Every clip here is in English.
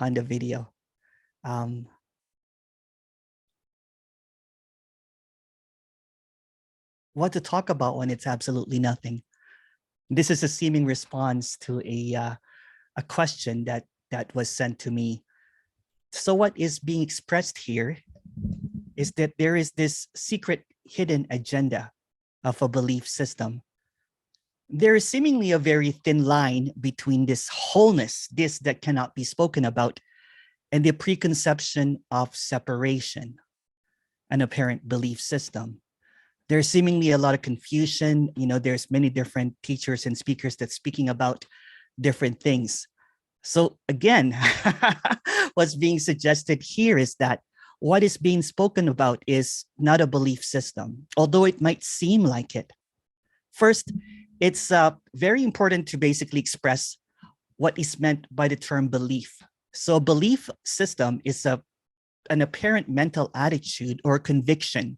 on the video. What to talk about when it's absolutely nothing? This is a seeming response to a question that was sent to me. So what is being expressed here is that there is this secret hidden agenda of a belief system. There is seemingly a very thin line between this wholeness, this that cannot be spoken about, and the preconception of separation, an apparent belief system. There's seemingly a lot of confusion. There's many different teachers and speakers that's speaking about different things. So again, what's being suggested here is that what is being spoken about is not a belief system, although it might seem like it. First, it's very important to basically express what is meant by the term belief. So belief system is an apparent mental attitude or conviction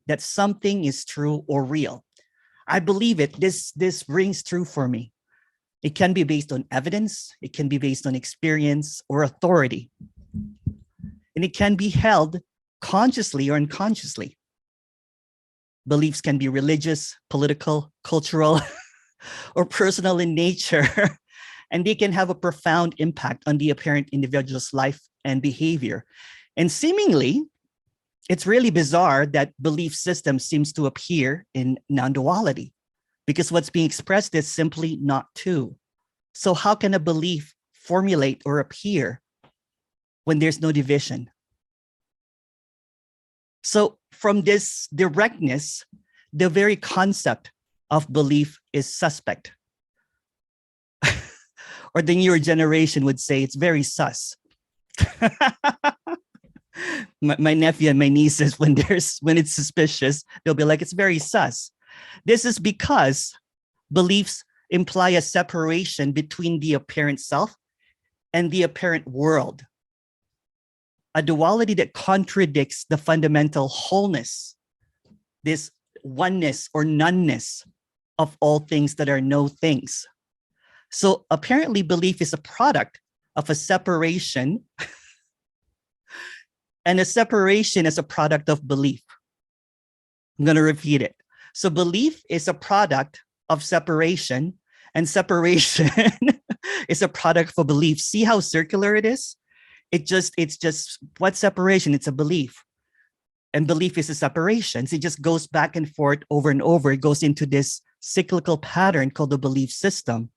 that something is true or real. I believe it. This rings true for me. It can be based on evidence. It can be based on experience or authority. And it can be held consciously or unconsciously. Beliefs can be religious, political, cultural, or personal in nature. And they can have a profound impact on the apparent individual's life and behavior. And seemingly, it's really bizarre that belief system seems to appear in non-duality, because what's being expressed is simply not true. So how can a belief formulate or appear when there's no division? So from this directness, the very concept of belief is suspect. Or the newer generation would say it's very sus. My nephew and my nieces, when it's suspicious, they'll be like, it's very sus. This is because beliefs imply a separation between the apparent self and the apparent world. A duality that contradicts the fundamental wholeness, this oneness or noneness of all things that are no things. So apparently belief is a product of a separation, and a separation is a product of belief. I'm going to repeat it. So belief is a product of separation, and separation is a product for belief. See how circular it is? It's just what separation? It's a belief. And belief is a separation. So it just goes back and forth over and over. It goes into this cyclical pattern called the belief system,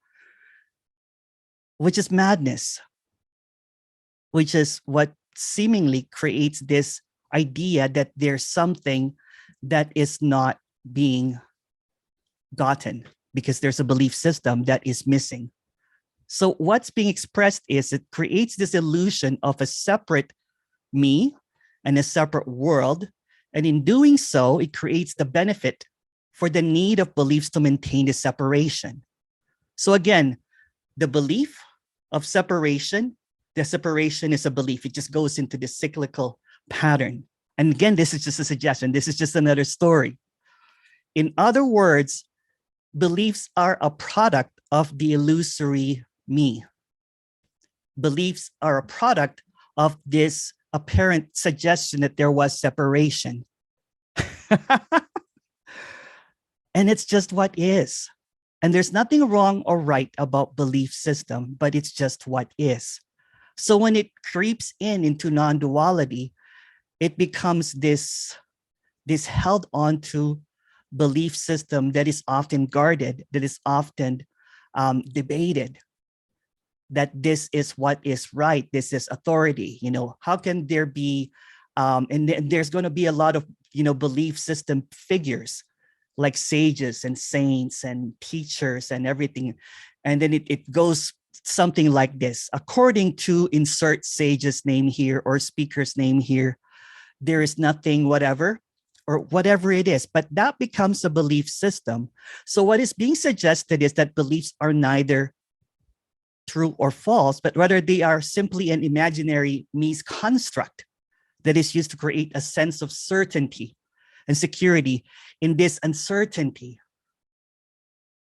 which is madness, which is what seemingly creates this idea that there's something that is not being gotten because there's a belief system that is missing. So what's being expressed is it creates this illusion of a separate me and a separate world. And in doing so, it creates the benefit for the need of beliefs to maintain the separation. So again, the belief of separation, the separation is a belief. It just goes into this cyclical pattern. And again, this is just a suggestion. This is just another story. In other words, beliefs are a product of the illusory me. Beliefs are a product of this apparent suggestion that there was separation. And it's just what is. And there's nothing wrong or right about belief system, but it's just what is. So when it creeps into non-duality, it becomes this held onto belief system that is often guarded, that is often debated, that this is what is right, this is authority. How can there be, and there's going to be a lot of, belief system figures like sages and saints and teachers and everything. And then it goes something like this. According to insert sage's name here or speaker's name here, there is nothing, whatever, or whatever it is, but that becomes a belief system. So what is being suggested is that beliefs are neither true or false, but rather they are simply an imaginary me's construct that is used to create a sense of certainty and security in this uncertainty.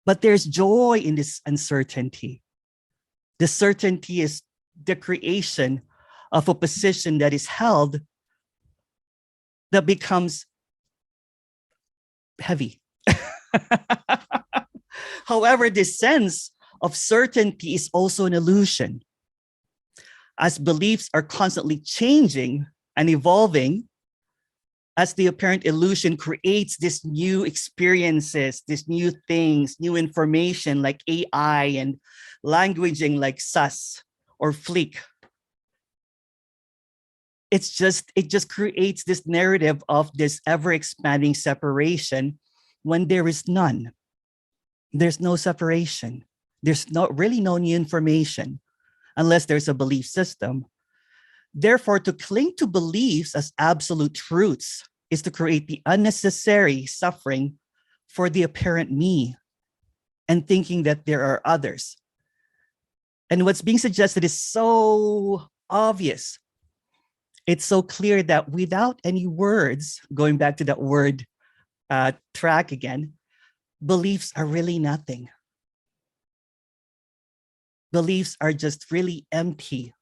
But there's joy in this uncertainty. The certainty is the creation of a position that is held that becomes heavy. However, this sense of certainty is also an illusion. As beliefs are constantly changing and evolving, as the apparent illusion creates these new experiences, these new things, new information like AI and languaging like sus or fleek. It just creates this narrative of this ever-expanding separation when there is none. There's no separation. There's really no new information unless there's a belief system. Therefore, to cling to beliefs as absolute truths is to create the unnecessary suffering for the apparent me and thinking that there are others. And what's being suggested is so obvious. It's so clear that without any words, going back to that word track again, beliefs are really nothing. Beliefs are just really empty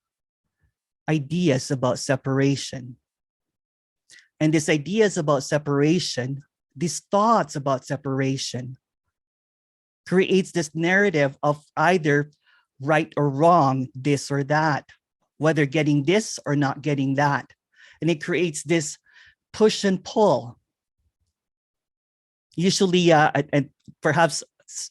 ideas about separation. And these ideas about separation, these thoughts about separation, creates this narrative of either right or wrong, this or that, whether getting this or not getting that. And it creates this push and pull. Usually, and perhaps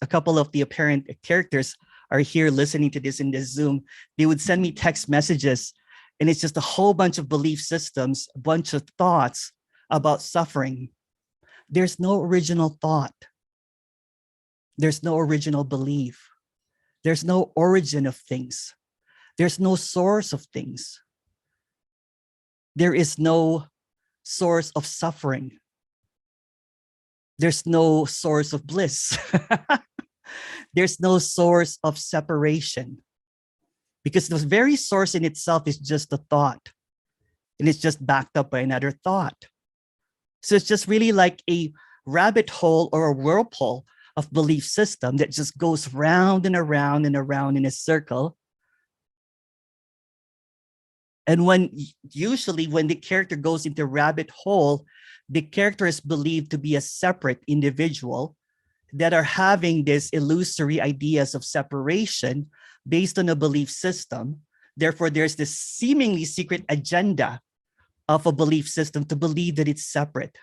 a couple of the apparent characters are here listening to this in this Zoom, they would send me text messages, and it's just a whole bunch of belief systems, a bunch of thoughts about suffering. There's no original thought. There's no original belief. There's no origin of things. There's no source of things. There is no source of suffering. There's no source of bliss. There's no source of separation, because the very source in itself is just a thought, and it's just backed up by another thought. So it's just really like a rabbit hole or a whirlpool of belief system that just goes round and around and around in a circle. And usually when the character goes into rabbit hole, the character is believed to be a separate individual that are having these illusory ideas of separation based on a belief system. Therefore, there's this seemingly secret agenda of a belief system to believe that it's separate.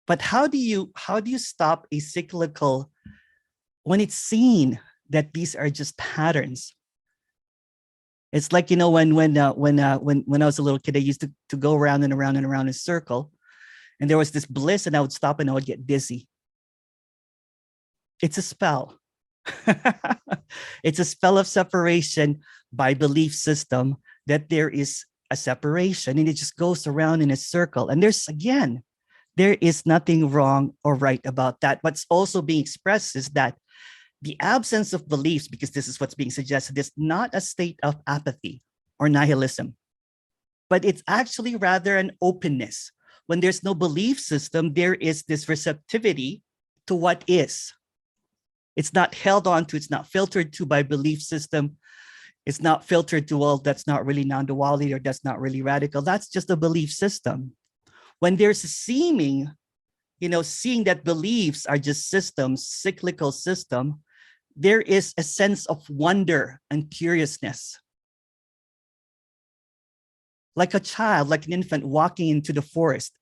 But how do you stop a cyclical when it's seen that these are just patterns? It's like, when I was a little kid, I used to go around and around and around in a circle, and there was this bliss, and I would stop and I would get dizzy. It's a spell. It's a spell of separation by belief system that there is a separation, and it just goes around in a circle. And there is nothing wrong or right about that. What's also being expressed is that the absence of beliefs, because this is what's being suggested, is not a state of apathy or nihilism, but it's actually rather an openness. When there's no belief system, there is this receptivity to what is. It's not held on to, it's not filtered to by belief system. It's not filtered to, well, that's not really non-duality, or that's not really radical. That's just a belief system. When there's a seeing that beliefs are just systems, cyclical system, there is a sense of wonder and curiousness. Like a child, like an infant walking into the forest,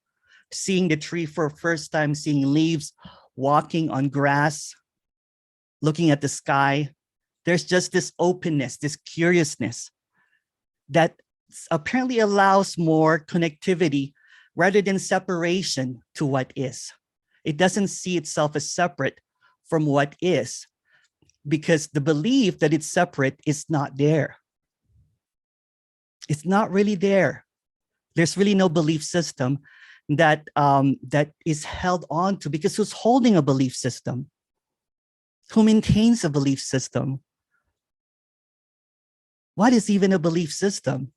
seeing the tree for the first time, seeing leaves, walking on grass, looking at the sky. There's just this openness, this curiousness that apparently allows more connectivity rather than separation to what is. It doesn't see itself as separate from what is, because the belief that it's separate is not there. It's not really there. There's really no belief system that is held on to, because who's holding a belief system? Who maintains a belief system? What is even a belief system?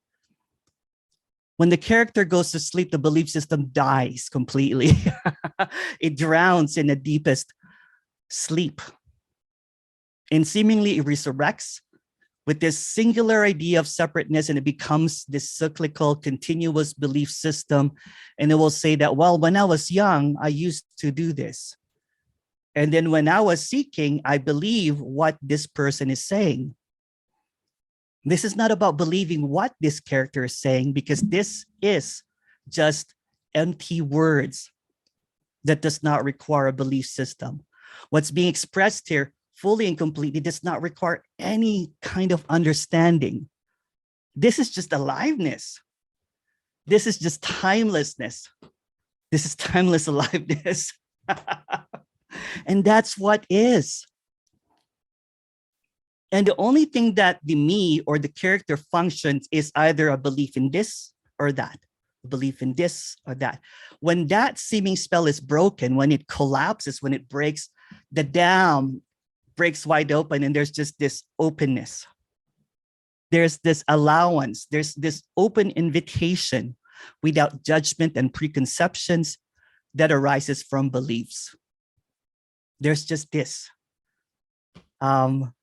When the character goes to sleep, the belief system dies completely. It drowns in the deepest sleep. And seemingly it resurrects with this singular idea of separateness, and it becomes this cyclical, continuous belief system. And it will say that, well, when I was young, I used to do this. And then when I was seeking, I believe what this person is saying. This is not about believing what this character is saying, because this is just empty words that does not require a belief system. What's being expressed here fully and completely does not require any kind of understanding. This is just aliveness. This is just timelessness. This is timeless aliveness. And that's what is. And the only thing that the me or the character functions is either a belief in this or that, a belief in this or that. When that seeming spell is broken, when it collapses, when it breaks, the dam breaks wide open, and there's just this openness. There's this allowance. There's this open invitation without judgment and preconceptions that arises from beliefs. There's just this. Thank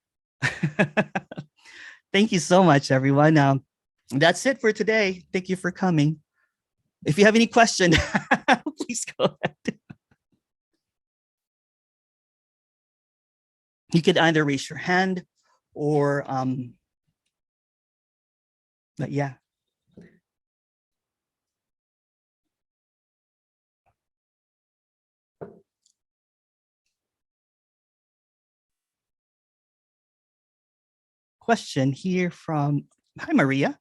you so much, everyone. That's it for today. Thank you for coming. If you have any question, please go ahead. You could either raise your hand or, but yeah. Question here from, hi, Maria.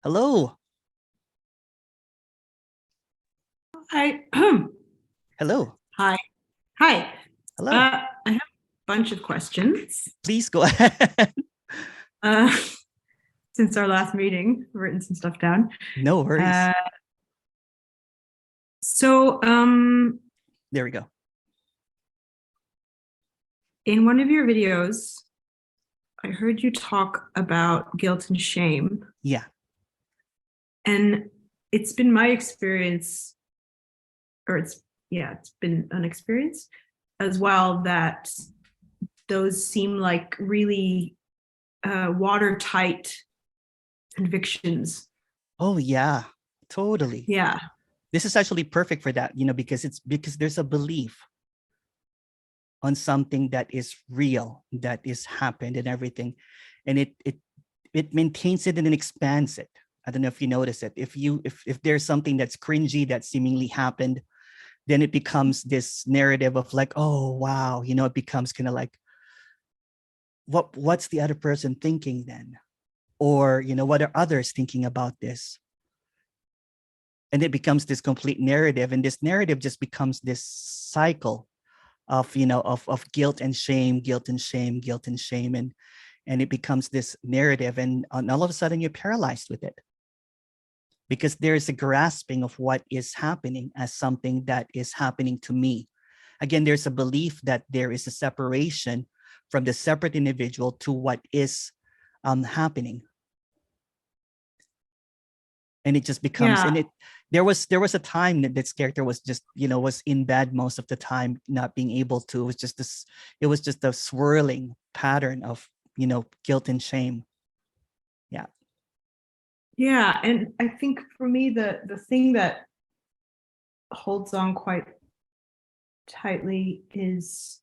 Hello. Hi. Hello. Hi. Hi. Hello. I have a bunch of questions. Please go ahead. Since our last meeting, I've written some stuff down. No worries. There we go. In one of your videos, I heard you talk about guilt and shame. Yeah. And it's been my experience, or it's been an experience as well, that those seem like really watertight convictions. Oh yeah, totally. Yeah. This is actually perfect for that, because there's a belief on something that is real, that is happened and everything. And it maintains it and then expands it. I don't know if you notice it. If there's something that's cringy that seemingly happened, then it becomes this narrative of like, oh wow, it becomes kind of like, what's the other person thinking then? Or what are others thinking about this? And it becomes this complete narrative, and this narrative just becomes this cycle of of guilt and shame, guilt and shame, guilt and shame, and it becomes this narrative, and all of a sudden you're paralyzed with it, because there's a grasping of what is happening as something that is happening to me. Again, there's a belief that there is a separation from the separate individual to what is happening. And it just becomes, and there was a time that this character was just, was in bed most of the time, not being able to. It was just a swirling pattern of, guilt and shame. Yeah. Yeah. And I think for me, the thing that holds on quite tightly is,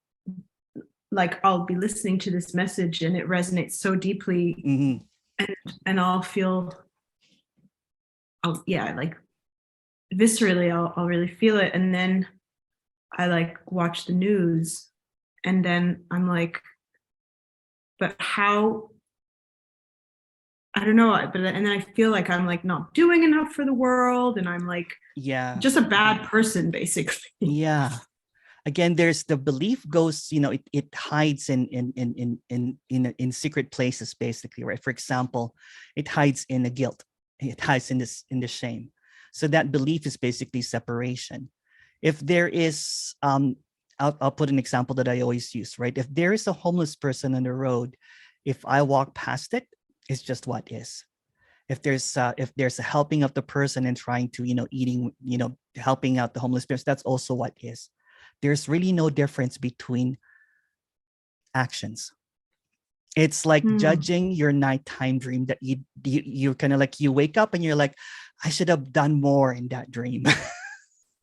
like, I'll be listening to this message and it resonates so deeply, and I'll feel, like viscerally, I'll really feel it. And then I like watch the news, and then I'm like, but how, I don't know, and then I feel like I'm like not doing enough for the world, and I'm like, just a bad person, basically. Yeah. Again, there's the belief goes, it hides in secret places, basically, right? For example, it hides in the guilt. It hides in the shame. So that belief is basically separation. If there is, I'll put an example that I always use, right? If there is a homeless person on the road, if I walk past it, it's just what is. If there's a helping of the person and trying to, eating, helping out the homeless person, that's also what is. There's really no difference between actions. It's like Hmm. judging your nighttime dream that you kind of like, you wake up and you're like, I should have done more in that dream.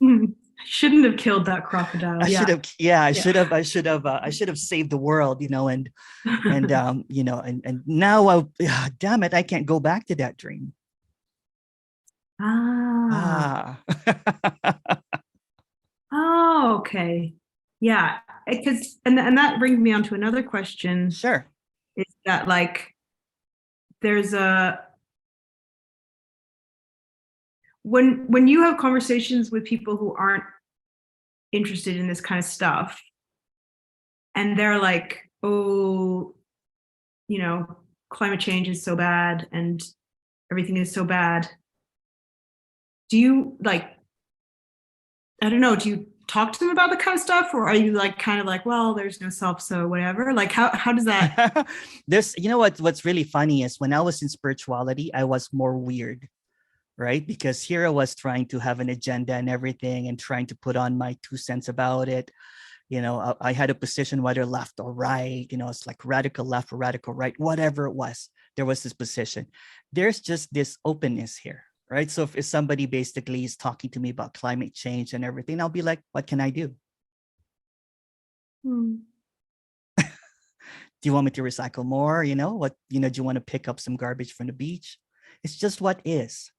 Hmm. Shouldn't have killed that crocodile. I should Yeah. have, yeah, Yeah. I should have saved the world, and now damn it, I can't go back to that dream. Ah. Ah. Oh, okay. Yeah. Because and that brings me on to another question, Sure. is that like there's a when you have conversations with people who aren't interested in this kind of stuff, and they're like, oh, climate change is so bad and everything is so bad. Do you like, I don't know, do you talk to them about the kind of stuff, or are you like kind of like, well, there's no self, so whatever? Like how does that? There's, what's really funny is when I was in spirituality, I was more weird, right? Because here I was trying to have an agenda and everything and trying to put on my 2 cents about it. I had a position, whether left or right, it's like radical left or radical right, whatever it was, there was this position. There's just this openness here, right? So if somebody basically is talking to me about climate change and everything, I'll be like, what can I do? Hmm. Do you want me to recycle more? Do you want to pick up some garbage from the beach? It's just what is.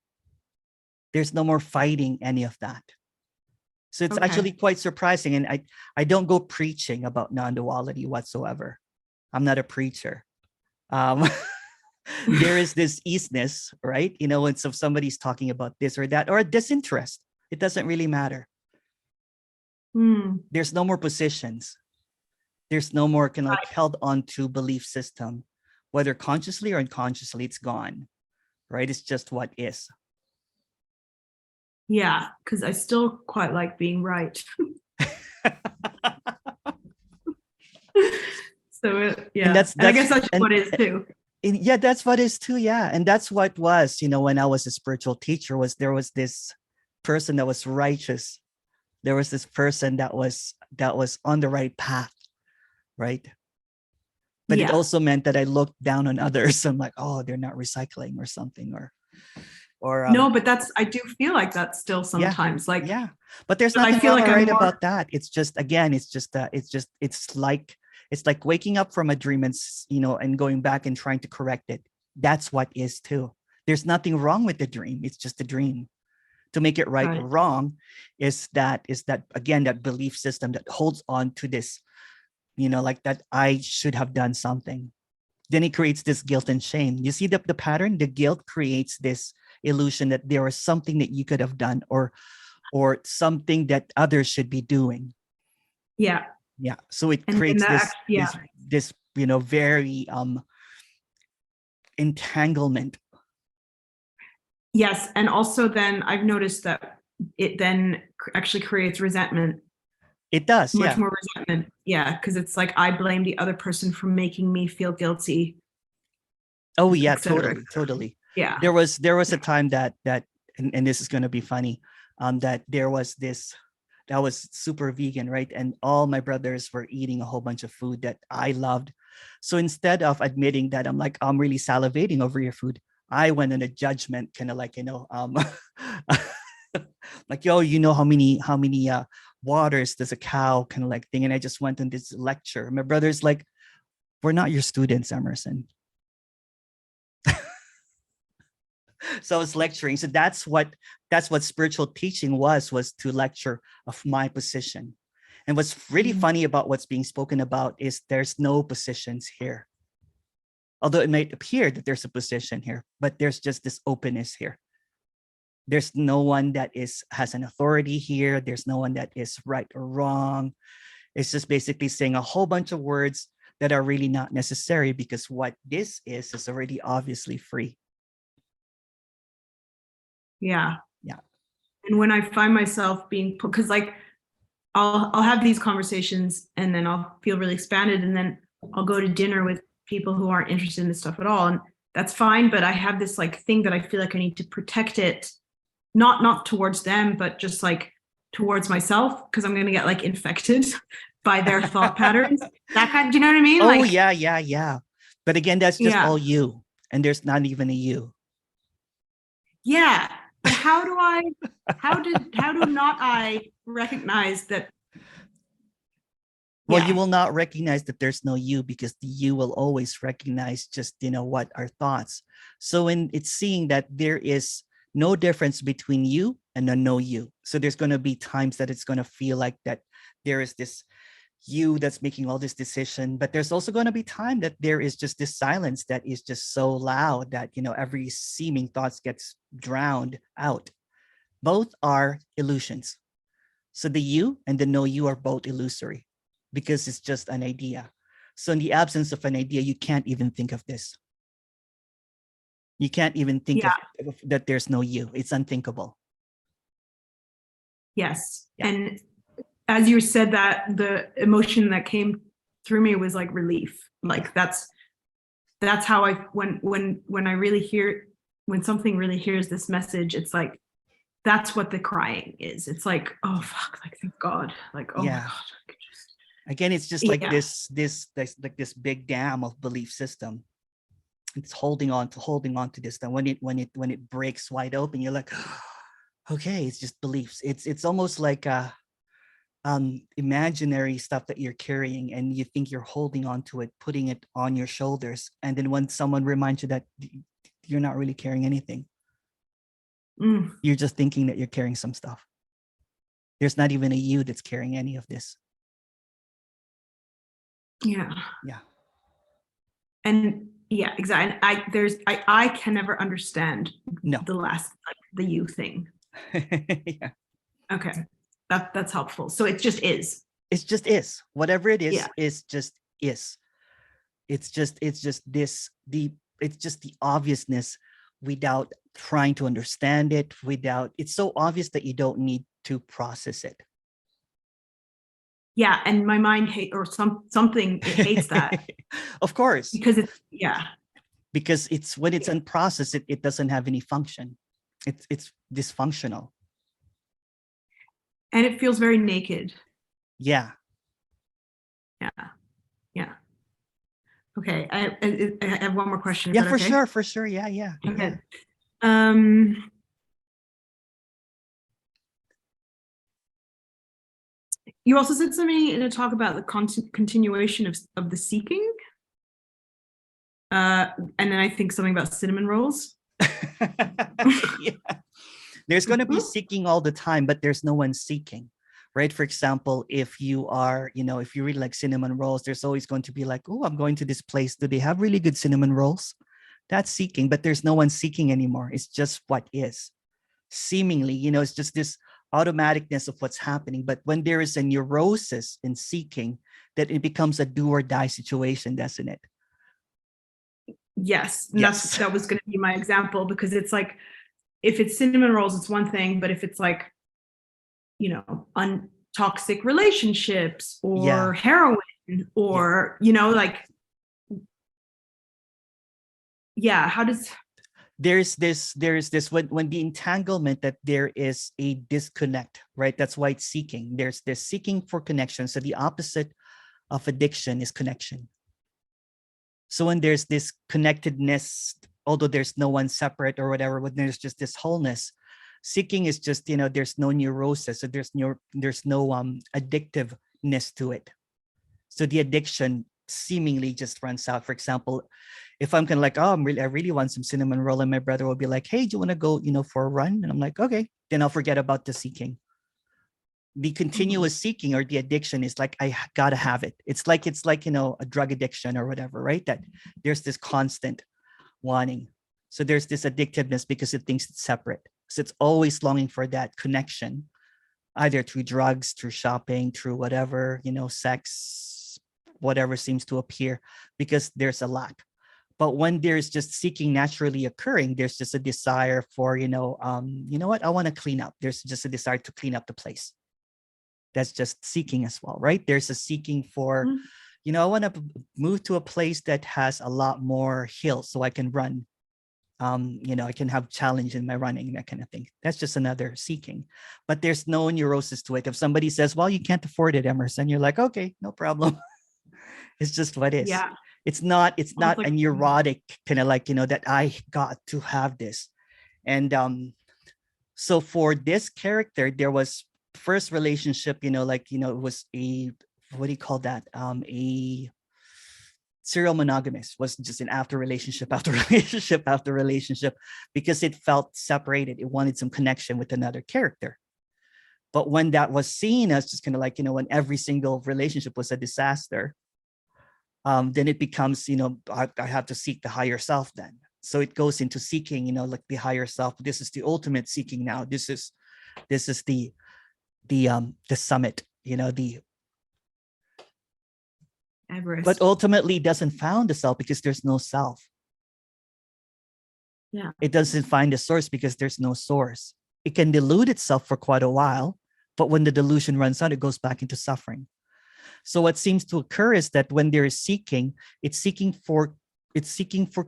There's no more fighting any of that. So it's Okay. actually quite surprising. And I don't go preaching about non-duality whatsoever. I'm not a preacher. There is this easiness, right? When somebody's talking about this or that, or a disinterest, it doesn't really matter. Hmm. There's no more positions. There's no more kind of like held on to belief system, whether consciously or unconsciously, it's gone, right? It's just what is. Yeah, because I still quite like being right. So yeah, And and I guess that's what it is too. Yeah, that's what is too. Yeah. And that's what was, when I was a spiritual teacher, there was this person that was righteous. There was this person that was on the right path, right? But it Yeah. also meant that I looked down on others. I'm like, oh, they're not recycling or something, or No, but I do feel like that still yeah, sometimes. Like, yeah. But there's but I nothing feel wrong like or I'm right more. about that. It's just, again, it's like waking up from a dream and and going back and trying to correct it. That's what is too. There's nothing wrong with the dream. It's just a dream. To make it right or wrong is that again, that belief system that holds on to this, like that I should have done something. Then it creates this guilt and shame. You see the pattern. The guilt creates this illusion that there was something that you could have done, or something that others should be doing. Yeah. Yeah. So it And creates that, yeah. this very entanglement. Yes, and also then I've noticed that it then actually creates resentment. It does. Much Yeah. more resentment. Yeah, because it's like I blame the other person for making me feel guilty. Oh yeah, Etc. totally. Yeah. There was a time that and this is going to be funny, that there was this that was super vegan, right? And all my brothers were eating a whole bunch of food that I loved. So instead of admitting that, I'm like, I'm really salivating over your food, I went in a judgment, kind of like, like, yo, how many waters does a cow kind of like thing. And I just went in this lecture. My brother's like, we're not your students, Emerson. So I was lecturing. So that's what spiritual teaching was to lecture of my position. And what's really funny about what's being spoken about is there's no positions here. Although it might appear that there's a position here, but there's just this openness here. There's no one that has an authority here. There's no one that is right or wrong. It's just basically saying a whole bunch of words that are really not necessary, because what this is already obviously free. Yeah. Yeah. And when I find myself being put, because like I'll have these conversations and then I'll feel really expanded, and then I'll go to dinner with people who aren't interested in this stuff at all, and that's fine. But I have this like thing that I feel like I need to protect it, not towards them, but just like towards myself, because I'm going to get like infected by their thought patterns. That kind, do you know what I mean? Oh, like, yeah. But again, that's just Yeah. all you, and there's not even a you. Yeah. But how do not I recognize that? Well, Yeah. you will not recognize that there's no you, because the you will always recognize just, what are thoughts. So when it's seeing that there is no difference between you and a no you. So there's going to be times that it's going to feel like that there is this you that's making all this decision, but there's also going to be time that there is just this silence that is just so loud that, every seeming thoughts gets drowned out. Both are illusions. So the you and the no you are both illusory, because it's just an idea. So in the absence of an idea, you can't even think of this. You can't even think Yeah. of that there's no you. It's unthinkable. Yes. Yeah. And as you said that, the emotion that came through me was like relief. Like that's how I, when I really hear, when something really hears this message, it's like, that's what the crying is. It's like, oh fuck, like thank God. Like, oh Yeah. my God. Again, it's just like Yeah. this big dam of belief system. It's holding on to this. Then when it breaks wide open, you're like, okay, it's just beliefs. It's almost like imaginary stuff that you're carrying, and you think you're holding on to it, putting it on your shoulders, and then when someone reminds you that you're not really carrying anything, you're just thinking that you're carrying some stuff. There's not even a you that's carrying any of this. Yeah. Yeah. And yeah, exactly. I can never understand No. the last, like the you thing. Yeah. Okay. That's helpful. So it just is. It's just is. Whatever it is, Yeah. is just is. It's just the obviousness without trying to understand it, it's so obvious that you don't need to process it. Yeah. And my mind something, it hates that. Of course. Because because it's when it's unprocessed, it doesn't have any function. It's dysfunctional. And it feels very naked. Yeah. Yeah. Yeah. Okay. I have one more question. Yeah, Is that for okay? sure. Yeah. Okay. You also said something in a talk about the continuation of the seeking. And then I think something about cinnamon rolls. Yeah. There's going to be seeking all the time, but there's no one seeking, right? For example, if you are, if you really like cinnamon rolls, there's always going to be like, oh, I'm going to this place. Do they have really good cinnamon rolls? That's seeking, but there's no one seeking anymore. It's just what is. Seemingly, it's just this automaticness of what's happening. But when there is a neurosis in seeking, that it becomes a do or die situation, doesn't it? Yes. That was going to be my example, because it's like, if it's cinnamon rolls, it's one thing, but if it's like, toxic relationships or heroin or, like, yeah, how does... There's this when the entanglement, that there is a disconnect, right? That's why it's seeking. There's seeking for connection. So the opposite of addiction is connection. So when there's this connectedness, although there's no one separate or whatever, when there's just this wholeness, seeking is just, there's no neurosis. So there's no addictiveness to it. So the addiction seemingly just runs out. For example, if I'm kind of like, oh, I really want some cinnamon roll, and my brother will be like, hey, do you want to go, for a run? And I'm like, okay. Then I'll forget about the seeking. The continuous seeking or the addiction is like, I gotta have it. It's like a drug addiction or whatever, right? That there's this constant wanting. So there's this addictiveness because it thinks it's separate. So it's always longing for that connection, either through drugs, through shopping, through whatever, sex, whatever seems to appear, because there's a lack. But when there's just seeking naturally occurring, there's just a desire for, you know what, I want to clean up. There's just a desire to clean up the place. That's just seeking as well, right? There's a seeking for, I want to move to a place that has a lot more hills so I can run. I can have challenge in my running, that kind of thing. That's just another seeking. But there's no neurosis to it. If somebody says, well, you can't afford it, Emerson, you're like, okay, no problem. It's just what is. Yeah. It's Well, not it's like, a neurotic kind of like, that I got to have this. And so for this character, there was first relationship, like, it was a, what do you call that? A serial monogamous, was just an after relationship after relationship after relationship, because it felt separated. It wanted some connection with another character. But when that was seen as just kind of like, when every single relationship was a disaster, then it becomes, I have to seek the higher self then. So it goes into seeking, like the higher self. This is the ultimate seeking now. This is the summit, the Everest. but ultimately doesn't found the self because there's no self. Yeah. It doesn't find the source because there's no source. It can delude itself for quite a while, but when the delusion runs out, it goes back into suffering. So what seems to occur is that when there is seeking, it's seeking for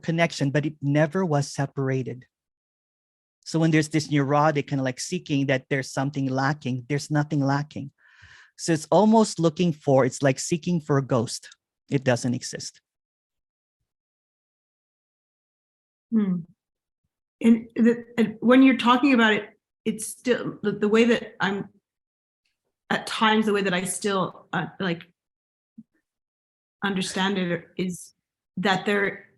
connection, but it never was separated. So when there's this neurotic kind of like seeking that there's something lacking, there's nothing lacking. So it's almost it's like seeking for a ghost. It doesn't exist. And when you're talking about it, it's still the way that I'm at times, the way that I still like understand it is that there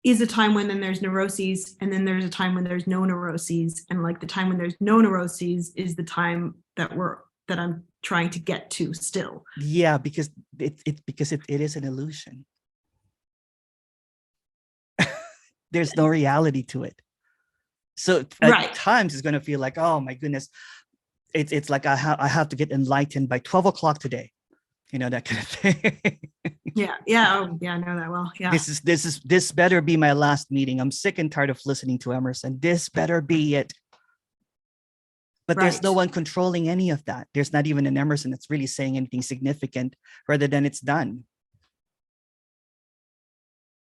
is a time when then there's neuroses, and then there's a time when there's no neuroses, and like the time when there's no neuroses is the time that I'm trying to get to still. Yeah, because it is an illusion. There's no reality to it. So at times it's going to feel like, oh my goodness, it's like I have to get enlightened by 12 o'clock today, that kind of thing. Yeah. Oh, yeah, I know that well. Yeah. This better be my last meeting. I'm sick and tired of listening to Emerson. This better be it. But there's no one controlling any of that. There's not even an Emerson that's really saying anything significant rather than it's done.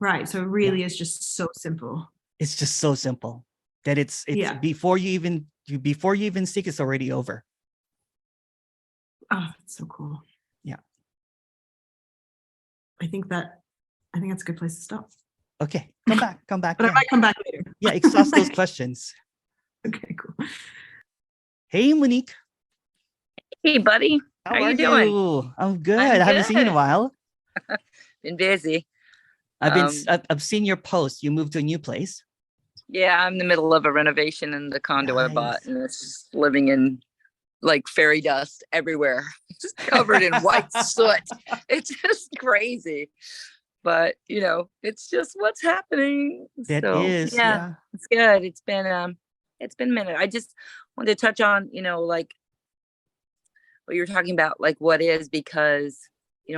Right. So it really is just so simple. It's just so simple that it's before you even seek, it's already over. Oh, that's so cool. Yeah. I think that's a good place to stop. Okay. Come back. But I might come back later. Yeah. Exhaust those questions. Okay, cool. Hey, Monique. Hey, buddy. How are you doing? I'm good. I haven't seen you in a while. Been busy. I've seen your post. You moved to a new place. Yeah, I'm in the middle of a renovation in the condo I bought, and it's just living in like fairy dust everywhere, just covered in white soot. It's just crazy, but it's just what's happening. That is, yeah, it's good. It's been a minute. I just wanted to touch on, like what you're talking about, like what is, because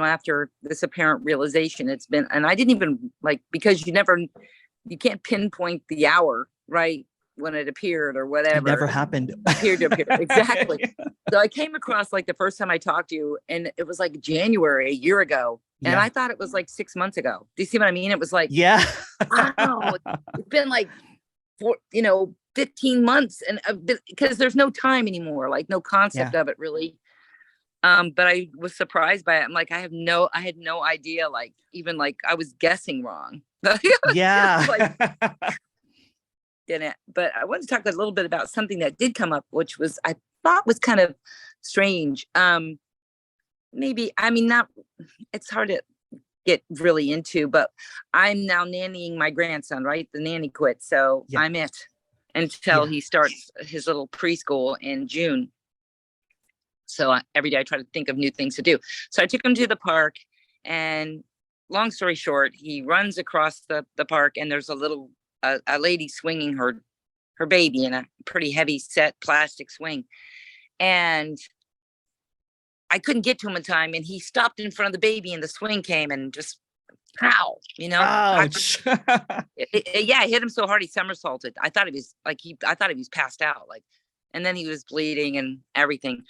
after this apparent realization, it's been, and I didn't even because you can't pinpoint the hour, right, when it appeared or whatever. It never happened. Appeared to appear. Exactly. So I came across like the first time I talked to you, and it was like January, a year ago. And I thought it was like 6 months ago. Do you see what I mean? It was like, wow, it's been like 15 months, and because there's no time anymore, like no concept of it really. But I was surprised by it. I'm like, I had no idea, like even like I was guessing wrong. Yeah. Didn't. But I wanted to talk a little bit about something that did come up, which was I thought was kind of strange. Maybe, I mean, not, it's hard to get really into, but I'm now nannying my grandson, right? The nanny quit. So I'm it until he starts his little preschool in June. So every day I try to think of new things to do. So I took him to the park, and long story short, he runs across the park, and there's a lady swinging her baby in a pretty heavy set plastic swing. And I couldn't get to him in time, and he stopped in front of the baby, and the swing came and just pow, Ouch. It hit him so hard he somersaulted. I thought he was passed out, and then he was bleeding and everything.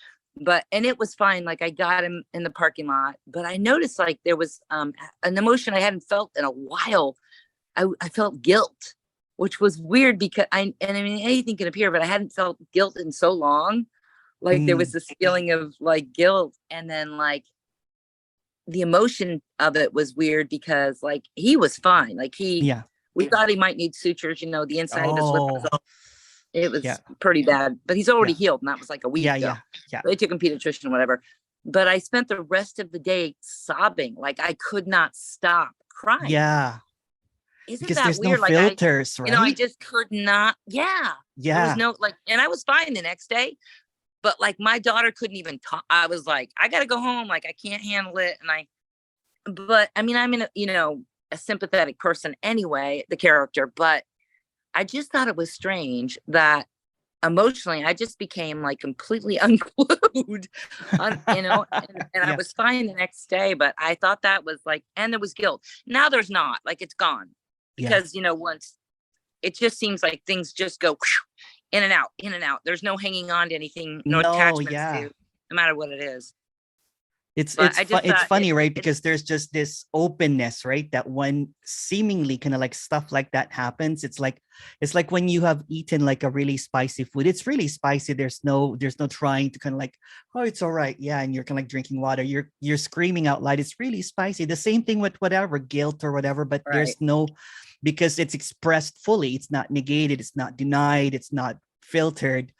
And it was fine. Like I got him in the parking lot, but I noticed like there was an emotion I hadn't felt in a while. I felt guilt, which was weird because I mean, anything can appear, but I hadn't felt guilt in so long. Like there was this feeling of like guilt, and then like the emotion of it was weird because like he was fine. Like Yeah. we thought he might need sutures, the inside of his lip was Oh, it was yeah. pretty bad, but he's already Yeah. healed, and that was like a week Yeah. ago. Yeah. Yeah. They took him pediatrician, whatever. But I spent the rest of the day sobbing, like I could not stop crying. Yeah. Isn't Because that there's no weird? Like filters, I right? just could not. Yeah. There was Yeah. no like, and I was fine the next day, but like my daughter couldn't even talk. I was like, I gotta go home. Like I can't handle it. But I mean, I'm in a sympathetic person anyway, the character, but I just thought it was strange that emotionally I just became like completely unglued and I Yeah. was fine the next day, but I thought that was like, and there was guilt. Now there's not, like it's gone Yeah. because once it just seems like things just go in and out. There's no hanging on to anything, no No, attachments yeah. to, no matter what it is. It's But I just it's thought funny, right? Because there's just this openness, right? That when seemingly kind of like stuff like that happens, it's like when you have eaten like a really spicy food. It's really spicy. There's no trying to kind of like, oh, it's all right. Yeah. And you're kind of like drinking water. You're screaming out loud. It's really spicy. The same thing with whatever guilt or whatever, but Right. there's no, because it's expressed fully. It's not negated. It's not denied. It's not filtered.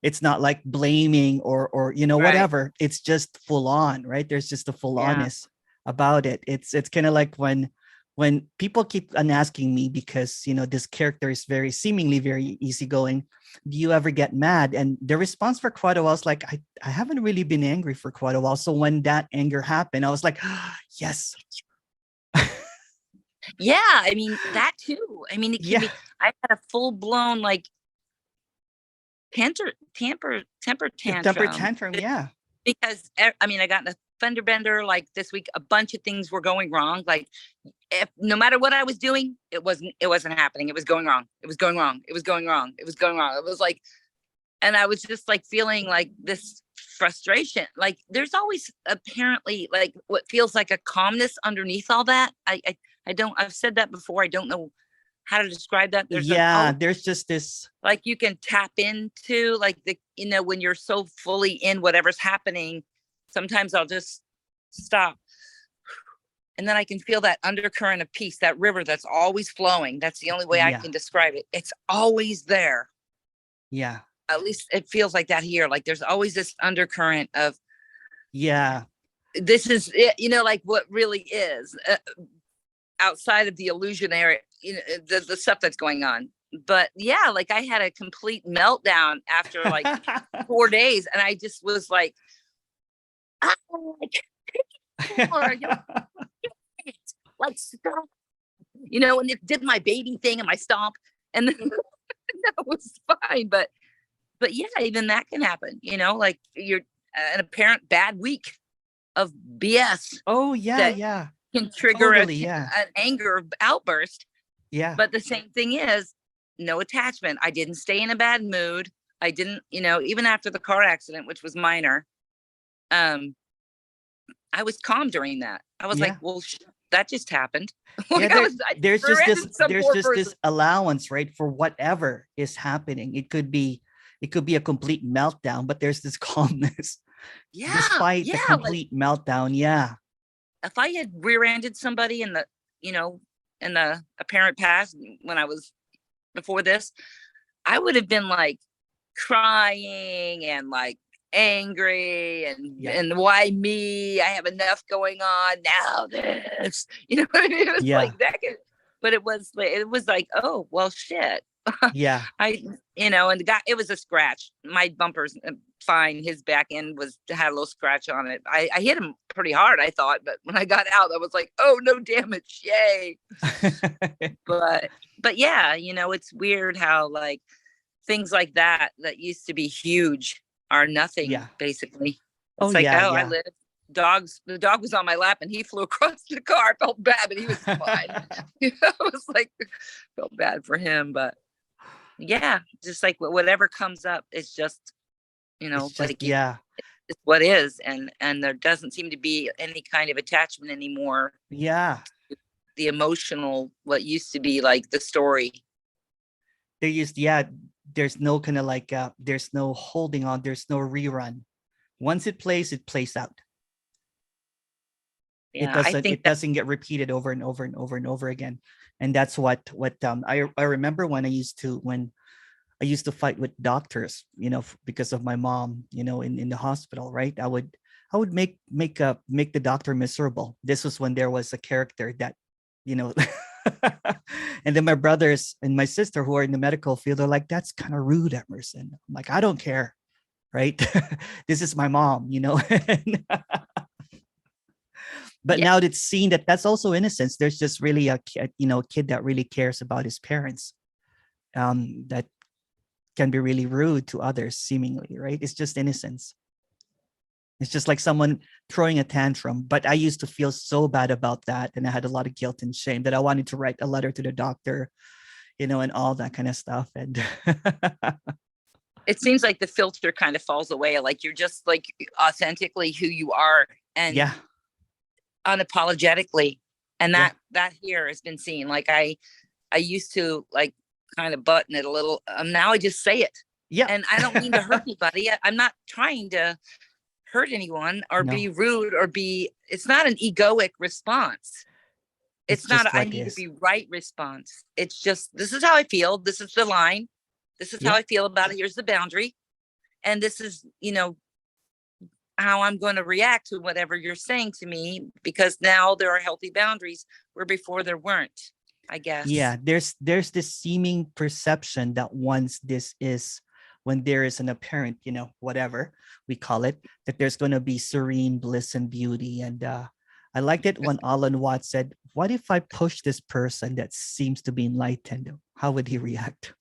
It's not like blaming or Right. whatever. It's just full on, right? There's just a full Yeah. onness about it. It's kind of like when people keep on asking me, because this character is seemingly very easygoing, do you ever get mad? And the response for quite a while is like, I haven't really been angry for quite a while. So when that anger happened, I was like, yes. Yeah, I mean that too. I mean it can Yeah. be. I had a full blown like temper tantrum. Temper tantrum. Yeah. Because I mean I got in a fender bender like this week. A bunch of things were going wrong. Like no matter what I was doing, it wasn't happening. It was going wrong. It was going wrong. It was going wrong. It was going wrong. It was like, and I was just like feeling like this frustration. Like there's always apparently like what feels like a calmness underneath all that. I've said that before. I don't know how to describe that. There's just this, like you can tap into like when you're so fully in whatever's happening, sometimes I'll just stop. And then I can feel that undercurrent of peace, that river that's always flowing. That's the only way I can describe it. It's always there. Yeah. At least it feels like that here. Like there's always this undercurrent of, yeah, this is it, like what really is outside of the illusionary, the stuff that's going on. But yeah, like I had a complete meltdown after like 4 days, and I just was like, like stop, and it did my baby thing and my stomp, and then that was fine. But yeah, even that can happen, like you're an apparent bad week of BS. Oh yeah, yeah. Can trigger Totally, an anger outburst. Yeah. But the same thing is no attachment. I didn't stay in a bad mood. I didn't, even after the car accident, which was minor, I was calm during that. I was like, well, that just happened. Like there's just this allowance, right, for whatever is happening. It could be a complete meltdown, but there's this calmness. Yeah. Despite the complete meltdown. Yeah. If I had rear-ended somebody in the apparent past when I was before this, I would have been like crying and like angry and why me? I have enough going on now. This, what I mean? It was like that. But it was like, oh well, shit. Yeah. And the guy, it was a scratch. My bumper's fine. His back end had a little scratch on it. I hit him pretty hard, I thought, but when I got out, I was like, oh, no damage. Yay. but yeah, it's weird how like things like that used to be huge are nothing, basically. It's I lived. The dog was on my lap and he flew across the car. I felt bad, but he was fine. I was like, felt bad for him, but yeah, just like whatever comes up, it's just, it's what is, and there doesn't seem to be any kind of attachment anymore. Yeah, the emotional, what used to be like the story. There's no kind of like there's no holding on. There's no rerun. Once it plays out. Yeah, I think it that doesn't get repeated over and over and over and over again. And that's what I remember when I used to fight with doctors, because of my mom, in the hospital, right? I would make the doctor miserable. This was when there was a character that, you know, and then my brothers and my sister who are in the medical field are like, that's kind of rude, Emerson. I'm like, I don't care, right? This is my mom, But yeah, now it's seen that that's also innocence. There's just really a kid that really cares about his parents, that can be really rude to others seemingly, right? It's just innocence. It's just like someone throwing a tantrum. But I used to feel so bad about that, and I had a lot of guilt and shame that I wanted to write a letter to the doctor, and all that kind of stuff. And it seems like the filter kind of falls away. Like you're just like authentically who you are and yeah, unapologetically. And yeah, that here has been seen. Like I used to like kind of button it a little. Now I just say it. yeah. And I don't mean to hurt anybody. I'm not trying to hurt anyone or No, be rude or it's not an egoic response. it's It's not just a, I what need to is. be right response. It's just, this is how I feel. This is the line. This is how Yeah, I feel about it. Here's the boundary. And this is, how I'm going to react to whatever you're saying to me, because now there are healthy boundaries where before there weren't, I guess. yeah. There's this seeming perception that once this is when there is an apparent, whatever we call it, that there's going to be serene bliss and beauty. And I liked it when Alan Watts said, what if I push this person that seems to be enlightened? How would he react?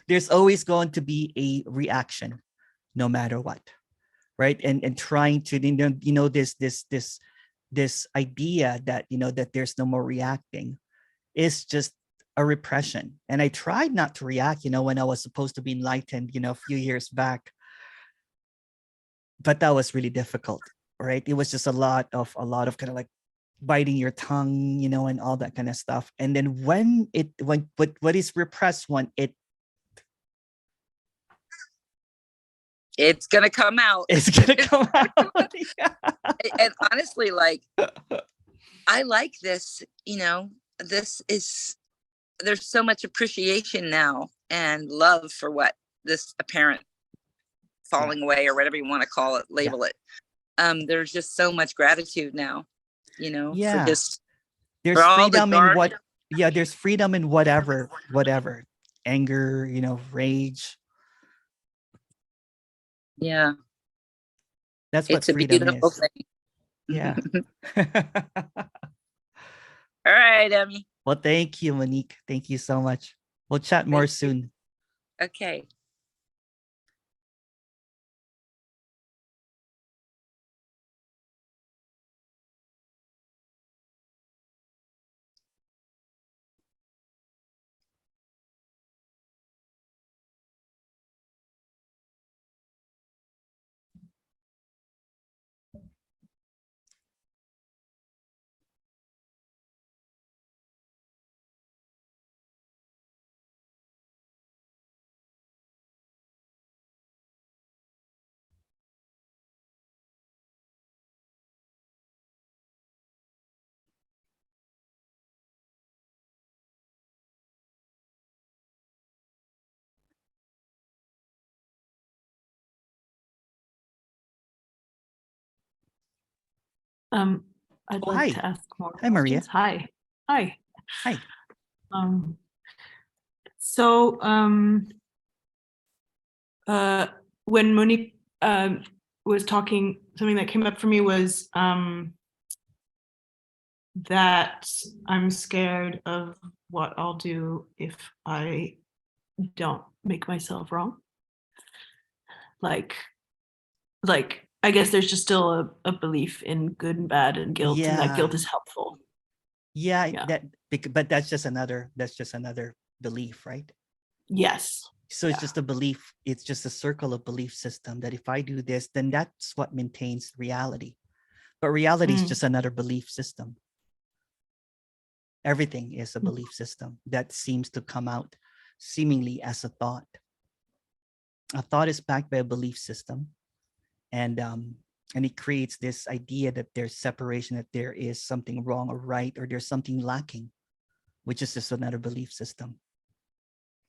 There's always going to be a reaction no matter what, right? And trying to, this idea that, that there's no more reacting is just a repression. And I tried not to react, when I was supposed to be enlightened, a few years back. But that was really difficult, right? It was just a lot of kind of like biting your tongue, and all that kind of stuff. And then when what is repressed, when It's going to come out. it's gonna come out. Yeah. And honestly, like, I like this, this is, there's so much appreciation now and love for what this apparent falling away or whatever you want to call it, label it. There's just so much gratitude now, Yeah. for just, There's for all the freedom in dark, there's freedom in whatever, anger, rage. yeah, That's what it's a freedom beautiful is. thing. Yeah. All right, Emmy. Well, thank you, Monique. Thank you so much. We'll chat more Thank you. soon. Okay. Um, I'd Oh, like hi. to ask more Hi, Maria. questions. Hi. Hi. Hi. So when Monique was talking, something that came up for me was that I'm scared of what I'll do if I don't make myself wrong. Like I guess there's just still a belief in good and bad and guilt, and that guilt is helpful. Yeah, Yeah. but that's just another belief, right? Yes. So it's just a belief. It's just a circle of belief system that if I do this, then that's what maintains reality. But reality is just another belief system. Everything is a belief system that seems to come out seemingly as a thought. A thought is backed by a belief system. And And it creates this idea that there's separation, that there is something wrong or right, or there's something lacking, which is just another belief system.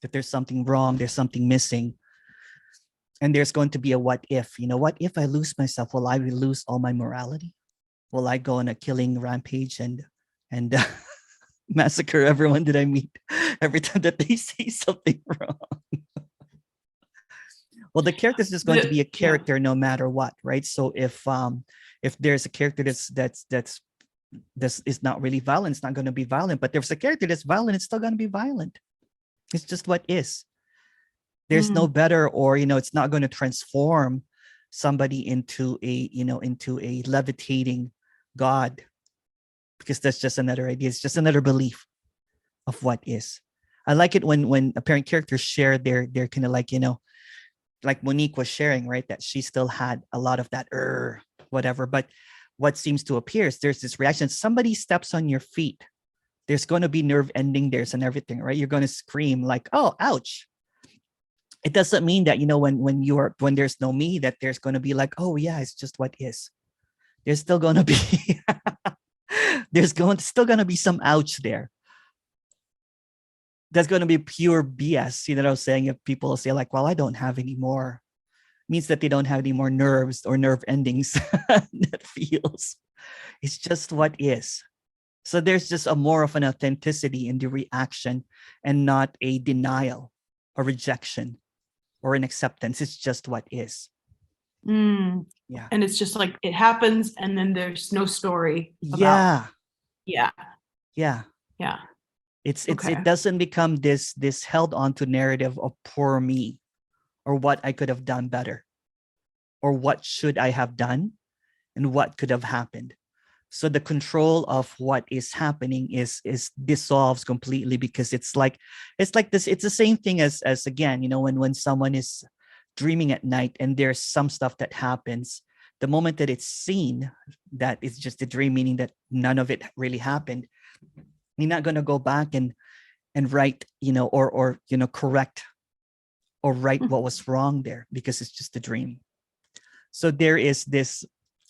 That there's something wrong, there's something missing. And there's going to be a what if. What if I lose myself? Will I lose all my morality? Will I go on a killing rampage and massacre everyone that I meet every time that they say something wrong? Well, the character is just going to be a character no matter what, right? So if there's a character that's is not really violent, it's not going to be violent. But if there's a character that's violent, it's still going to be violent. It's just what is. There's no better, or it's not going to transform somebody into a levitating God, because that's just another idea. It's just another belief of what is. I like it when apparent characters share their kind of like Monique was sharing, right? That she still had a lot of that whatever. But what seems to appear is there's this reaction. Somebody steps on your feet, there's going to be nerve ending there's and everything, right? You're going to scream like, oh, ouch. It doesn't mean that, when there's no me, that there's going to be like, oh yeah, it's just what is. There's still going to be, still going to be some ouch there. That's going to be pure BS. You know what I'm saying? If people say like, well, I don't have any more, means that they don't have any more nerves or nerve endings that feels. It's just what is. So there's just a more of an authenticity in the reaction and not a denial or rejection or an acceptance. It's just what is. Yeah. And it's just like it happens and then there's no story about. Yeah. It doesn't become this held onto narrative of poor me, or what I could have done better, or what should I have done, and what could have happened. So the control of what is happening is dissolves completely, because it's like this. It's the same thing as again, when someone is dreaming at night and there's some stuff that happens, the moment that it's seen that it's just a dream, meaning that none of it really happened, you're not going to go back and write, or correct or write what was wrong there, because it's just a dream. So there is this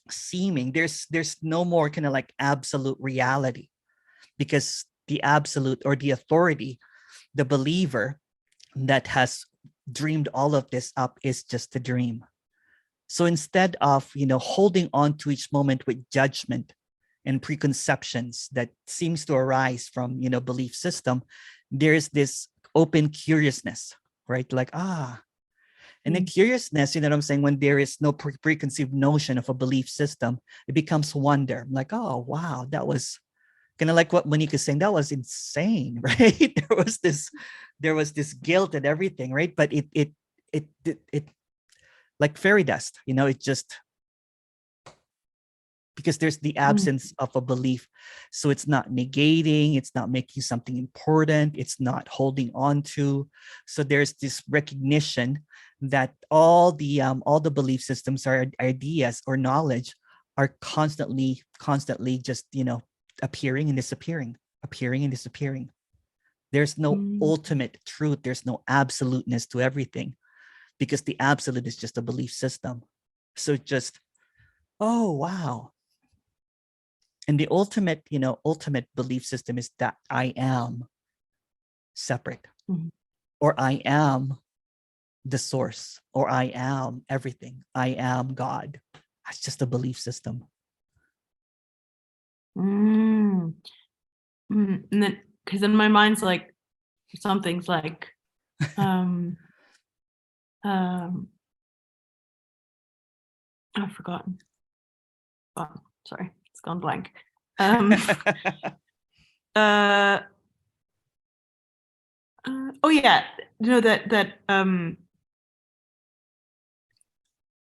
seeming, there's no more kind of like absolute reality, because the absolute, or the authority, the believer that has dreamed all of this up, is just a dream. So instead of holding on to each moment with judgment and preconceptions that seems to arise from belief system, there's this open curiousness, right? Like and the curiousness, you know what I'm saying, when there is no preconceived notion of a belief system, it becomes wonder. Like, oh wow, that was kind of like what Monique is saying, that was insane, right? there was this guilt and everything, right? But it like fairy dust, it just, because there's the absence of a belief. So it's not negating, it's not making something important, it's not holding on to. So there's this recognition that all the belief systems or ideas or knowledge are constantly just, appearing and disappearing. There's no ultimate truth. There's no absoluteness to everything, because the absolute is just a belief system. So just, oh, wow. And the ultimate belief system is that I am separate, or I am the source, or I am everything. I am God. That's just a belief system. And then, because in my mind's like, some things like, I've forgotten. Oh, sorry, it's gone blank. Oh yeah, that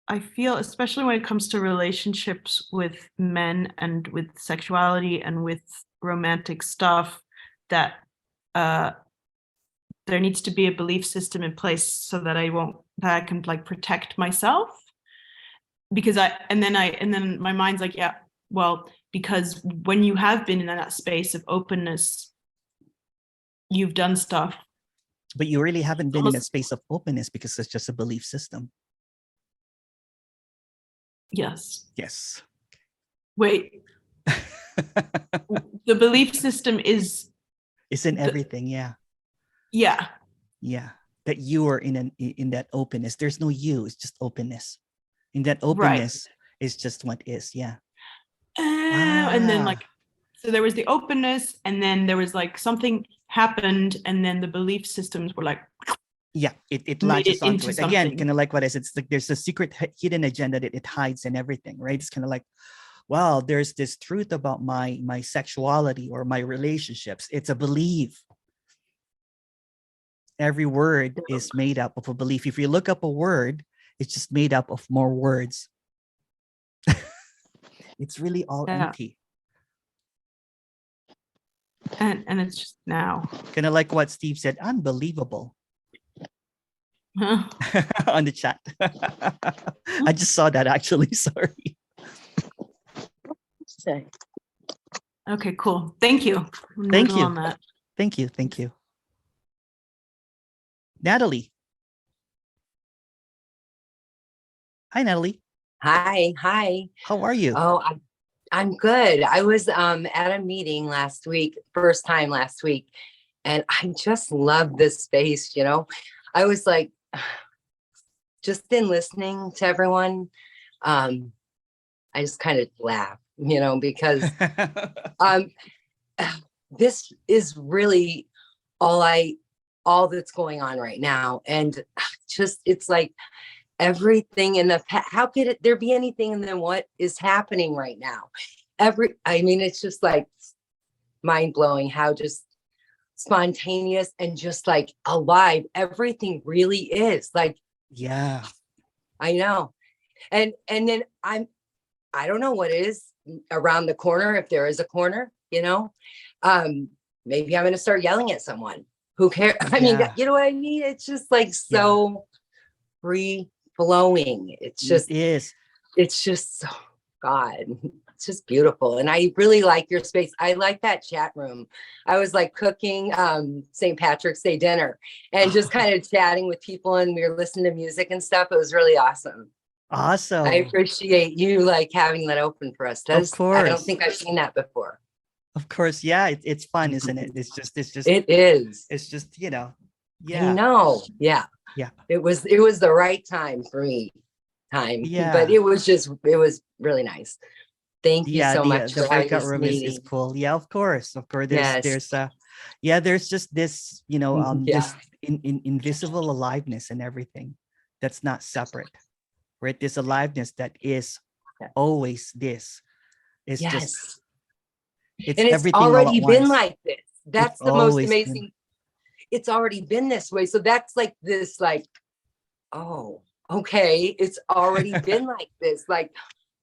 I feel, especially when it comes to relationships with men and with sexuality and with romantic stuff, that there needs to be a belief system in place so that I can like protect myself. Because and then my mind's like, yeah, well, because when you have been in that space of openness, you've done stuff. But you really haven't been in a space of openness, because it's just a belief system. Yes. Yes. Wait, the belief system is, It's in everything. Yeah. yeah. Yeah. That you are in that openness. There's no you. It's just openness. In that Right. openness is just what is. Yeah. And then Ah. like, so there was the openness, and then there was like something happened, and then the belief systems were like, Yeah, it made latches it onto into it. Again, something. kind of like what I said, it's like there's a secret hidden agenda that it hides in everything, right? It's kind of like, well, there's this truth about my sexuality or my relationships. It's a belief. Every word is made up of a belief. If you look up a word, it's just made up of more words. It's really all Yeah. empty. And it's just now. Kind of like what Steve said, unbelievable. On the chat. I just saw that actually. Sorry. Okay, cool. Thank you. Thank Noodle you. on that. Thank you. Thank you. Natalie. Hi, Natalie. Hi. How are you? Oh, I'm good. I was at a meeting last week, first time last week, and I just love this space, you know. I was like, just in listening to everyone, I just kind of laugh, you know, because this is really all that's going on right now. And just, it's like everything in the past, how could there be anything than what is happening right now? I mean, it's just like mind blowing how just spontaneous and just like alive everything really is. Like, Yeah. I know. And then I don't know what is around the corner, if there is a corner, you know. Maybe I'm going to start yelling at someone. Who cares? I mean, Yeah. you know what I mean? It's just like so free flowing. It's just so, God, it's just beautiful. And I really like your space. I like that chat room. I was like cooking St. Patrick's Day dinner and just kind of chatting with people, and we were listening to music and stuff. It was really awesome. Awesome. I appreciate you like having that open for us. Of course. I don't think I've seen that before. Of course. Yeah. It's fun, isn't it? It's just, It is. it's just, you know, I know. Yeah. Yeah. It was the right time for me. Yeah. But it was really nice. Thank you so much the for having breakout this room meeting. is cool. Yeah, of course. Yes. There's just this, you know, Yeah. this invisible aliveness in everything that's not separate, right? This aliveness that is always this. It's Yes. just, it's and it's everything all already at been once. like this. That's It's the most always amazing. been. It's already been this way. So that's like this, like, oh, okay. It's already been like this. Like,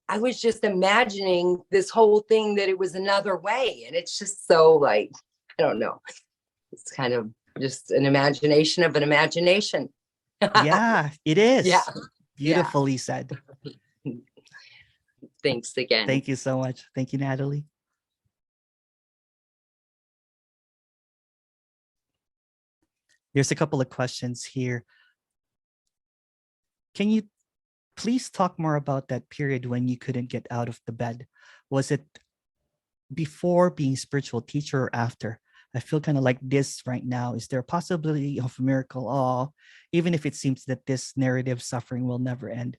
I was just imagining this whole thing that it was another way. And it's just so like, I don't know. It's kind of just an imagination of an imagination. Yeah, it is. Yeah. Beautifully said. Thanks again. Thank you so much. Thank you, Natalie. There's a couple of questions here. Can you please talk more about that period when you couldn't get out of the bed? Was it before being spiritual teacher or after? I feel kind of like this right now. Is there a possibility of a miracle? Oh, even if it seems that this narrative suffering will never end,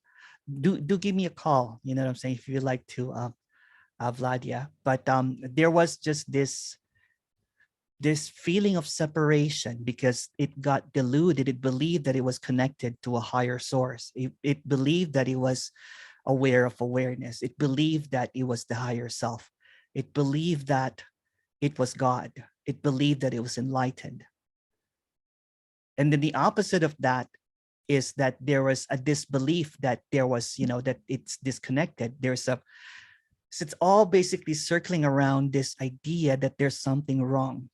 do give me a call. You know what I'm saying? If you'd like to, Vladia. But there was just this feeling of separation because it got diluted. It believed that it was connected to a higher source. It believed that it was aware of awareness. It believed that it was the higher self. It believed that it was God. It believed that it was enlightened. And then the opposite of that is that there was a disbelief that there was, you know, that it's disconnected. So it's all basically circling around this idea that there's something wrong.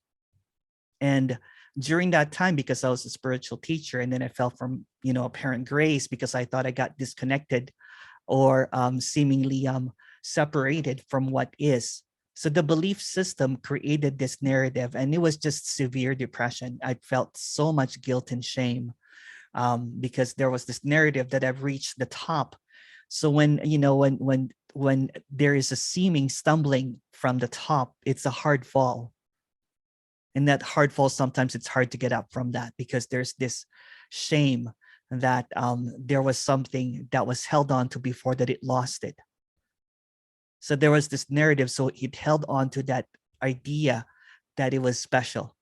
And during that time, because I was a spiritual teacher, and then I fell from, you know, apparent grace because I thought I got disconnected or seemingly separated from what is. So the belief system created this narrative, and it was just severe depression. I felt so much guilt and shame because there was this narrative that I've reached the top So when, you know, when there is a seeming stumbling from the top, it's a hard fall. And that hard fall, sometimes it's hard to get up from that, because there's this shame that there was something that was held on to before, that it lost it. So there was this narrative, so it held on to that idea that it was special.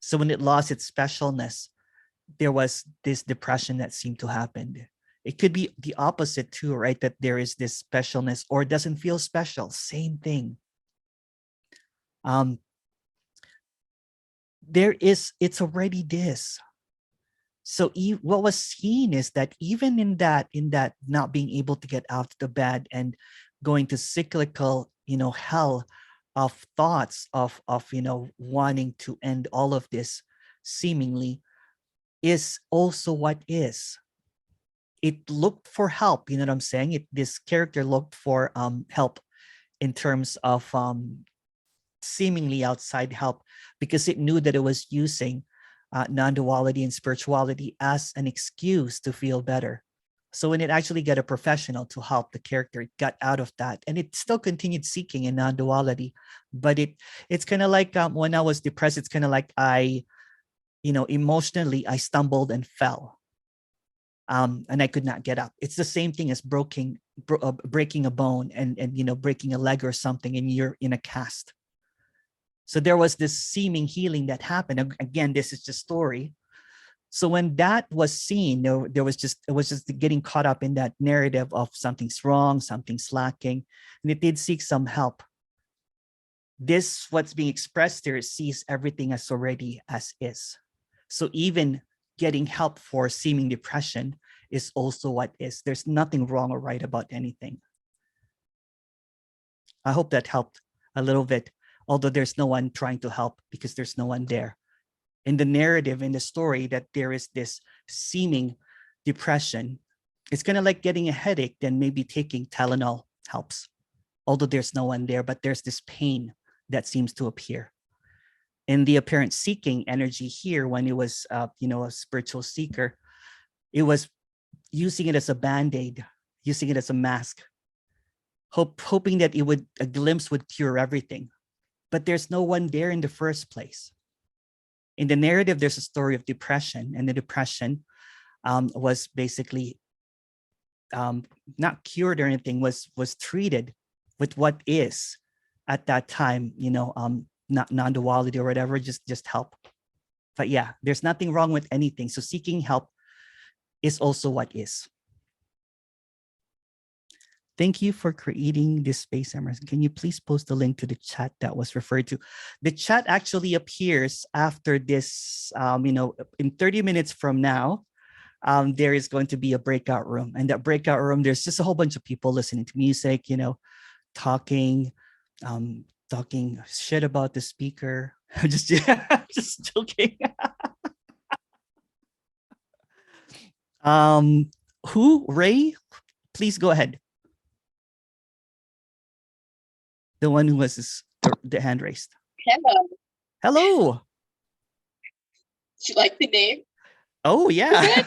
So when it lost its specialness, there was this depression that seemed to happen. It could be the opposite too, right? That there is this specialness, or it doesn't feel special. Same thing. It's already this. So what was seen is that even in that not being able to get out of the bed and going to cyclical, hell of thoughts of wanting to end all of this, seemingly, is also what is. It looked for help. You know what I'm saying? This character looked for help in terms of seemingly outside help, because it knew that it was using non-duality and spirituality as an excuse to feel better. So when it actually got a professional to help the character, it got out of that, and it still continued seeking in non-duality. But it's kind of like when I was depressed, it's kind of like emotionally I stumbled and fell, and I could not get up. It's the same thing as breaking a bone and breaking a leg or something, and you're in a cast. So there was this seeming healing that happened. Again, this is just story. So when that was seen, it was just getting caught up in that narrative of something's wrong, something's lacking, and it did seek some help. This, what's being expressed here, sees everything as already as is. So even getting help for seeming depression is also what is. There's nothing wrong or right about anything. I hope that helped a little bit, although there's no one trying to help because there's no one there. In the narrative, in the story, that there is this seeming depression. It's kind of like getting a headache, then maybe taking Tylenol helps, although there's no one there, but there's this pain that seems to appear. In the apparent seeking energy here, when it was a spiritual seeker, it was using it as a band-aid, using it as a mask, hoping that a glimpse would cure everything. But there's no one there in the first place. In the narrative, there's a story of depression, and the depression was basically not cured or anything, was treated with what is at that time, not non-duality or whatever, just help. But yeah, there's nothing wrong with anything. So seeking help is also what is. Thank you for creating this space, Emerson. Can you please post the link to the chat that was referred to? The chat actually appears after this, in 30 minutes from now, there is going to be a breakout room. And that breakout room, there's just a whole bunch of people listening to music, talking shit about the speaker. Just joking. Ray? Please go ahead. The one who was the hand raised. Hello. Hello. Do you like the name? Oh yeah.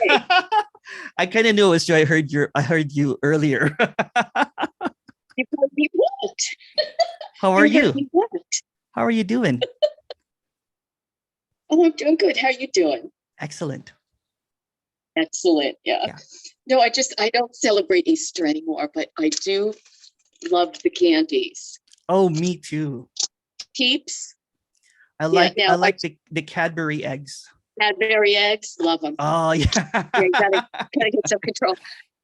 I kind of knew it was you. I heard you earlier. You heard me what? How are you? Heard me what? How are you doing? Oh, I'm doing good. How are you doing? Excellent. Excellent. Yeah. No, I don't celebrate Easter anymore, but I do love the candies. Oh, me too. Peeps. I like the Cadbury eggs. Cadbury eggs, love them. Oh yeah. You gotta get some control.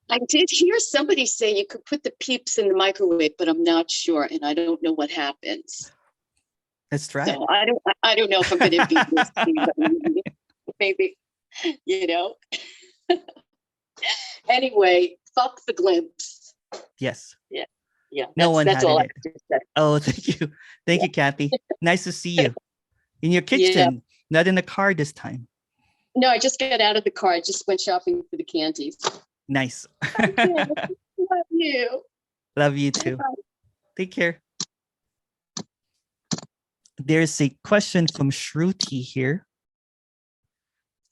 I did hear somebody say you could put the Peeps in the microwave, but I'm not sure, and I don't know what happens. That's right. So I don't know if I'm going to be this, but maybe, Anyway, fuck the glimpse. Yes. Yeah. No one that's had all I it. have to say. Oh, thank you. Thank you, Kathy. Nice to see you. In your kitchen, not in the car this time. No, I just got out of the car. I just went shopping for the candies. Nice. Love you. Love you too. Bye. Take care. There's a question from Shruti here.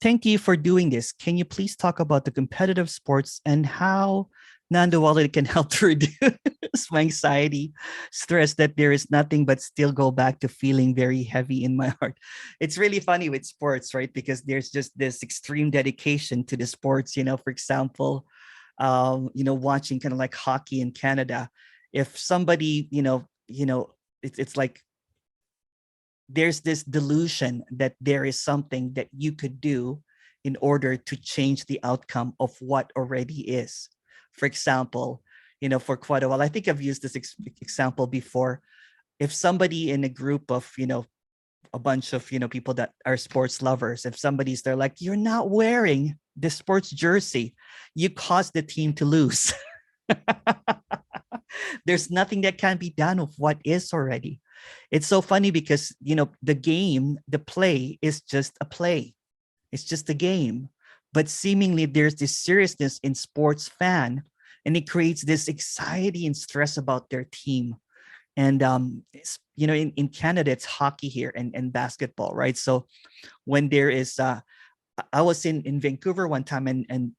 Thank you for doing this. Can you please talk about the competitive sports and how Non-duality can help to reduce my anxiety, stress, that there is nothing but still go back to feeling very heavy in my heart. It's really funny with sports, right? Because there's just this extreme dedication to the sports. For example, watching kind of like hockey in Canada. If somebody, it's like there's this delusion that there is something that you could do in order to change the outcome of what already is. For example, for quite a while, I think I've used this example before. If somebody in a group of, a bunch of, people that are sports lovers, if somebody's there like, you're not wearing the sports jersey, you caused the team to lose. There's nothing that can be done of what is already. It's so funny because, the game, the play is just a play. It's just a game. But seemingly there's this seriousness in sports fan, and it creates this anxiety and stress about their team. And, in Canada, it's hockey here and basketball, right? So when there is, I was in Vancouver one time, and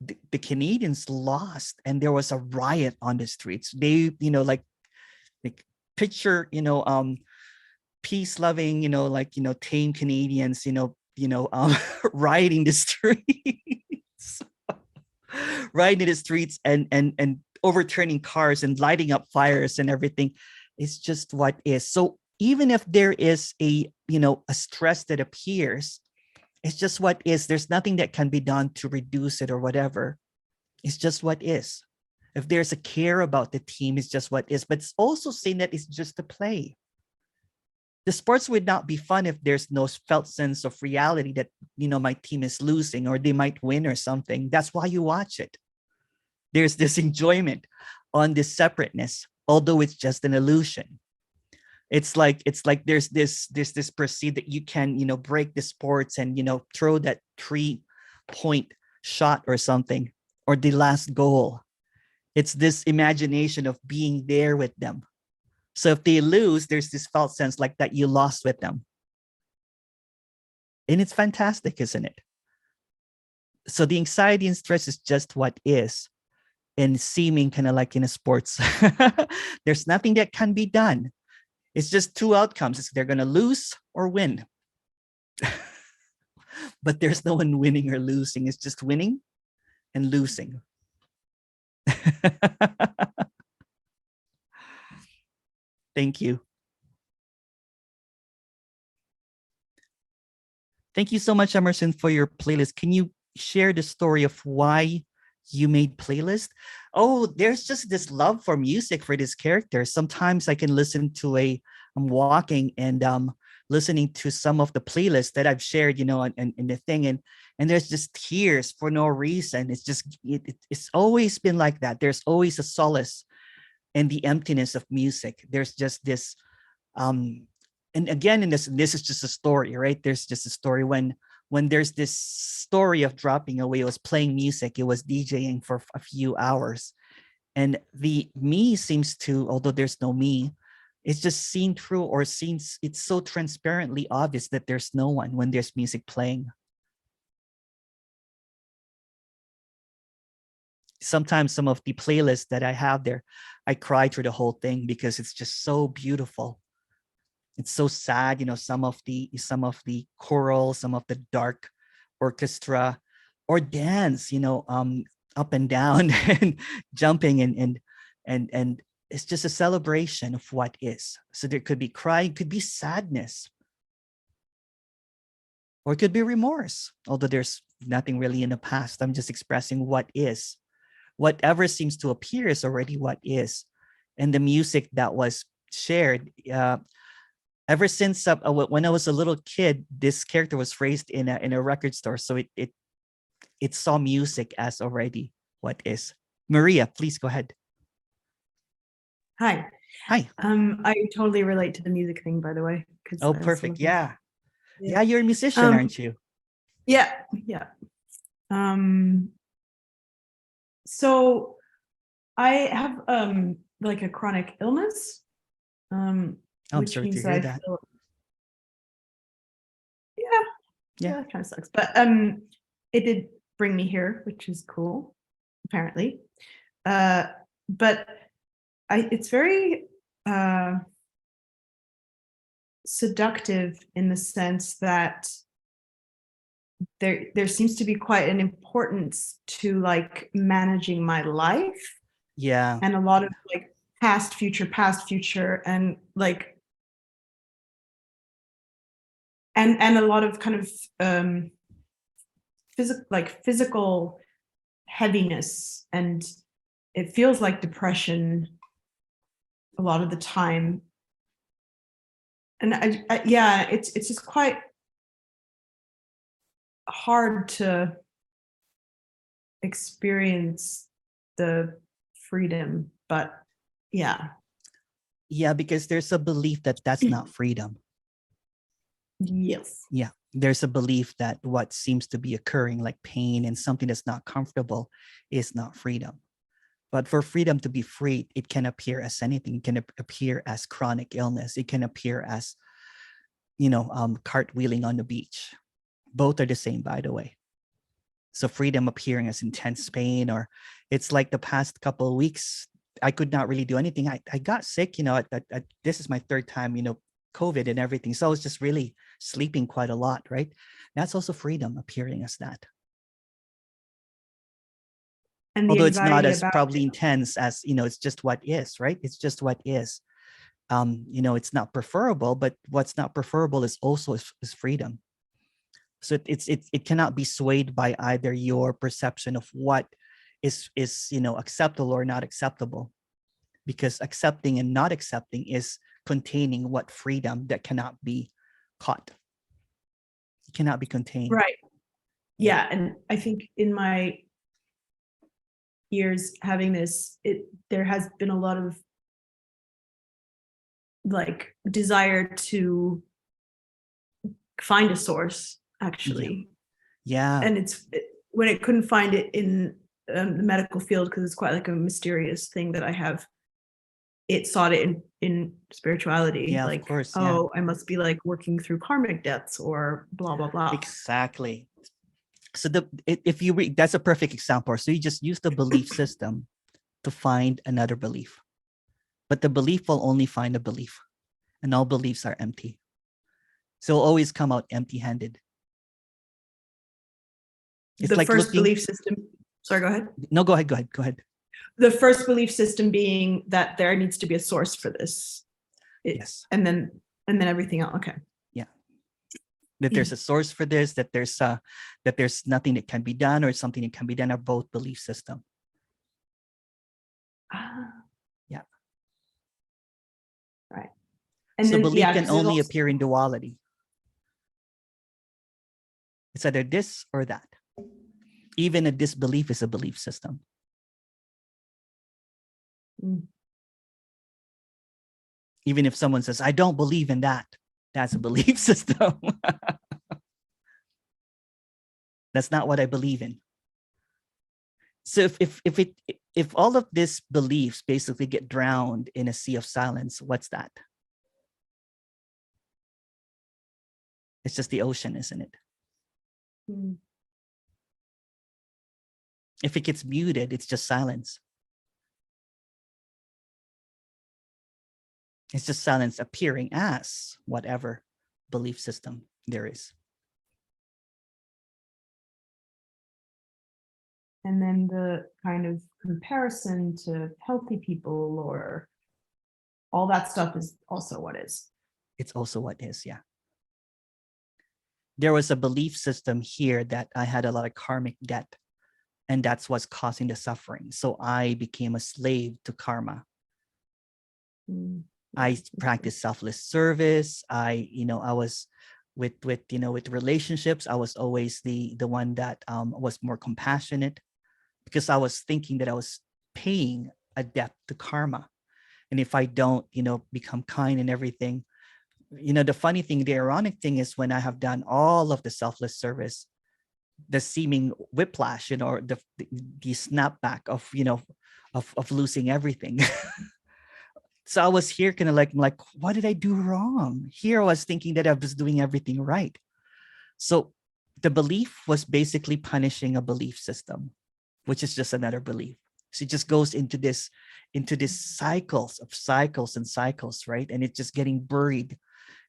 the Canadians lost, and there was a riot on the streets. They, like picture, peace loving, tame Canadians, rioting the streets, riding the streets and overturning cars and lighting up fires and everything. It's just what is. So even if there is a stress that appears, it's just what is. There's nothing that can be done to reduce it or whatever. It's just what is. If there's a care about the team, it's just what is. But it's also saying that it's just a play. The sports would not be fun if there's no felt sense of reality that, my team is losing or they might win or something. That's why you watch it. There's this enjoyment on this separateness, although it's just an illusion. It's like there's this perceive that you can, break the sports and, throw that 3-point shot or something, or the last goal. It's this imagination of being there with them. So if they lose, there's this felt sense like that you lost with them. And it's fantastic, isn't it? So the anxiety and stress is just what is, and seeming kind of like in a sports. There's nothing that can be done. It's just two outcomes. It's they're going to lose or win. But there's no one winning or losing. It's just winning and losing. Thank you. Thank you so much, Emerson, for your playlist. Can you share the story of why you made playlist? Oh, there's just this love for music for this character. Sometimes I can listen to I'm walking and listening to some of the playlists that I've shared, in the thing, and there's just tears for no reason. It's just it's always been like that. There's always a solace in the emptiness of music. There's just this and again, in this is just a story, right? There's just a story when there's this story of dropping away. It was playing music, it was DJing for a few hours, and the me seems to, although there's no me, it's just seen through or seen. It's so transparently obvious that there's no one when there's music playing. Sometimes some of the playlists that I have there, I cry through the whole thing because it's just so beautiful. It's so sad, some of the choral, some of the dark orchestra or dance, up and down and jumping and it's just a celebration of what is. So there could be crying, could be sadness, or it could be remorse, although there's nothing really in the past. I'm just expressing what is. Whatever seems to appear is already what is. And the music that was shared, ever since when I was a little kid, this character was raised in a record store, so it saw music as already what is. Maria, please go ahead. Hi. Hi. I totally relate to the music thing, by the way. Oh, perfect. Yeah, you're a musician, aren't you? Yeah. So I have like a chronic illness. I'm Which sorry to means hear that. Yeah, that kind of sucks. But it did bring me here, which is cool, apparently. But it's very seductive in the sense that there seems to be quite an importance to like managing my life. Yeah. And a lot of like past, future, and like and a lot of kind of physical heaviness, and it feels like depression a lot of the time. And yeah, it's just quite hard to experience the freedom, but yeah. Yeah, because there's a belief that that's not freedom. Yes. Yeah, there's a belief that what seems to be occurring, like pain and something that's not comfortable, is not freedom. But for freedom to be free, it can appear as anything. It can appear as chronic illness. It can appear as, cartwheeling on the beach. Both are the same, by the way. So freedom appearing as intense pain, or it's like the past couple of weeks, I could not really do anything. I got sick, this is my third time, COVID and everything. So I was just really sleeping quite a lot, right? That's also freedom appearing as that. And Although it's not as about probably intense as, it's just what is, right? It's just what is. It's not preferable, but what's not preferable is also is freedom. So it cannot be swayed by either your perception of what is acceptable or not acceptable, because accepting and not accepting is containing what freedom that cannot be caught. It cannot be contained. right. Yeah, and I think in my years having this, there has been a lot of like desire to find a source, actually. Yeah. And when it couldn't find it in the medical field, because it's quite like a mysterious thing that I have, it sought it in spirituality. Yeah, like, of course. oh, I must be like working through karmic debts or blah blah blah. Exactly. So if you read, that's a perfect example. So you just use the belief system to find another belief, but the belief will only find a belief, and all beliefs are empty. So it'll always come out empty-handed. It's The like first looking. belief system. Sorry, go ahead. No, go ahead. The first belief system being that there needs to be a source for this. Yes. And then everything else. Okay. Yeah. That there's a source for this, that there's nothing that can be done, or something that can be done, are both belief system. Yeah. Right. And so then, belief can 'cause it only also- appear in duality. It's either this or that. Even a disbelief is a belief system. Mm. Even if someone says, I don't believe in that, that's a belief system. That's not what I believe in. So if all of these beliefs basically get drowned in a sea of silence, what's that? It's just the ocean, isn't it? Mm. If it gets muted, it's just silence. It's just silence appearing as whatever belief system there is. And then the kind of comparison to healthy people or all that stuff is also what is. It's also what is, yeah. There was a belief system here that I had a lot of karmic debt, and that's what's causing the suffering. So I became a slave to karma. Mm. I practiced selfless service. I was with relationships. I was always the one that was more compassionate, because I was thinking that I was paying a debt to karma. And if I don't, become kind and everything, the funny thing, the ironic thing is, when I have done all of the selfless service, the seeming whiplash, the snapback of losing everything. So I was here kind of like, what did I do wrong? Here I was thinking that I was doing everything right. So the belief was basically punishing a belief system, which is just another belief. So it just goes into this cycles of cycles and cycles, right? And it's just getting buried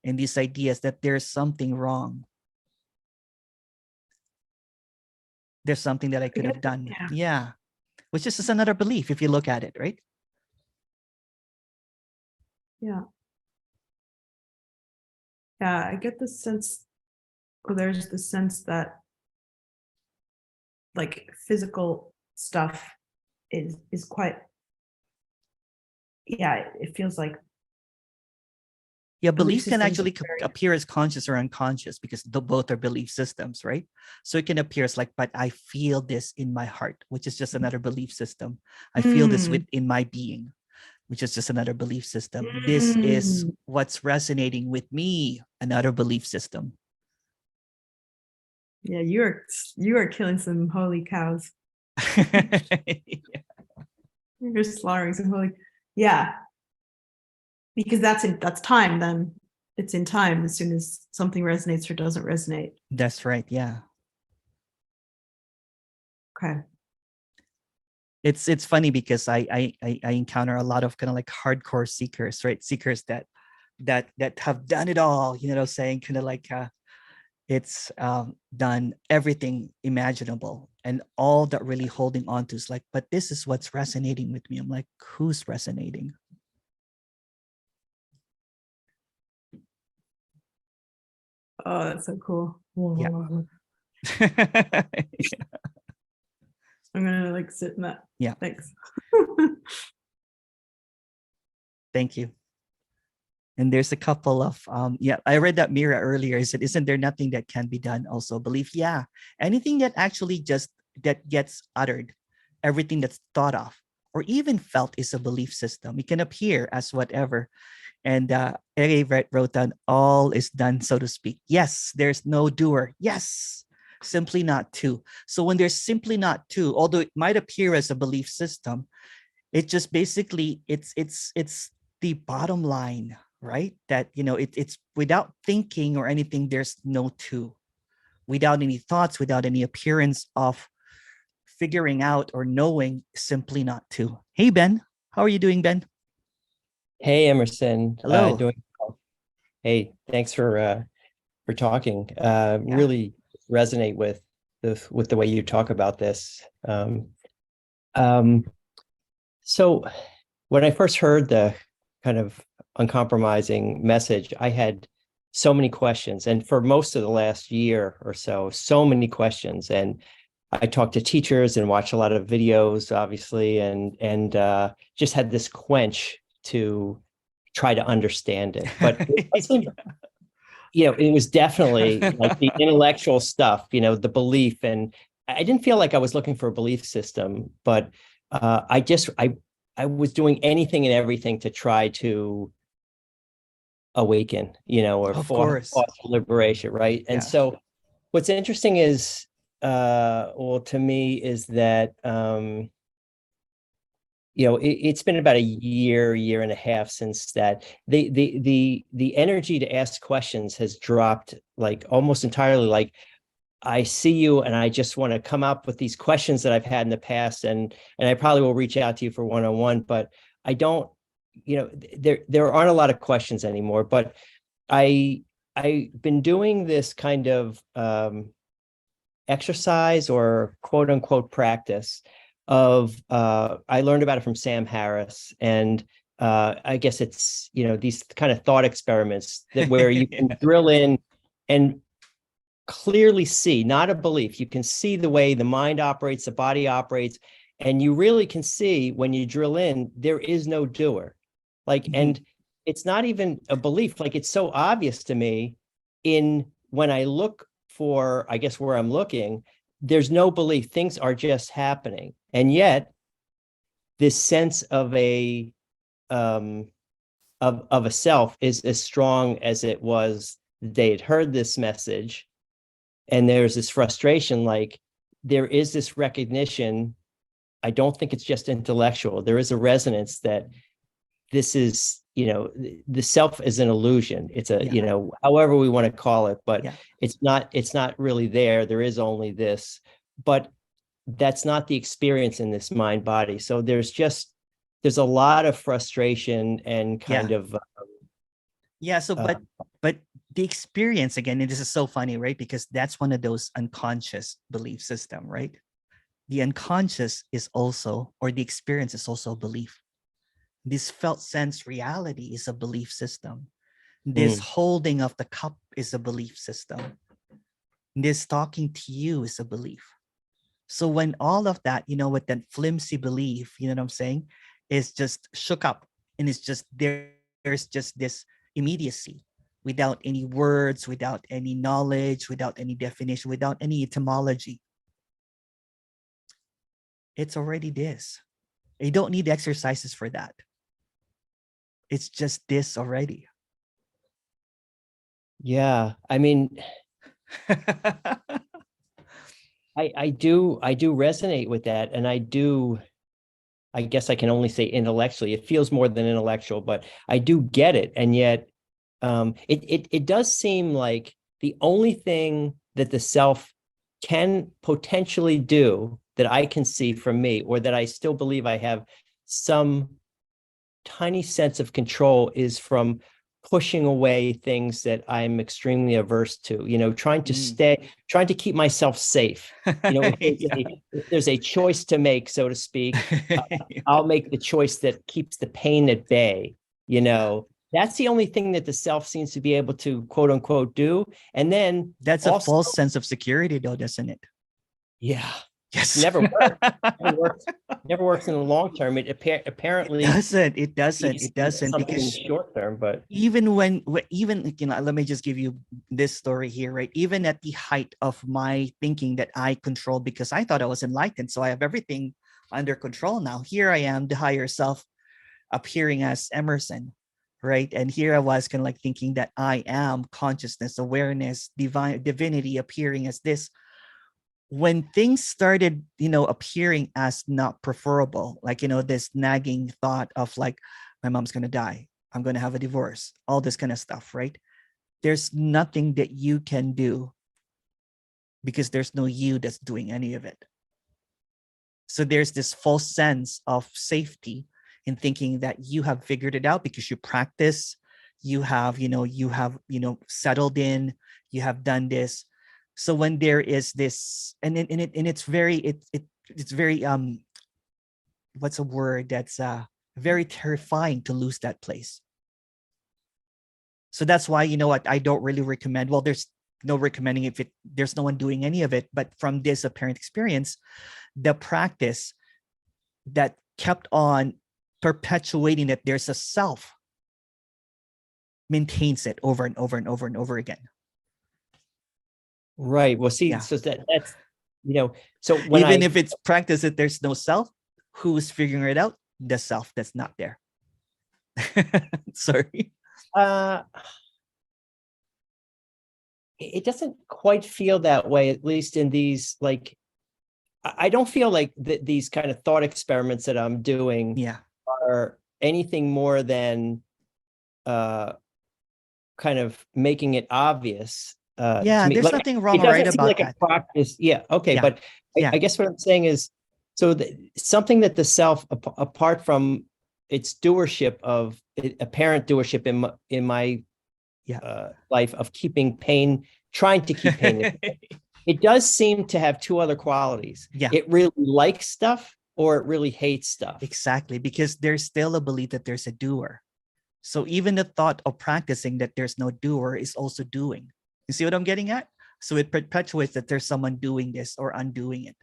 in these ideas that there's something wrong. There's something that I could have done. Yeah. Yeah. Which is just another belief if you look at it, right? Yeah. Yeah, I get the sense, or there's the sense that like physical stuff is quite, yeah, it feels like Yeah, belief beliefs can systems are actually very- appear as conscious or unconscious because both are belief systems, right? So it can appear as like, but I feel this in my heart, which is just another belief system. I feel this within my being, which is just another belief system. This is what's resonating with me, another belief system. Yeah, you are killing some holy cows. You're slaughtering some holy, yeah. Because that's time. Then it's in time. As soon as something resonates or doesn't resonate. That's right. Yeah. Okay. It's funny because I encounter a lot of kind of like hardcore seekers, right? Seekers that have done it all, saying kind of like it's done everything imaginable, and all that really holding on to is like, but this is what's resonating with me. I'm like, who's resonating? Oh, that's so cool. Yeah. I'm gonna like sit in that. Yeah. Thanks. Thank you. And there's a couple of I read that Mira earlier. I said, isn't there nothing that can be done? Also belief. Yeah. Anything that actually just that gets uttered, everything that's thought of or even felt is a belief system. It can appear as whatever. And Ere wrote down, all is done, so to speak. Yes, there's no doer. Yes, simply not two. So when there's simply not two, although it might appear as a belief system, it just basically it's the bottom line, right? That it's without thinking or anything, there's no two. Without any thoughts, without any appearance of figuring out or knowing, simply not two. Hey Ben, how are you doing, Ben? Hey, Emerson. Hello. Doing well. Hey, thanks for talking. Really resonate with the way you talk about this. So when I first heard the kind of uncompromising message, I had so many questions, and for most of the last year or so many questions. And I talked to teachers and watched a lot of videos, obviously, and just had this quench to try to understand it. But it wasn't, it was definitely like the intellectual stuff, the belief. And I didn't feel like I was looking for a belief system, but I was doing anything and everything to try to awaken, or Of for course. liberation, right? And so what's interesting is, to me, is that it's been about a year and a half since that the energy to ask questions has dropped like almost entirely. Like, I see you and I just want to come up with these questions that I've had in the past, and I probably will reach out to you for one-on-one, but I don't, there aren't a lot of questions anymore. But I've been doing this kind of exercise or quote unquote practice of I learned about it from Sam Harris, and I guess it's these kind of thought experiments that where you can drill in and clearly see, not a belief, you can see the way the mind operates, the body operates, and you really can see when you drill in, there is no doer. Like, and it's not even a belief. Like, it's so obvious to me when I look for, I guess, where I'm looking, there's no belief. Things are just happening. And yet this sense of a self is as strong as it was the day it heard this message. And there's this frustration, like there is this recognition. I don't think it's just intellectual. There is a resonance that this is, the self is an illusion. It's however we want to call it, but it's not really there. There is only this. But that's not the experience in this mind body. So there's a lot of frustration and kind of Yeah. So, but the experience again, and this is so funny, right? Because that's one of those unconscious belief system, right? The unconscious is also, or the experience is also a belief. This felt sense reality is a belief system. This holding of the cup is a belief system. This talking to you is a belief. So when all of that, with that flimsy belief, you know what I'm saying, is just shook up, and it's just there's just this immediacy without any words, without any knowledge, without any definition, without any etymology. It's already this. You don't need exercises for that. It's just this already. Yeah. I mean, I do resonate with that. And I guess I can only say intellectually, it feels more than intellectual, but I do get it. And yet it does seem like the only thing that the self can potentially do that I can see from me, or that I still believe I have some tiny sense of control, is from pushing away things that I'm extremely averse to, trying to keep myself safe. If there's a choice to make, so to speak, I'll make the choice that keeps the pain at bay. That's the only thing that the self seems to be able to, quote unquote, do. And then that's a false sense of security, though, doesn't it? Yeah. Yes. Never works. Never works in the long term. It apparently it doesn't because short term, but even let me just give you this story here, right? Even at the height of my thinking that I control, because I thought I was enlightened, so I have everything under control now. Here I am, the higher self appearing as Emerson, right? And here I was kind of like thinking that I am consciousness, awareness, divinity appearing as this. When things started, appearing as not preferable, like, this nagging thought of like, my mom's going to die, I'm going to have a divorce, all this kind of stuff, right? There's nothing that you can do because there's no you that's doing any of it. So there's this false sense of safety in thinking that you have figured it out because you practice, you have settled in, you have done this. So when there is this, and it's very, what's a word that's very terrifying to lose that place. So that's why, I don't really recommend, well, there's no recommending if there's no one doing any of it, but from this apparent experience, the practice that kept on perpetuating that there's a self maintains it over and over and over and over again. Right. Well, see, Yeah. so that's, so when even if it's practice that there's no self, who's figuring it out? The self that's not there. Sorry. It doesn't quite feel that way, at least in these, like, I don't feel like these kind of thought experiments that I'm doing are anything more than kind of making it obvious. There's like, nothing wrong or right about that. Practice. Yeah. Okay. Yeah. But I guess what I'm saying is, so something that the self, apart from its doership of apparent doership in my life of keeping pain, trying to keep pain, it does seem to have two other qualities. Yeah. It really likes stuff, or it really hates stuff. Exactly. Because there's still a belief that there's a doer. So even the thought of practicing that there's no doer is also doing. You see what I'm getting at? So it perpetuates that there's someone doing this or undoing it.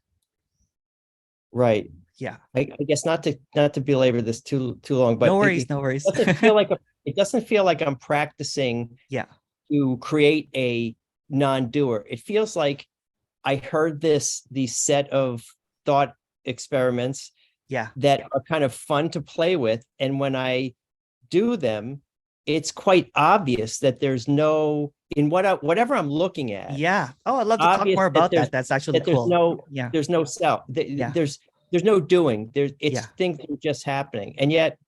Right. Yeah. I guess not to belabor this too long, but no worries. It doesn't feel like I'm practicing to create a non-doer. It feels like I heard these set of thought experiments that are kind of fun to play with. And when I do them, it's quite obvious that there's no, in whatever I'm looking at. Yeah. Oh, I'd love to talk more about that. That's actually cool. There's no self. There's no doing. Things that are just happening. And yet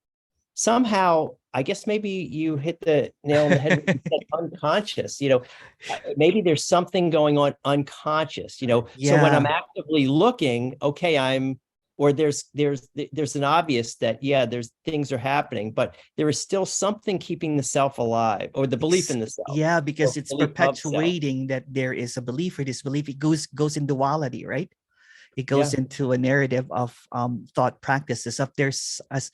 somehow, I guess maybe you hit the nail on the head when you said unconscious, maybe there's something going on unconscious, so when I'm Yeah. actively looking, okay, or there's an obvious that, yeah, there's things are happening, but there is still something keeping the self alive, or the belief in the self. Yeah, because or it's belief of self. perpetuating that there is a belief or disbelief. It goes in duality, right? It goes Yeah. into a narrative of thought practices. Of there's as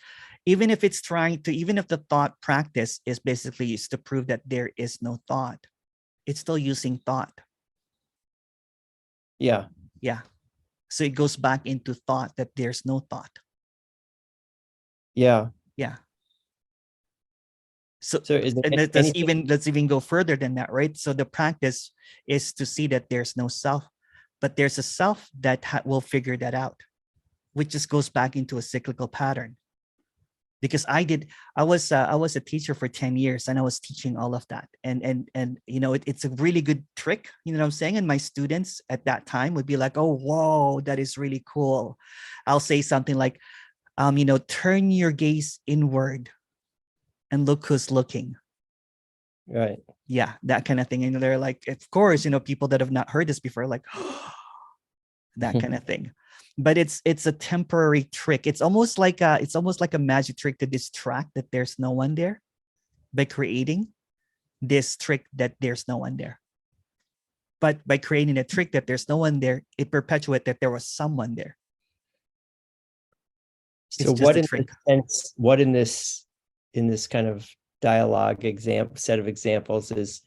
even if it's trying to, even if the thought practice is basically used to prove that there is no thought, it's still using thought. Yeah. Yeah. So it goes back into thought that there's no thought. Yeah. Yeah. So is there and anything? let's even go further than that, right? So the practice is to see that there's no self, but there's a self that will figure that out, which just goes back into a cyclical pattern. Because I was a teacher for 10 years, and I was teaching all of that, and it's a really good trick, what I'm saying, and my students at that time would be like, oh, whoa, that is really cool. I'll say something like, turn your gaze inward and look who's looking. Right. Yeah, that kind of thing. And they're like, of course, people that have not heard this before, like, that kind of thing. But it's a temporary trick. It's almost like a magic trick to distract that there's no one there, by creating this trick that there's no one there. But by creating a trick that there's no one there, it perpetuates that there was someone there. So It's just a trick. What in this kind of dialogue set of examples is,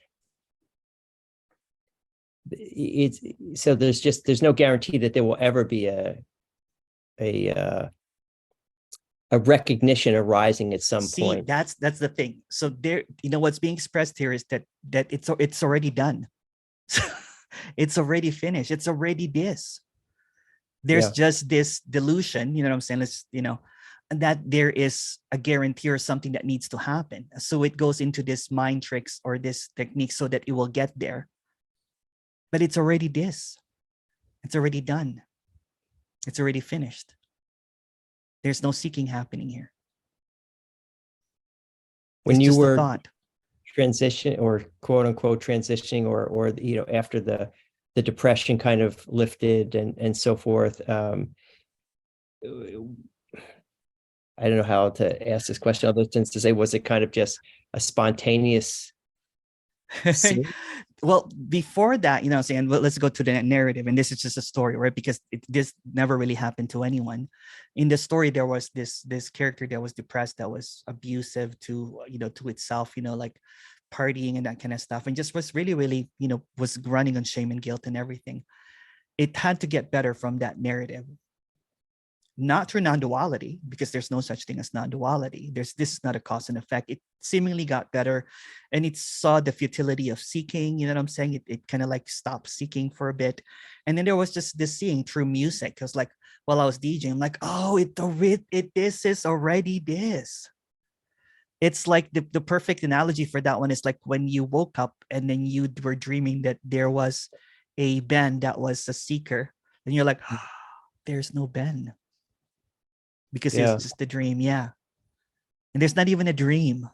it's so there's no guarantee that there will ever be a recognition arising at some point. That's the thing. So there, what's being expressed here is that it's already done. It's already finished. It's already this. There's just this delusion, what I'm saying? That there is a guarantee or something that needs to happen. So it goes into this mind tricks or this technique so that it will get there. But it's already this. It's already done. It's already finished. There's no seeking happening here. When it's you just were a thought. transition, or quote unquote transitioning, or after the depression kind of lifted and so forth, I don't know how to ask this question other than to say, was it kind of just a spontaneous scene? Well, before that, what I'm saying, well, let's go to the narrative. And this is just a story, right? Because this never really happened to anyone. In the story, there was this character that was depressed, that was abusive to itself, like partying and that kind of stuff. And just was really, really, was running on shame and guilt and everything. It had to get better from that narrative. Not through non-duality, because there's no such thing as non-duality. This is not a cause and effect. It seemingly got better, and it saw the futility of seeking. You know what I'm saying? It kind of like stopped seeking for a bit, and then there was just this seeing through music. Because like while I was DJing, I'm like, oh, this is already this. It's like the perfect analogy for that one is like when you woke up and then you were dreaming that there was a Ben that was a seeker, and you're like, oh, there's no Ben. Because it's just a dream, yeah. And there's not even a dream,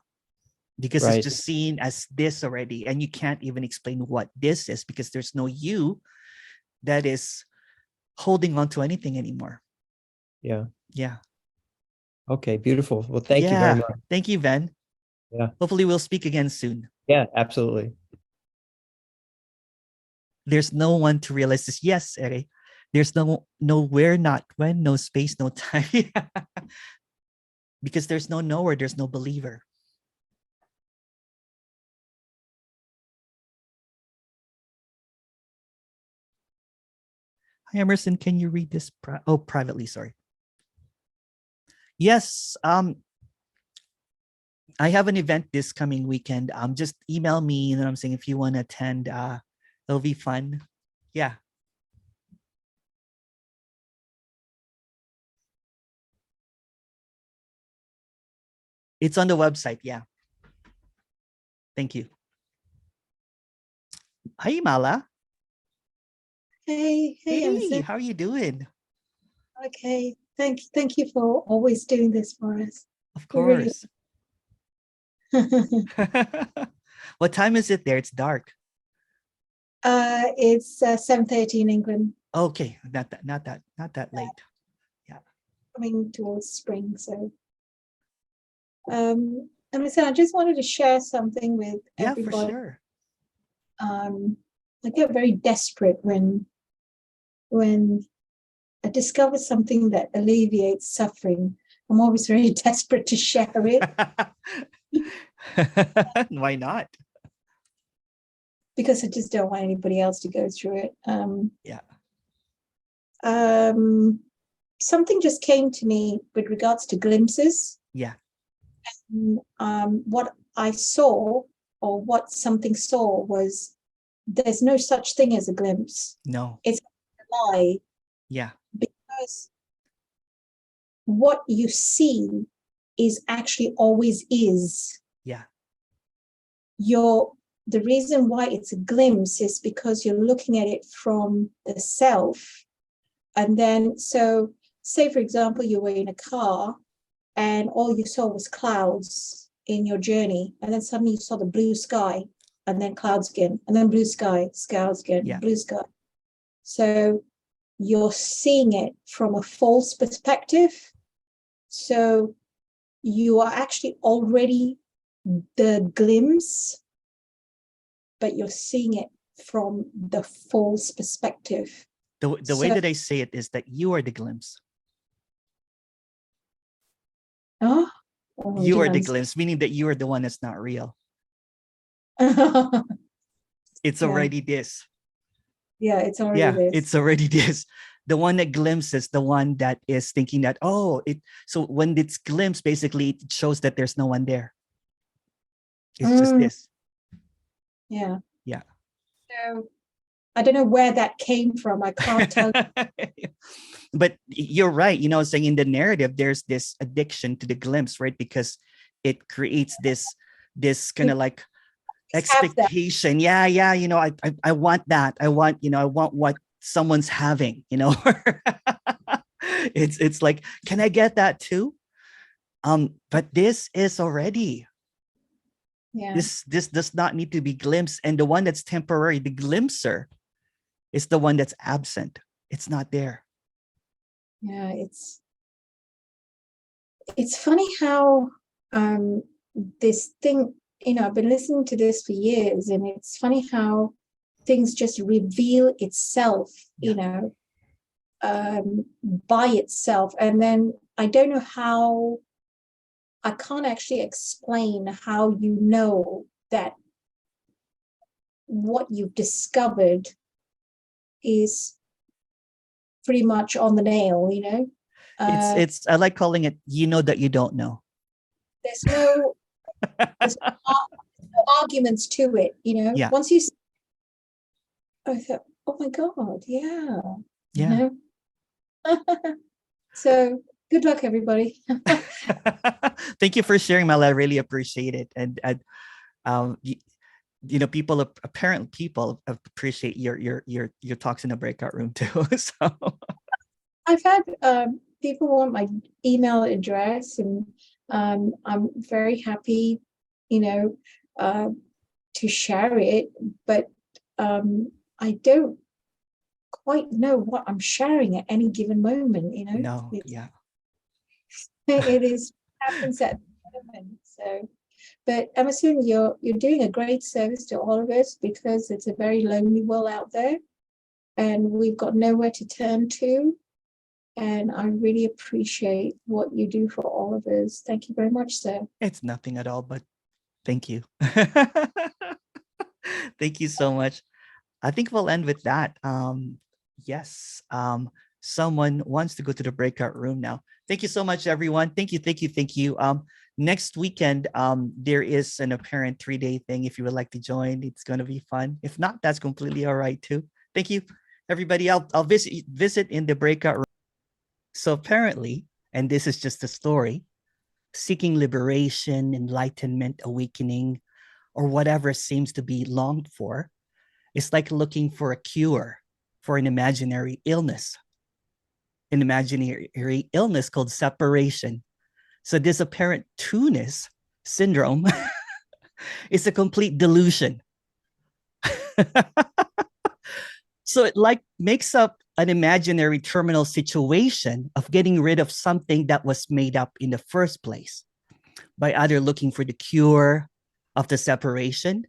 because it's just seen as this already, and you can't even explain what this is, because there's no you that is holding on to anything anymore. Yeah. Okay, beautiful. Well, thank you very much. Thank you, Ben. Yeah. Hopefully we'll speak again soon. Yeah, absolutely. There's no one to realize this. Yes, Ere. There's no where, not when, no space, no time. Because there's no knower, there's no believer. Hi, Emerson, can you read this? Privately, sorry. Yes, I have an event this coming weekend. Just email me, I'm saying, if you want to attend, it'll be fun. Yeah. It's on the website. Yeah. Thank you. Hi, Mala. Hey, Hey, Emerson. how are you doing? Okay, thank you for always doing this for us. Of We really- course. What time is it there? It's dark. It's 7:30 in England, Okay, not that late. coming towards spring. So, and I said, I just wanted to share something with Yeah, for everybody. sure. I get very desperate when I discover something that alleviates suffering. I'm always very desperate to share it Why not? because I just don't want anybody else to go through it. Yeah. Something just came to me with regards to glimpses. Yeah. What I saw, or what something saw, was there's no such thing as a glimpse. No. It's a lie, Yeah. because what you see is actually always is. Yeah. The reason why it's a glimpse is because you're looking at it from the self. And then, so say, for example, you were in a car and all you saw was clouds in your journey. And then suddenly you saw the blue sky, and then clouds again, and then blue sky, clouds again, Yeah. blue sky. So you're seeing it from a false perspective. So you are actually already the glimpse, but you're seeing it from the false perspective. The way So- that I say it is that you are the glimpse. Oh, You are the glimpse, meaning that you are the one that's not real. It's Yeah. already this. Yeah, it's already Yeah, this. it's already this. The one that glimpses, the one that is thinking that, oh, so when it's glimpse, basically it shows that there's no one there. It's just this. Yeah. Yeah. So I don't know where that came from. I can't tell. But you're right. Saying in the narrative, there's this addiction to the glimpse, right? Because it creates this kind of like Have that. expectation. Yeah. I want that. I want what someone's having, it's like, can I get that too? But this is already, Yeah. this does not need to be glimpsed. And the one that's temporary, the glimpser, is the one that's absent. It's not there. Yeah, it's funny how this thing, I've been listening to this for years, and it's funny how things just reveal itself, by itself. And then I don't know how, I can't actually explain how you know that what you've discovered is pretty much on the nail, It's I like calling it, that you don't know. there's no arguments to it, Yeah. Once you I thought, oh my God, yeah. Yeah. So good luck, everybody. Thank you for sharing, Mel. I really appreciate it. And people appreciate your talks in the breakout room too. So I've had people want my email address, and I'm very happy, to share it, but I don't quite know what I'm sharing at any given moment, no, yeah. It is happens at the moment. So, but Emerson, you're doing a great service to all of us, because it's a very lonely world out there, and we've got nowhere to turn to. And I really appreciate what you do for all of us. Thank you very much, sir. It's nothing at all, but thank you. Thank you so much. I think we'll end with that. Yes. Someone wants to go to the breakout room now. Thank you so much, everyone. Thank you. Next weekend, there is an apparent 3-day thing. If you would like to join, it's going to be fun. If not, that's completely all right too. Thank you, everybody. I'll visit in the breakout room. So apparently, and this is just a story, seeking liberation, enlightenment, awakening, or whatever seems to be longed for, is like looking for a cure for an imaginary illness. An imaginary illness called separation. So this apparent two-ness syndrome is a complete delusion. So it like makes up an imaginary terminal situation of getting rid of something that was made up in the first place by either looking for the cure of the separation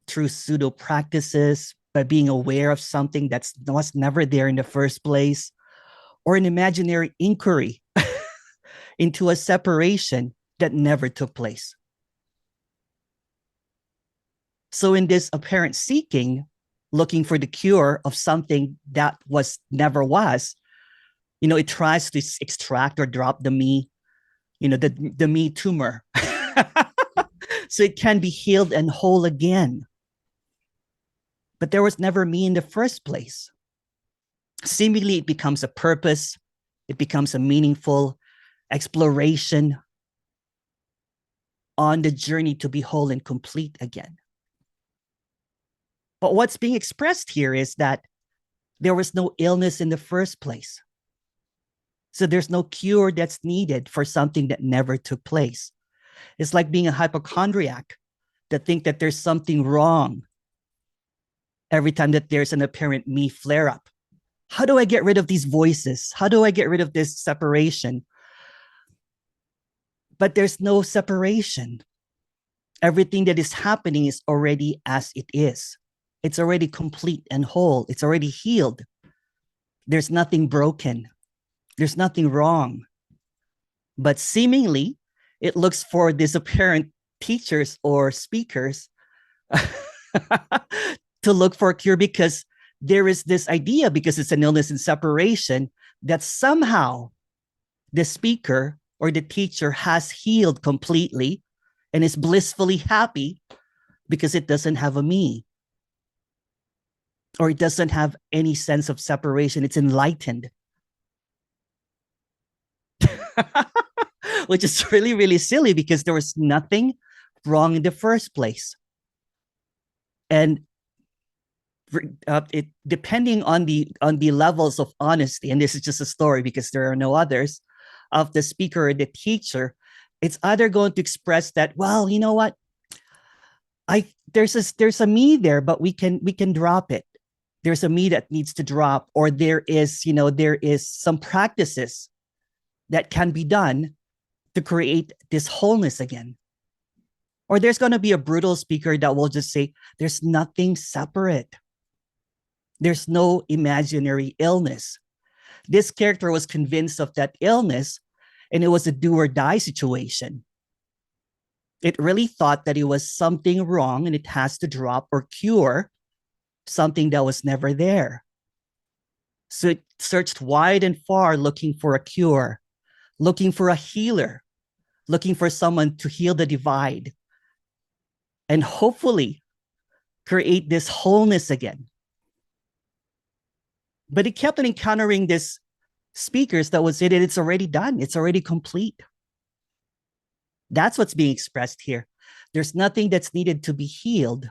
through pseudo practices, by being aware of something that was never there in the first place, or an imaginary inquiry into a separation that never took place. So in this apparent seeking, looking for the cure of something that was never was, it tries to extract or drop the me, the me tumor. So it can be healed and whole again. But there was never me in the first place. Seemingly, it becomes a purpose. It becomes a meaningful exploration on the journey to be whole and complete again. But what's being expressed here is that there was no illness in the first place. So there's no cure that's needed for something that never took place. It's like being a hypochondriac to think that there's something wrong every time that there's an apparent me flare up. How do I get rid of these voices? How do I get rid of this separation? But there's no separation. Everything that is happening is already as it is. It's already complete and whole. It's already healed. There's nothing broken. There's nothing wrong. But seemingly, it looks for these apparent teachers or speakers to look for a cure, because there is this idea, because it's an illness and separation, that somehow the speaker or the teacher has healed completely and is blissfully happy because it doesn't have a me, or it doesn't have any sense of separation. It's enlightened. Which is really, really silly, because there was nothing wrong in the first place. And depending on the levels of honesty, and this is just a story because there are no others, of the speaker or the teacher, it's either going to express that, well, you know what, there's a me there, but we can drop it. There's a me that needs to drop, or there is some practices that can be done to create this wholeness again. Or there's going to be a brutal speaker that will just say, there's nothing separate. There's no imaginary illness. This character was convinced of that illness, and it was a do or die situation. It really thought that it was something wrong and it has to drop or cure something that was never there. So it searched wide and far looking for a cure, looking for a healer, looking for someone to heal the divide and hopefully create this wholeness again. But it kept on encountering these speakers that would say that it's already done, it's already complete. That's what's being expressed here. There's nothing that's needed to be healed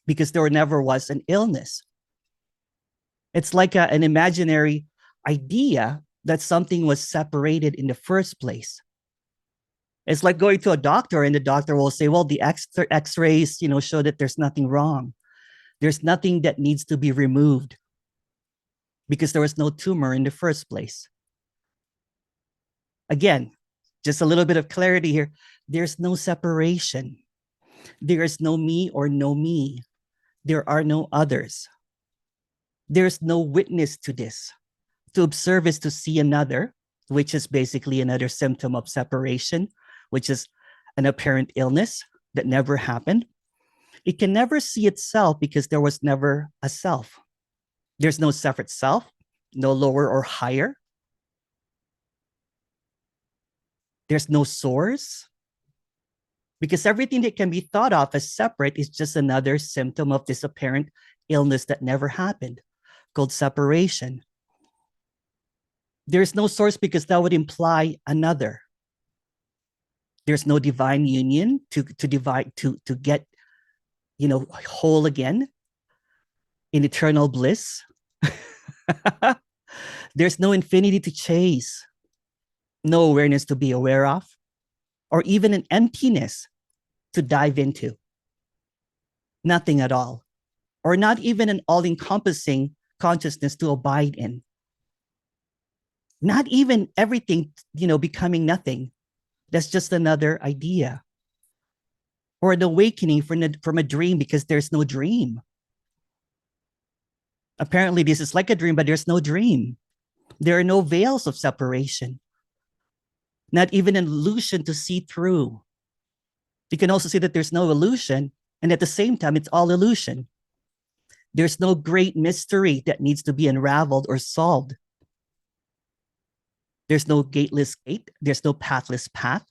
because there never was an illness. It's like an imaginary idea that something was separated in the first place. It's like going to a doctor and the doctor will say, well, the x-rays, show that there's nothing wrong. There's nothing that needs to be removed because there was no tumor in the first place. Again, just a little bit of clarity here. There's no separation. There is no me or no me. There are no others. There's no witness to this. To observe is to see another, which is basically another symptom of separation, which is an apparent illness that never happened. It can never see itself because there was never a self. There's no separate self, no lower or higher. There's no source, because everything that can be thought of as separate is just another symptom of this apparent illness that never happened, called separation. There's no source because that would imply another. There's no divine union to get, whole again in eternal bliss. There's no infinity to chase. no awareness to be aware of, or even an emptiness to dive into. Nothing at all, or not even an all-encompassing consciousness to abide in. Not even everything, becoming nothing. That's just another idea. Or an awakening from a dream because there's no dream. Apparently, this is like a dream, but there's no dream. There are no veils of separation. Not even an illusion to see through. You can also see that there's no illusion, and at the same time, it's all illusion. There's no great mystery that needs to be unraveled or solved. There's no gateless gate. There's no pathless path.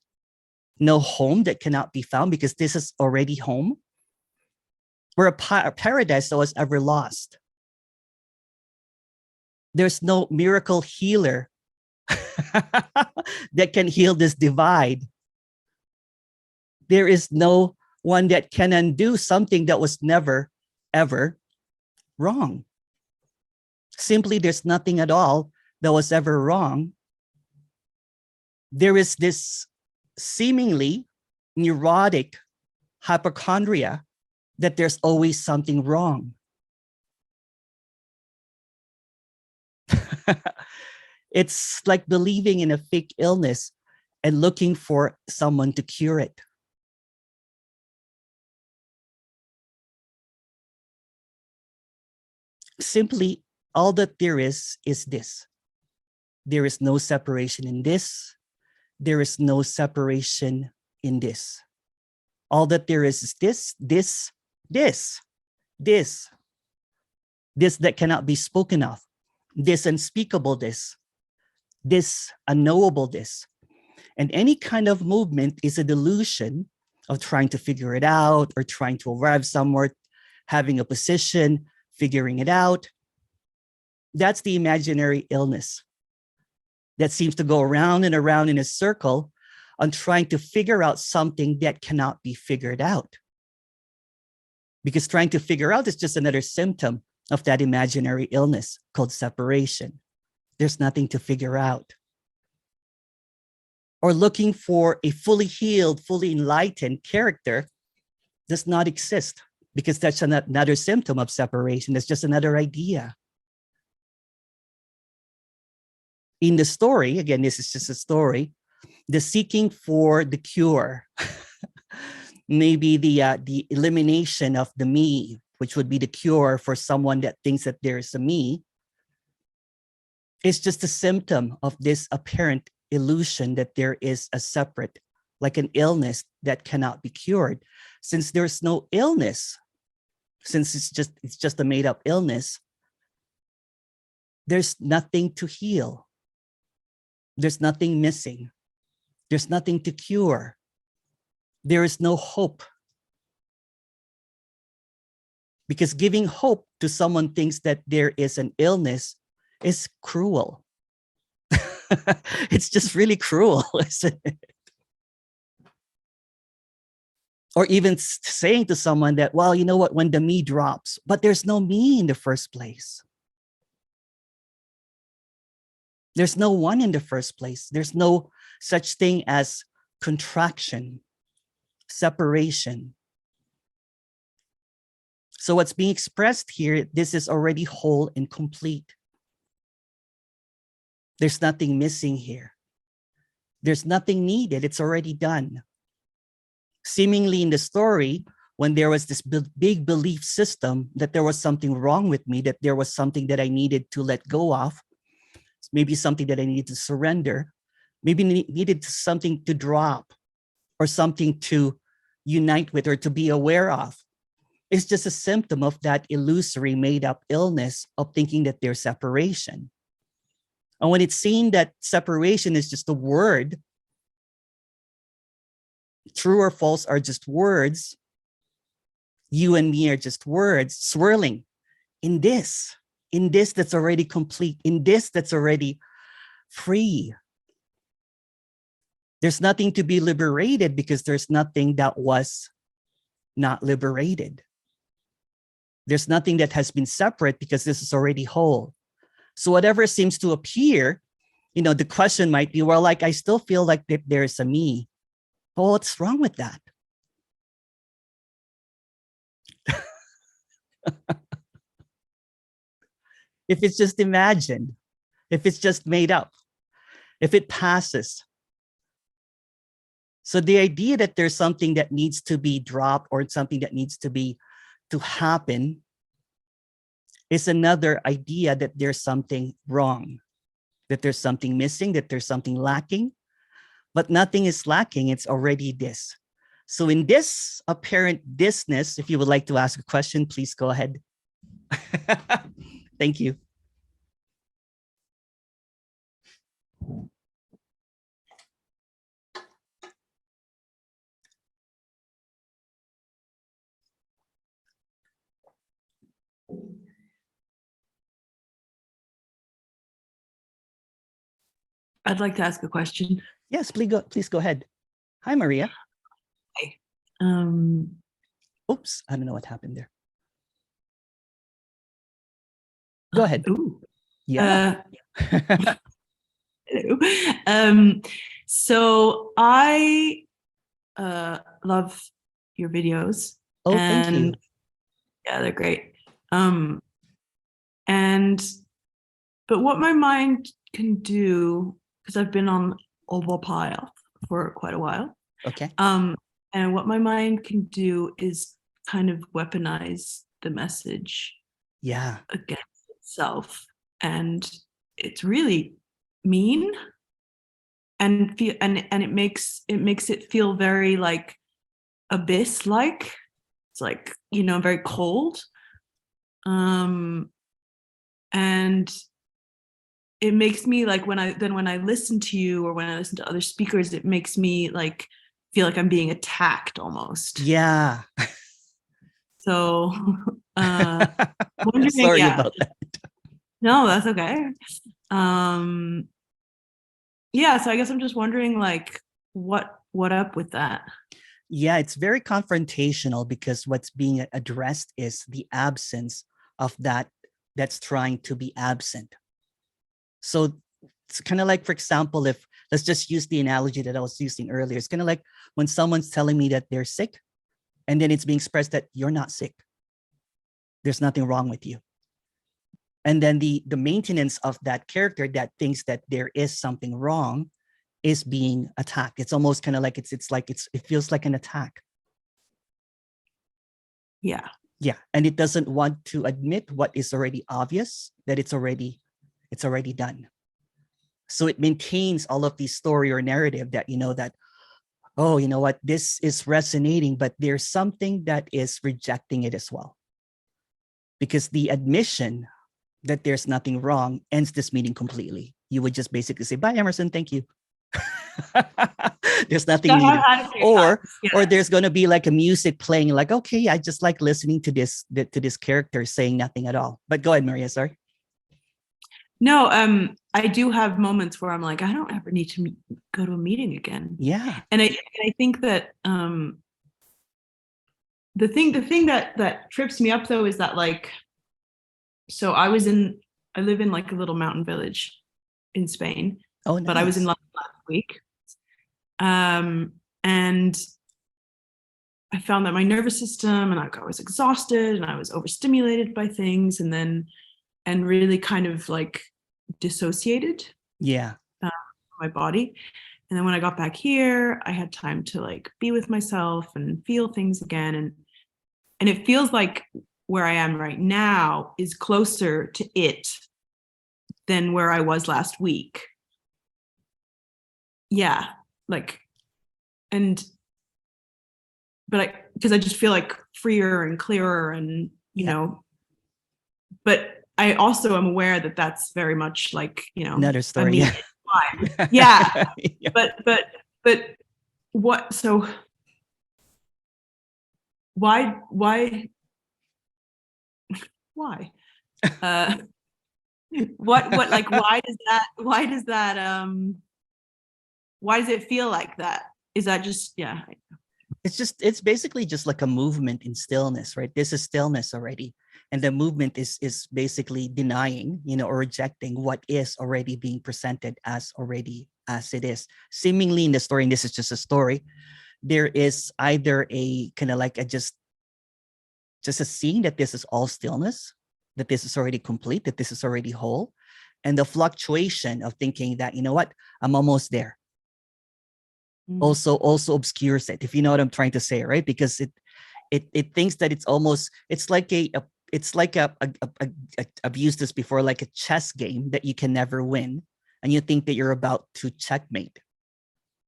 No home that cannot be found because this is already home. We're a paradise that was ever lost. There's no miracle healer that can heal this divide. There is no one that can undo something that was never, ever wrong. Simply, there's nothing at all that was ever wrong. There is this seemingly neurotic hypochondria that there's always something wrong. It's like believing in a fake illness and looking for someone to cure it. Simply, all that there is this. There is no separation in this. There is no separation in this. All that there is this that cannot be spoken of, this unspeakable this unknowable this. And any kind of movement is a delusion of trying to figure it out or trying to arrive somewhere, having a position, figuring it out. That's the imaginary illness that seems to go around and around in a circle on trying to figure out something that cannot be figured out. Because trying to figure out is just another symptom of that imaginary illness called separation. There's nothing to figure out. Or looking for a fully healed, fully enlightened character does not exist because that's another symptom of separation. That's just another idea. In the story, again, this is just a story, the seeking for the cure, maybe the elimination of the me, which would be the cure for someone that thinks that there's a me, is just a symptom of this apparent illusion that there is a separate, like an illness that cannot be cured. Since there's no illness, since it's just a made-up illness, there's nothing to heal. There's nothing missing. There's nothing to cure. There is no hope. Because giving hope to someone thinks that there is an illness is cruel. It's just really cruel, isn't it? Or even saying to someone that, well, you know what, when the me drops, but there's no me in the first place. There's no one in the first place. There's no such thing as contraction, separation. So what's being expressed here, this is already whole and complete. There's nothing missing here. There's nothing needed. It's already done. Seemingly in the story, when there was this big belief system that there was something wrong with me, that there was something that I needed to let go of, maybe something that I needed to surrender, maybe needed something to drop or something to unite with or to be aware of. It's just a symptom of that illusory made up illness of thinking that there's separation. And when it's seen that separation is just a word, true or false are just words, you and me are just words swirling in this that's already complete, in this that's already free. There's nothing to be liberated because there's nothing that was not liberated. There's nothing that has been separate because this is already whole. So whatever seems to appear You know, the question might be, well, like, I still feel like that there's a me. Well, what's wrong with that? If it's just imagined, if it's just made up, if it passes. So the idea that there's something that needs to be dropped or something that needs to happen is another idea that there's something wrong, that there's something missing, that there's something lacking, but nothing is lacking. It's already this. So in this apparent thisness, if you would like to ask a question, please go ahead. Thank you. I'd like to ask a question. Yes, please go ahead. Hi, Maria. Oops, I don't know what happened there. Go ahead. Ooh. Yeah. Hello. So I love your videos. Oh, thank you. Yeah, they're great. But what my mind can do, because I've been on oval path for quite a while. Okay. And what my mind can do is kind of weaponize the message against itself. And it's really mean. And it makes it feel very like abyss-like. It's like, you know, very cold. And it makes me like when I listen to you or when I listen to other speakers, it makes me like feel like I'm being attacked almost. Yeah. So sorry about that. No, that's okay. Yeah, so I guess I'm just wondering like what up with that? Yeah, it's very confrontational because what's being addressed is the absence of that's trying to be absent. So it's kind of like, for example, if let's just use the analogy that I was using earlier. It's kind of like when someone's telling me that they're sick, and then it's being expressed that you're not sick. There's nothing wrong with you. And then the maintenance of that character that thinks that there is something wrong is being attacked. It's almost kind of like it feels like an attack. Yeah. Yeah. And it doesn't want to admit what is already obvious, that it's already done. So it maintains all of the story or narrative that, you know, that, oh, you know what, this is resonating, but there's something that is rejecting it as well. Because the admission that there's nothing wrong ends this meeting completely. You would just basically say, bye, Emerson, thank you. There's nothing needed. Or there's going to be like a music playing, like, okay, I just like listening to this character saying nothing at all. But go ahead, Maria, sorry. No, I do have moments where I'm like, I don't ever need to go to a meeting again. Yeah. And I think that the thing that trips me up though is that like, so I live in like a little mountain village in Spain. Oh, nice. But I was in London last week. And I found that my nervous system and I was exhausted and I was overstimulated by things and really kind of like dissociated. Yeah. My body. And then when I got back here, I had time to like be with myself and feel things again. And it feels like where I am right now is closer to it than where I was last week. Yeah. Like, because I just feel like freer and clearer and, you know, but I also am aware that that's very much like, you know, another story. I mean, yeah. Yeah. But what, so why, what, like, why does it feel like that? Is that just, yeah. It's basically just like a movement in stillness, right? This is stillness already. And the movement is basically denying, or rejecting what is already being presented as already as it is. Seemingly in the story, and this is just a story, there is either a kind of like just a seeing that this is all stillness, that this is already complete, that this is already whole, and the fluctuation of thinking that, you know what, I'm almost there. Also obscures it, if you know what I'm trying to say, right? Because it thinks that it's like I've used this before, like a chess game that you can never win, and you think that you're about to checkmate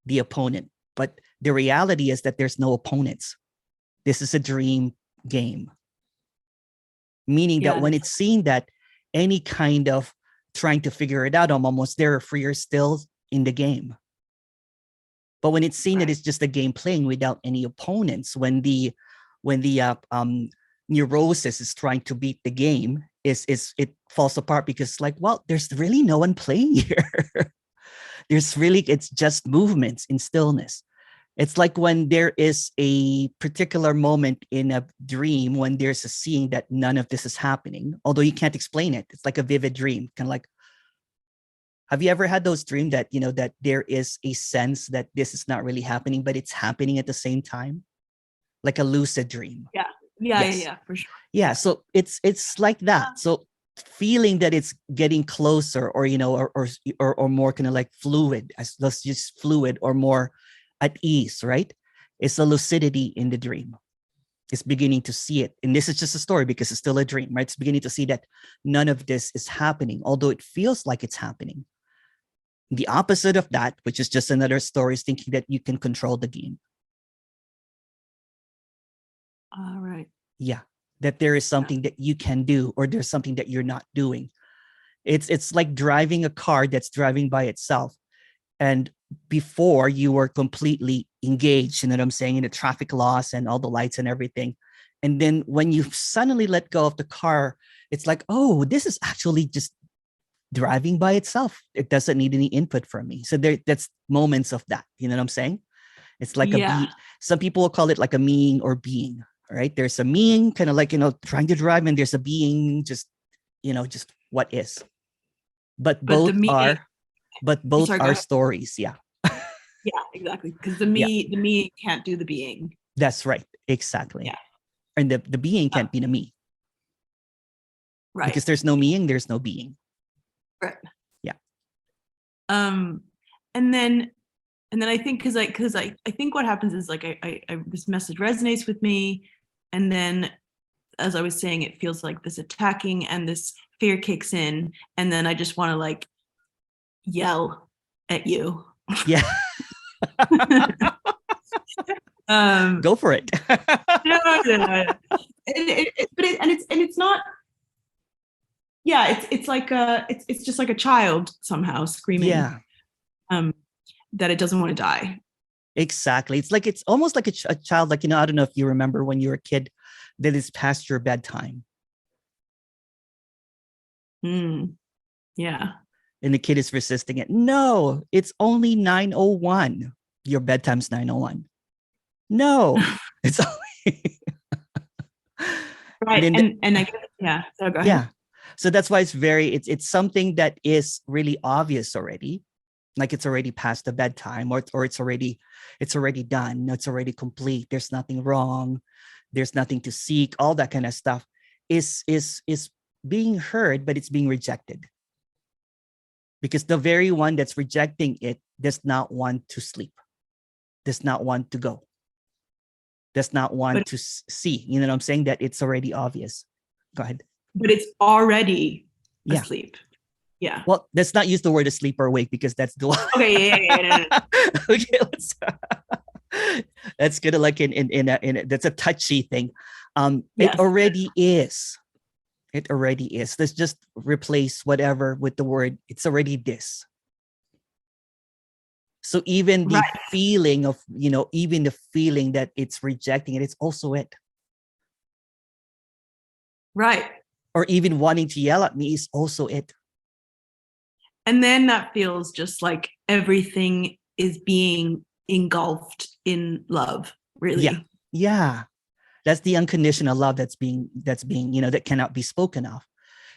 the opponent, but the reality is that there's no opponents. This is a dream game, meaning that when it's seen that any kind of trying to figure it out, I'm almost there, freer still in the game. But when it's seen that it's just a game playing without any opponents, when the neurosis is trying to beat the game, it falls apart, because like, well, there's really no one playing here. It's just movements in stillness. It's like when there is a particular moment in a dream when there's a seeing that none of this is happening, although you can't explain it. It's like a vivid dream, kind of like, have you ever had those dreams that, that there is a sense that this is not really happening, but it's happening at the same time? Like a lucid dream. Yeah, for sure. Yeah, so it's like that. So feeling that it's getting closer, or or more kind of like fluid, let's just fluid, or more at ease, right? It's a lucidity in the dream. It's beginning to see it. And this is just a story because it's still a dream, right? It's beginning to see that none of this is happening, although it feels like it's happening. The opposite of that, which is just another story, is thinking that you can control the game. All right. Yeah, that there is something that you can do, or there's something that you're not doing. It's like driving a car that's driving by itself. And before, you were completely engaged, you know what I'm saying, in the traffic laws and all the lights and everything. And then when you suddenly let go of the car, it's like, oh, this is actually just driving by itself. It doesn't need any input from me. So that's moments of that. You know what I'm saying? It's like some people will call it like a meing or being, right? There's a meing, kind of like, trying to drive, and there's a being, just what is. But both are stories. Yeah. Yeah, exactly. Because the me can't do the being. That's right. Exactly. Yeah. And the being can't be the me. Right. Because there's no meing, there's no being. Right. Yeah. And then I think because I think what happens is like I this message resonates with me, and then as I was saying, it feels like this attacking and this fear kicks in, and then I just want to like yell at you. Yeah. Go for it. No. It's not. Yeah, it's like it's just like a child somehow screaming. Yeah. That it doesn't want to die. Exactly. It's almost like a child, like, I don't know if you remember when you were a kid, that is past your bedtime. Yeah. And the kid is resisting it. No, it's only 9:01. Your bedtime's 9:01. No, it's only right. And I guess, so go ahead. Yeah. So that's why it's something that is really obvious already. Like it's already past the bedtime, or it's already done. It's already complete. There's nothing wrong. There's nothing to seek. All that kind of stuff is being heard, but it's being rejected. Because the very one that's rejecting it does not want to sleep, does not want to go, does not want to see. You know what I'm saying? That it's already obvious. Go ahead. But it's already asleep. Yeah. Well, let's not use the word asleep or awake, because that's the okay. Yeah. Okay, that's good. Like that's a touchy thing. It already is. It already is. Let's just replace whatever with the word. It's already this. So even the feeling of, even the feeling that it's rejecting it, it's also it. Right. Or even wanting to yell at me is also it. And then that feels just like everything is being engulfed in love, really. Yeah. That's the unconditional love that's being, that cannot be spoken of.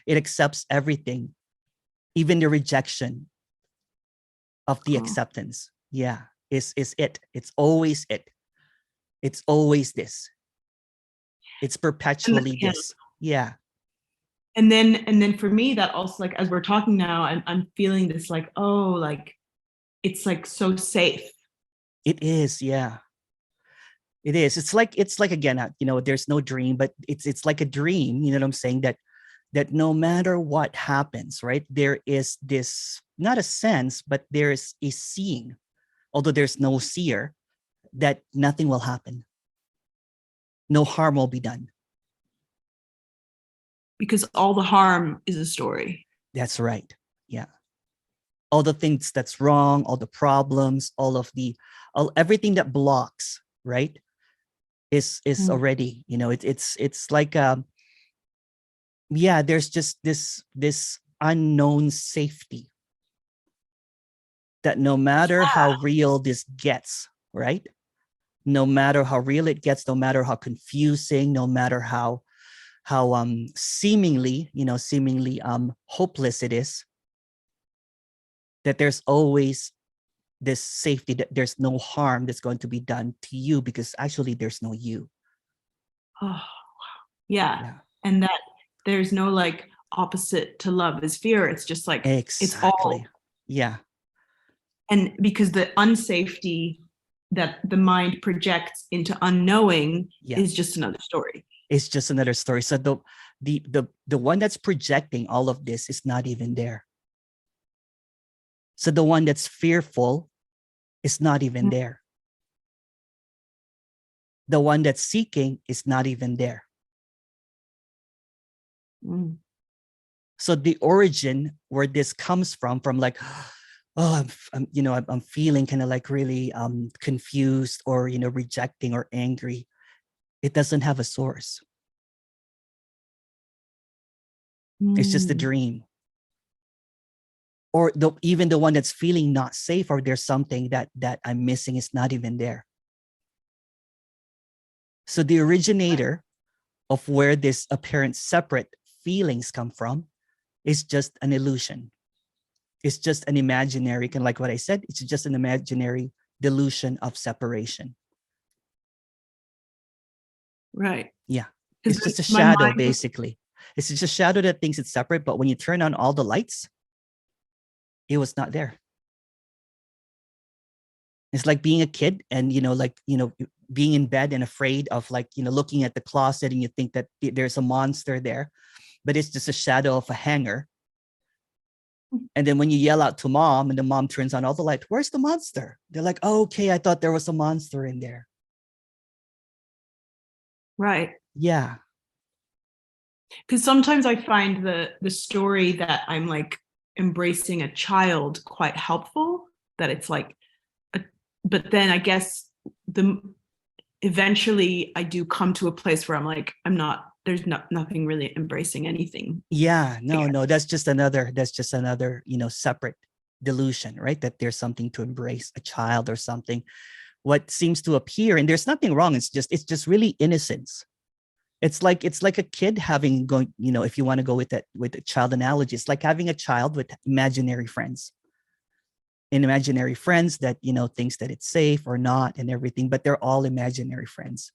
It accepts everything, even the rejection of the acceptance. Yeah, is it. It's always it. It's always this. It's perpetually this. Yeah. And then for me, that also, like, as we're talking now, I'm feeling this, like, oh, like, it's like so safe. It is, yeah. It is. It's like again, there's no dream, but it's like a dream. You know what I'm saying? That no matter what happens, right? There is this, not a sense, but there is a seeing, although there's no seer, that nothing will happen. No harm will be done. Because all the harm is a story. That's right. Yeah. All the things that's wrong, all the problems, everything that blocks, right? Is already, it's like, there's just this unknown safety that no matter how real this gets, right? No matter how real it gets, no matter how confusing, no matter how seemingly hopeless it is, that there's always this safety, that there's no harm that's going to be done to you, because actually there's no you. Oh, yeah. And that there's no, like, opposite to love is fear. It's just like, Exactly. it's all. Yeah. And because the unsafety that the mind projects into unknowing is just another story. It's just another story. So the one that's projecting all of this is not even there. So the one that's fearful is not even there. The one that's seeking is not even there. So the origin where this comes from like, oh, I'm feeling kind of like really confused, or rejecting or angry. It doesn't have a source. It's just a dream. Or even the one that's feeling not safe, or there's something that I'm missing, is not even there. So the originator of where this apparent separate feelings come from is just an illusion. It's just an imaginary, kind of like what I said, it's just an imaginary delusion of separation. Right. Yeah. It's just a shadow, basically. It's just a shadow that thinks it's separate, but when you turn on all the lights, it was not there. It's like being a kid and, being in bed and afraid of, like, looking at the closet, and you think that there's a monster there, but it's just a shadow of a hanger. And then when you yell out to mom and the mom turns on all the light, where's the monster? They're like, oh, okay, I thought there was a monster in there. Right. Yeah. Because sometimes I find the story that I'm, like, embracing a child quite helpful, that it's like, but then I guess eventually I do come to a place where I'm like, there's nothing really embracing anything. Yeah, no, that's just another, separate delusion, right? That there's something to embrace, a child or something. What seems to appear, and there's nothing wrong, it's just really innocence. It's like a kid if you want to go with a child analogy, it's like having a child with imaginary friends. And imaginary friends that, thinks that it's safe or not and everything, but they're all imaginary friends.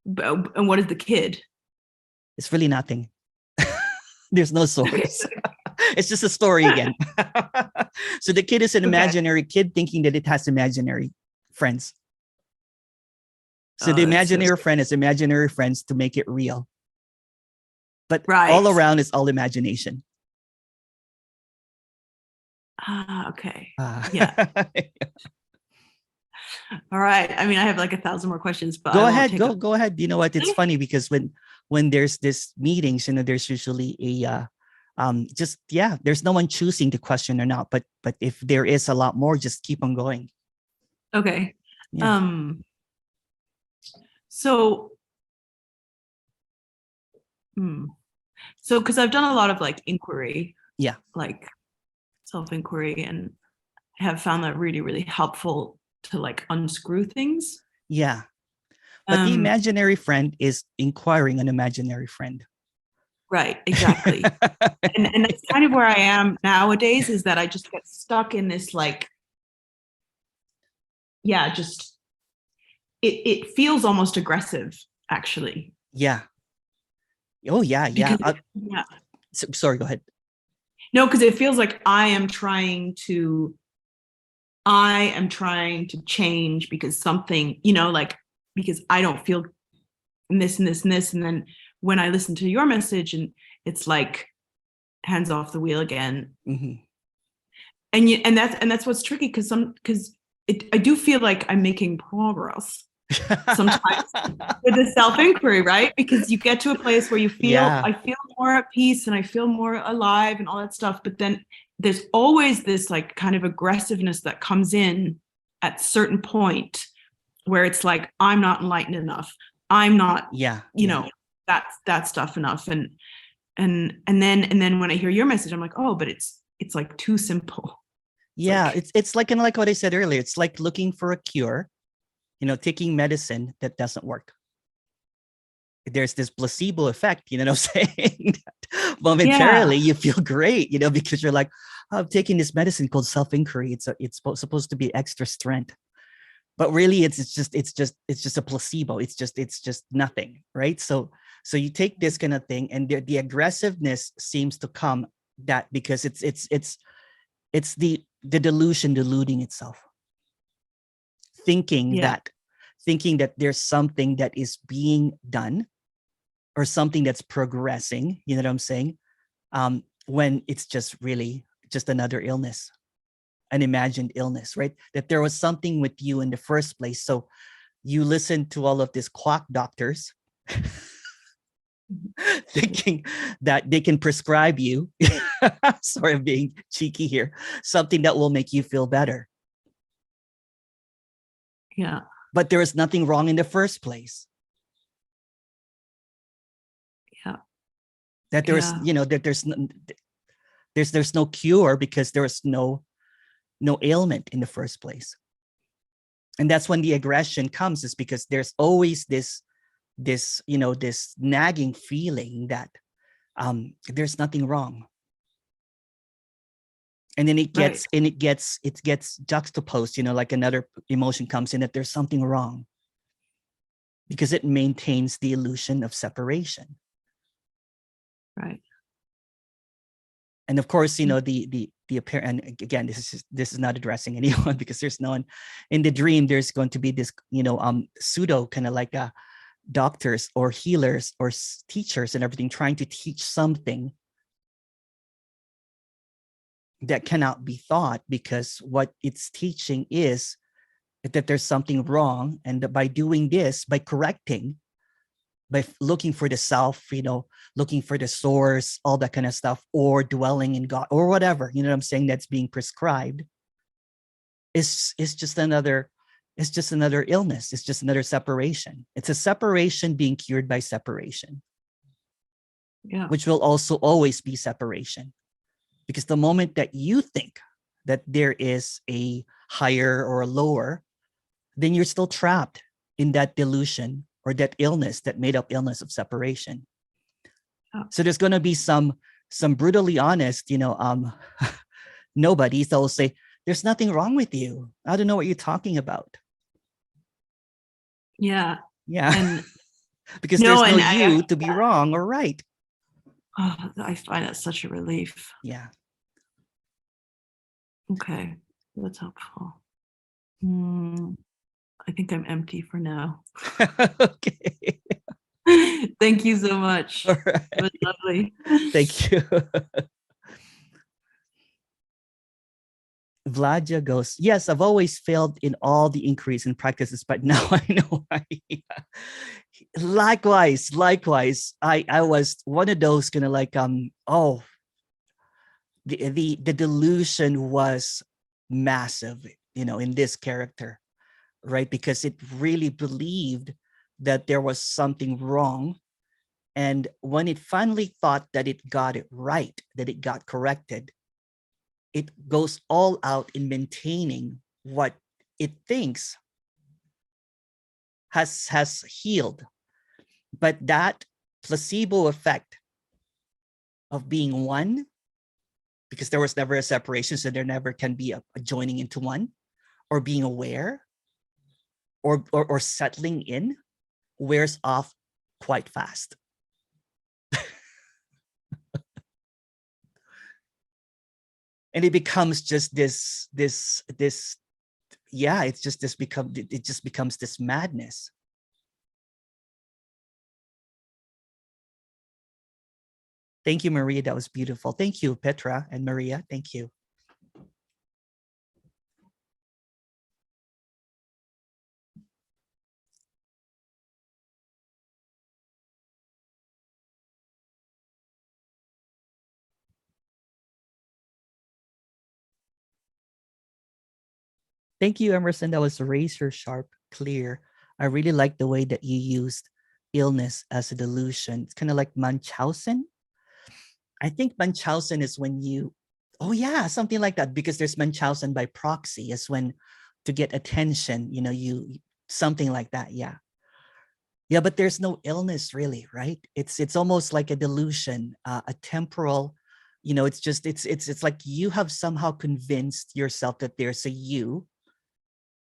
And what is the kid? It's really nothing. There's no source. It's just a story again. So the kid is an imaginary kid thinking that it has imaginary friends. So the imaginary friend is imaginary friends to make it real. But all around is all imagination. Okay. Yeah. All right. I mean, I have like 1,000 more questions, but go ahead. Go ahead. You know what? It's funny because when there's this meetings, there's usually there's no one choosing the question or not. But if there is a lot more, just keep on going. Okay. Yeah. So because I've done a lot of, like, inquiry. Yeah. Like self-inquiry, and have found that really, really helpful to, like, unscrew things. Yeah. But the Um, imaginary friend is inquiring an imaginary friend. right, exactly. And that's kind of where I am nowadays, is that I just get stuck in this, like, yeah, just it feels almost aggressive, actually. Yeah. Oh, yeah, yeah. Because yeah. Sorry, go ahead. No, because it feels like I am trying to change because something, like, because I don't feel this and this and this. And then when I listen to your message, and it's like hands off the wheel again. Mhm. And that's what's tricky, because I do feel like I'm making progress sometimes with the self-inquiry, right? Because you get to a place where Yeah. I feel more at peace and I feel more alive and all that stuff. But then there's always this, like, kind of aggressiveness that comes in at certain point where it's like, I'm not enlightened enough. I'm not, Yeah. that stuff enough. And then when I hear your message, I'm like, oh, but it's like too simple. Yeah. like- It's like, kind of like what I said earlier. It's like looking for a cure, taking medicine that doesn't work. There's this placebo effect, you know what I'm saying? That momentarily you feel great, because you're like, oh, I'm taking this medicine called self-inquiry. It's supposed to be extra strength, but really it's just a placebo. It's just nothing, right? So you take this kind of thing, and the aggressiveness seems to come that because it's the delusion deluding itself, thinking Yeah. that there's something that is being done or something that's progressing, you know what I'm saying? When it's just really just another illness, an imagined illness, right? That there was something with you in the first place. So you listen to all of these quack doctors thinking that they can prescribe you, sorry, I'm being cheeky here, something that will make you feel better. Yeah. But there is nothing wrong in the first place. Yeah. That there's, Yeah. that there's no cure because there's no ailment in the first place. And that's when the aggression comes, is because there's always this nagging feeling that there's nothing wrong. And then it gets juxtaposed, like another emotion comes in, that there's something wrong, because it maintains the illusion of separation. Right. And of course, the apparent, and again, this is not addressing anyone, because there's no one in the dream. There's going to be this, pseudo kind of like doctors or healers or teachers and everything, trying to teach something that cannot be thought, because what it's teaching is that there's something wrong, and that by doing this, by correcting, by looking for the self, looking for the source, all that kind of stuff, or dwelling in God, or whatever, you know what I'm saying, that's being prescribed, is just another illness. It's just another separation. It's a separation being cured by separation. Yeah. Which will also always be separation. Because the moment that you think that there is a higher or a lower, then you're still trapped in that delusion or that illness, that made up illness of separation. Oh. So there's going to be some brutally honest, nobodies that will say, there's nothing wrong with you. I don't know what you're talking about. Yeah. Yeah. And because No, there's no and you to be wrong or right. oh, I find that such a relief. Yeah. Okay. That's helpful. I think I'm empty for now. Okay. Thank you so much. All right. It was lovely. Thank you. Vladja goes, yes, I've always failed in all the inquiries and practices, but now I know why. Likewise. I was one of those kind of like, the delusion was massive, in this character, right? Because it really believed that there was something wrong. And when it finally thought that it got it right, that it got corrected, it goes all out in maintaining what it thinks has healed. But that placebo effect of being one, because there was never a separation, so there never can be a joining into one, or being aware, or settling in, wears off quite fast. And it becomes just this, yeah, it just becomes this madness. Thank you, Maria. That was beautiful. Thank you, Petra and Maria. Thank you. Thank you, Emerson. That was razor sharp, clear. I really like the way that you used illness as a delusion. It's kind of like Munchausen. I think Munchausen is when you, oh yeah, something like that, because there's Munchausen by proxy, is when to get attention, you know, something like that. Yeah. Yeah, but there's no illness really, right? It's almost like a delusion, a temporal, you know, it's just, it's like you have somehow convinced yourself that there's a you,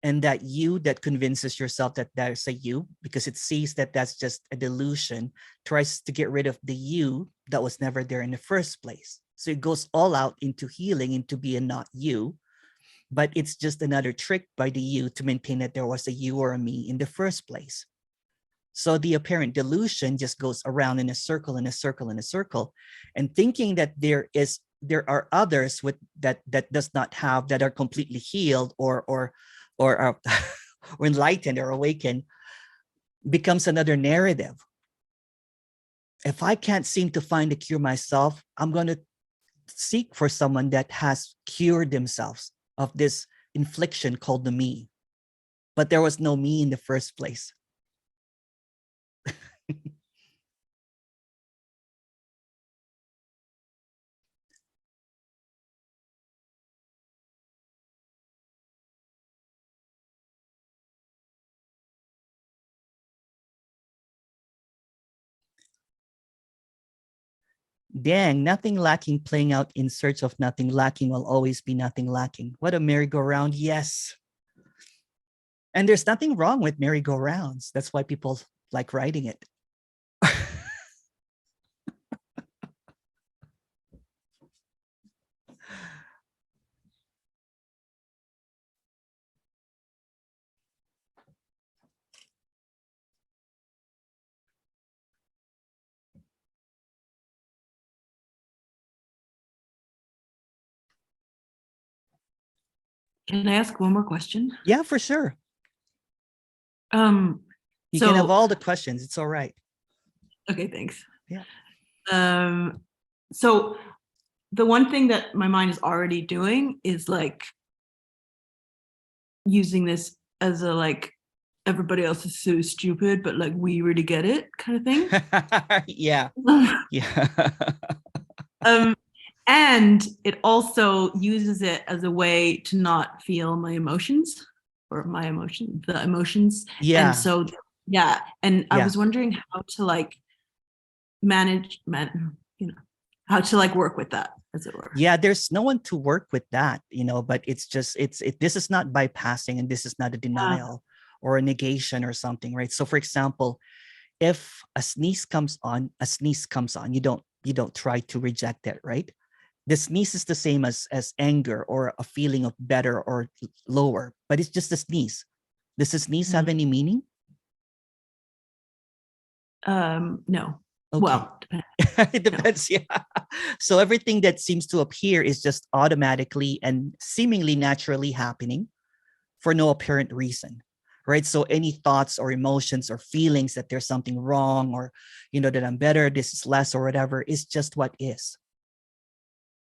and that you that convinces yourself that there's a you, because it sees that that's just a delusion, tries to get rid of the you that was never there in the first place. So it goes all out into healing, into being not you, but it's just another trick by the you to maintain that there was a you or a me in the first place. So the apparent delusion just goes around in a circle, in a circle, in a circle, and thinking that there are others with that does not have, that are completely healed or or enlightened or awakened, becomes another narrative. If I can't seem to find a cure myself, I'm going to seek for someone that has cured themselves of this infliction called the me. But there was no me in the first place. Dang, nothing lacking, playing out in search of nothing lacking, will always be nothing lacking. What a merry-go-round, yes. And there's nothing wrong with merry-go-rounds. That's why people like riding it. Can I ask one more question? Yeah, for sure. Um, You can have all the questions. It's all right. Okay, thanks. Yeah. So the one thing that my mind is already doing is like using this as a like, everybody else is so stupid, but like we really get it kind of thing. Yeah. Yeah. And it also uses it as a way to not feel my emotions, or the emotions. Yeah. And so, yeah. And I Yeah. was wondering how to like manage, you know, how to like work with that, as it were. Yeah, there's no one to work with that, you know, but it's just, this is not bypassing, and this is not a denial or a negation or something, right? So for example, if a sneeze comes on, you don't try to reject it, right? The sneeze is the same as anger or a feeling of better or lower, but it's just a sneeze. Does the sneeze have any meaning? No. Okay. Well, it depends. Yeah. So everything that seems to appear is just automatically and seemingly naturally happening for no apparent reason, right? So any thoughts or emotions or feelings that there's something wrong, or, you know, that I'm better, this is less, or whatever, is just what is.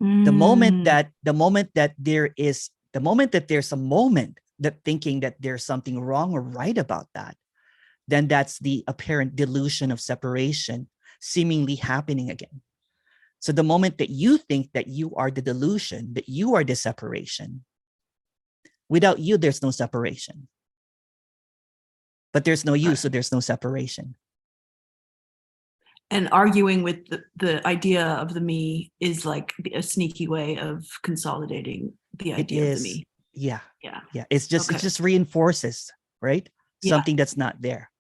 The moment that there's a moment that thinking that there's something wrong or right about that, then that's the apparent delusion of separation seemingly happening again. So the moment that you think that you are the delusion, that you are the separation, without you, there's no separation. but there's no you, Right. so there's no separation. And arguing with the idea of the me is like a sneaky way of consolidating the It idea of the is, me. yeah, Yeah. yeah. It Okay. just reinforces, right? Yeah. Something that's not there.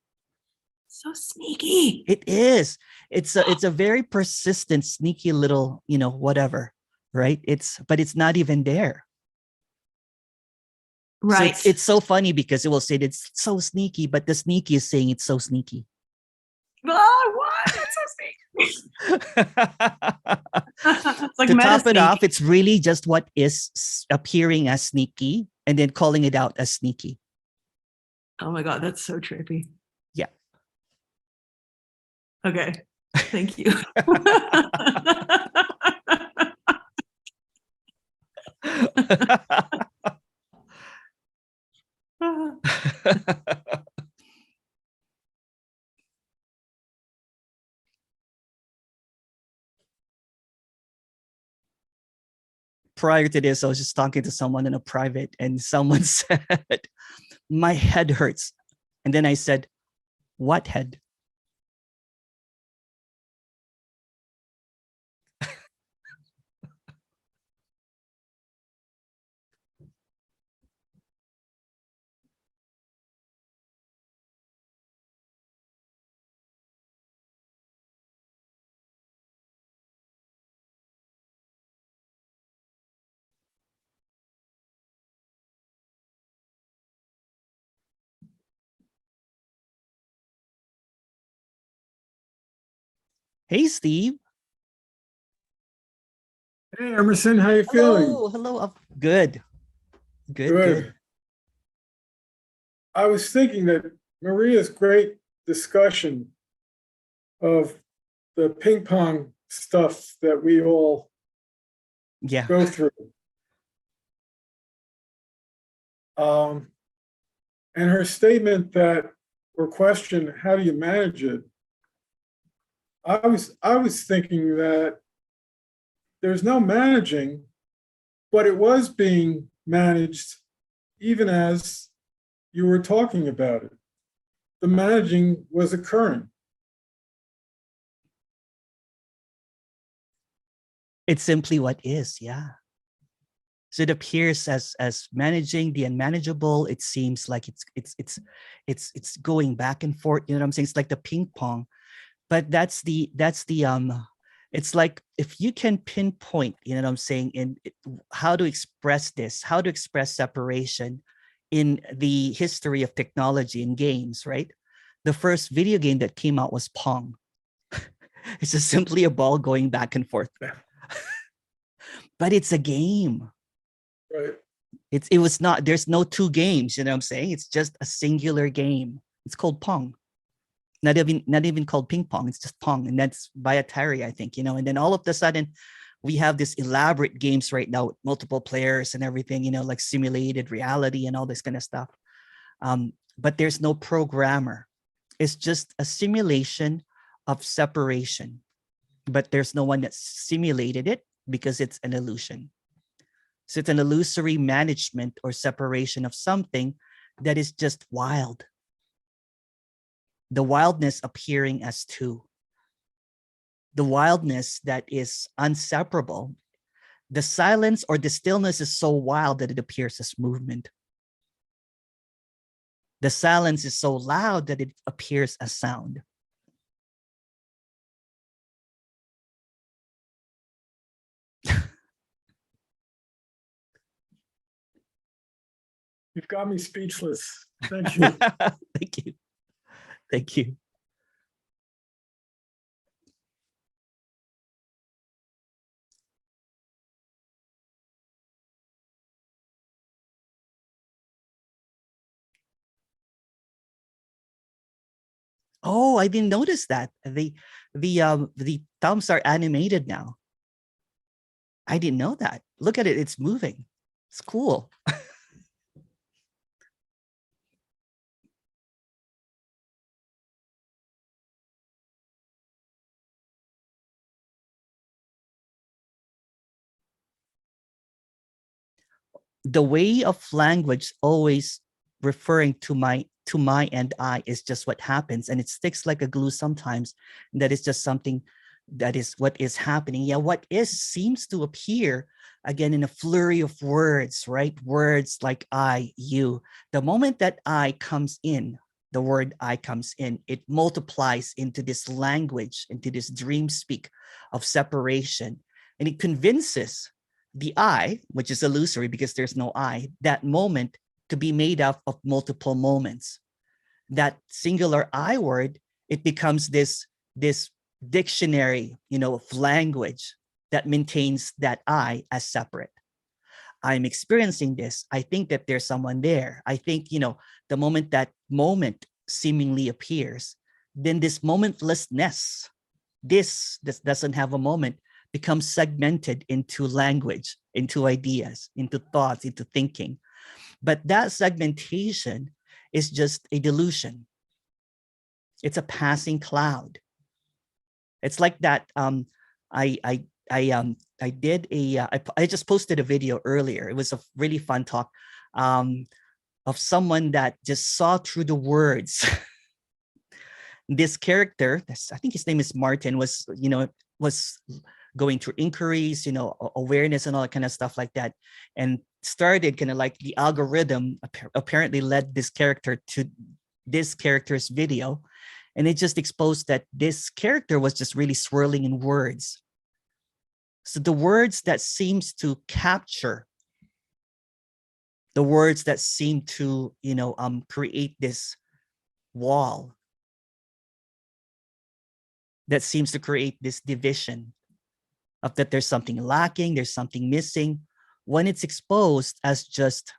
So sneaky. It is. It's a very persistent, sneaky little, whatever, right? But it's not even there. Right. So it's so funny because it will say that it's so sneaky, but the sneaky is saying it's so sneaky. Oh, what? That's so sneaky. It's like To meta top it sneak. off, it's really just what is appearing as sneaky and then calling it out as sneaky. Oh my God, that's so trippy. Yeah. Okay. Thank you. Prior to this, I was just talking to someone in a private, and someone said, "My head hurts." And then I said, "What head?" Hey, Steve. Hey, Emerson, how you feeling? Hello. Good. Good. I was thinking that Maria's great discussion of the ping pong stuff that we all Yeah. go through. And her statement that, or question, how do you manage it? I was thinking that there's no managing, but it was being managed even as you were talking about it. The managing was occurring. It's simply what is. Yeah. So it appears as managing the unmanageable. It seems like it's going back and forth. You know what I'm saying? It's like the ping pong. But that's the it's like if you can pinpoint, you know what I'm saying, in how to express this, how to express separation in the history of technology and games, right? The first video game that came out was Pong. It's just simply a ball going back and forth. But it's a game. Right. It was not, there's no two games, you know what I'm saying? It's just a singular game. It's called Pong. Not even called ping pong, it's just Pong, and that's by Atari, I think, and then all of a sudden we have this elaborate games right now with multiple players and everything, like simulated reality and all this kind of stuff. But there's no programmer. It's just a simulation of separation, but there's no one that simulated it because it's an illusion. So it's an illusory management or separation of something that is just wild. The wildness appearing as two. The wildness that is inseparable. The silence or the stillness is so wild that it appears as movement. The silence is so loud that it appears as sound. You've got me speechless. Thank you. Thank you. Thank you. Oh, I didn't notice that. The thumbs are animated now. I didn't know that. Look at it, it's moving. It's cool. The way of language always referring to to my end eye is just what happens, and it sticks like a glue sometimes. That is just something that is what is happening. Yeah, what is seems to appear again in a flurry of words, right? Words like I, you. The moment that I comes in, the word I comes in, it multiplies into this language, into this dream speak of separation. And it convinces the I, which is illusory because there's no I, that moment to be made up of multiple moments. That singular I word, it becomes this dictionary, of language that maintains that I as separate. I'm experiencing this. I think that there's someone there. I think, the moment that moment seemingly appears, then this momentlessness, this doesn't have a moment, becomes segmented into language, into ideas, into thoughts, into thinking. But that segmentation is just a delusion. It's a passing cloud. It's like that. I did I just posted a video earlier. It was a really fun talk of someone that just saw through the words. This character, I think his name is Martin, was going through inquiries, awareness and all that kind of stuff like that, and started kind of like the algorithm apparently led this character to this character's video, and it just exposed that this character was just really swirling in words. So the words that seems to capture, the words that seem to create this wall, that seems to create this division of that there's something lacking, there's something missing. When it's exposed as just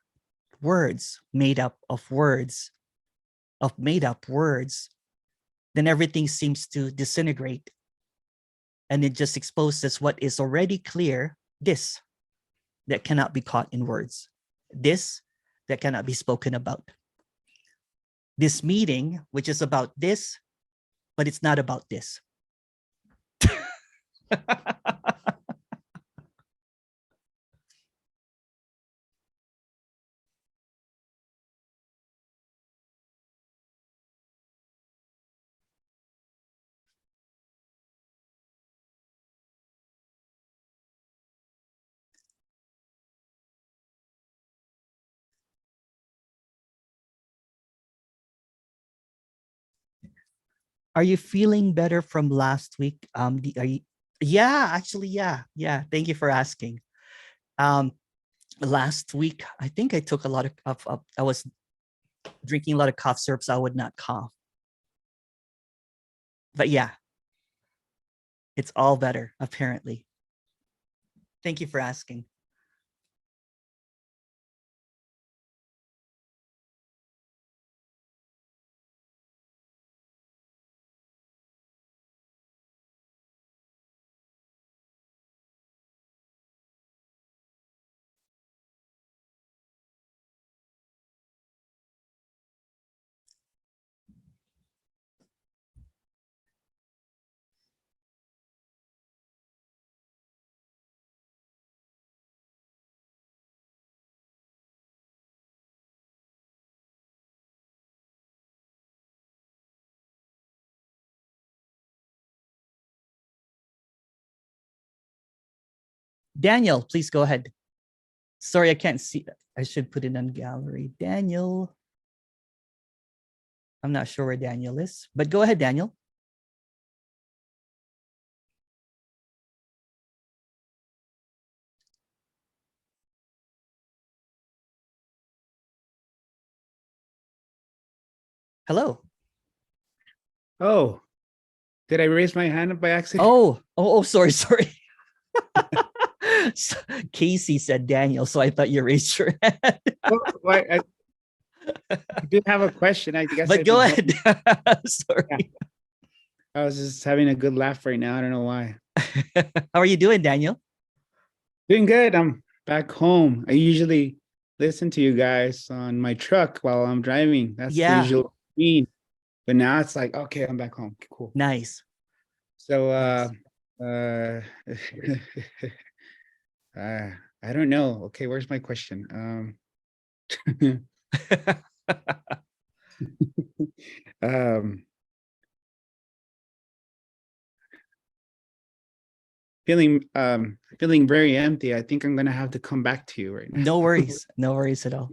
words, made up words, then everything seems to disintegrate. And it just exposes what is already clear, this that cannot be caught in words, this that cannot be spoken about. This meeting, which is about this, but it's not about this. Are you feeling better from last week? Yeah, actually, yeah. Thank you for asking. Last week, I think I took a lot of I was drinking a lot of cough syrup, so I would not cough. But yeah, it's all better, apparently. Thank you for asking. Daniel, please go ahead. Sorry, I can't see. I should put it on gallery. Daniel. I'm not sure where Daniel is, but go ahead, Daniel. Hello. Oh, did I raise my hand by accident? Oh, sorry. Casey said Daniel, so I thought you raised your hand. I did have a question. I guess. But go ahead. Sorry. Yeah. I was just having a good laugh right now. I don't know why. How are you doing, Daniel? Doing good. I'm back home. I usually listen to you guys on my truck while I'm driving. That's the usual routine. But now it's like, okay, I'm back home. Cool. Nice. So I don't know. Okay, where's my question? um, feeling very empty. I think I'm gonna have to come back to you right now. No worries. No worries at all.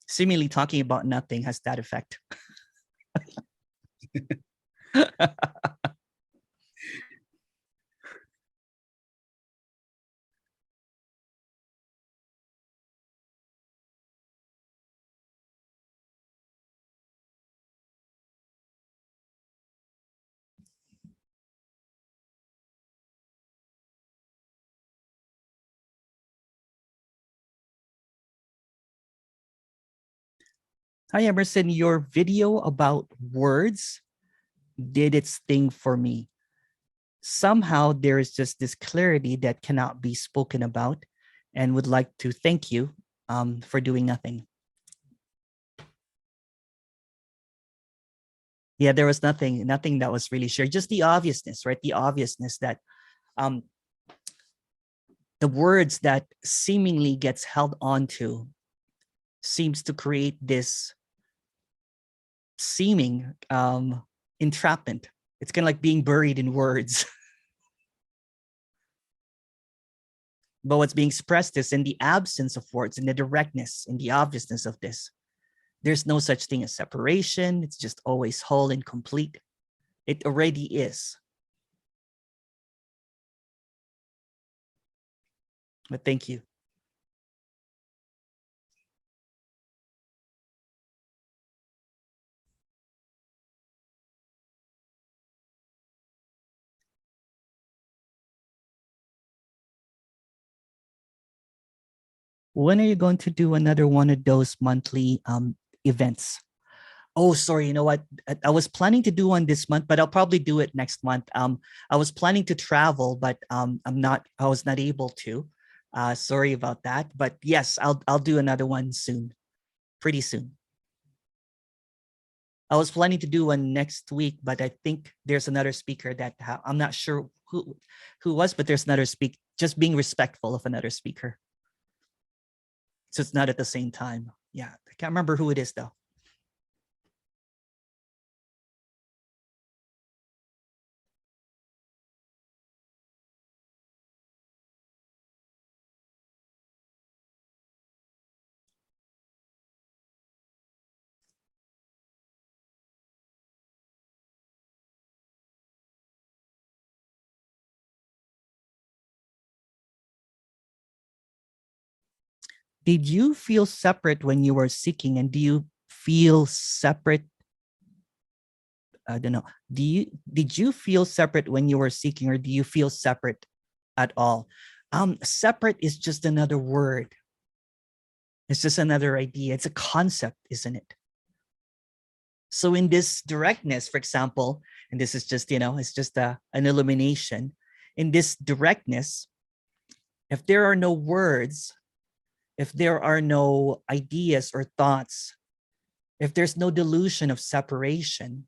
Seemingly talking about nothing has that effect. Hi, Emerson. Your video about words did its thing for me. Somehow there is just this clarity that cannot be spoken about, and would like to thank you for doing nothing. Yeah, there was nothing that was really shared, just the obviousness, right? The obviousness that the words that seemingly gets held onto seems to create this seeming entrapment. It's kind of like being buried in words. But what's being expressed is in the absence of words, in the directness, in the obviousness of this. There's no such thing as separation. It's just always whole and complete. It already is. But thank you. When are you going to do another one of those monthly events? Oh, sorry. You know what? I was planning to do one this month, but I'll probably do it next month. I was planning to travel, but I was not able to. Sorry about that. But yes, I'll do another one soon, pretty soon. I was planning to do one next week, but I think there's another speaker that I'm not sure who was, but there's another speaker, just being respectful of another speaker. So it's not at the same time. Yeah, I can't remember who it is though. Did you feel separate when you were seeking, and do you feel separate? I don't know. Did you feel separate when you were seeking, or do you feel separate at all? Separate is just another word. It's just another idea. It's a concept, isn't it? So in this directness, for example, and this is just, it's just an illumination. In this directness, if there are no words, if there are no ideas or thoughts, if there's no delusion of separation,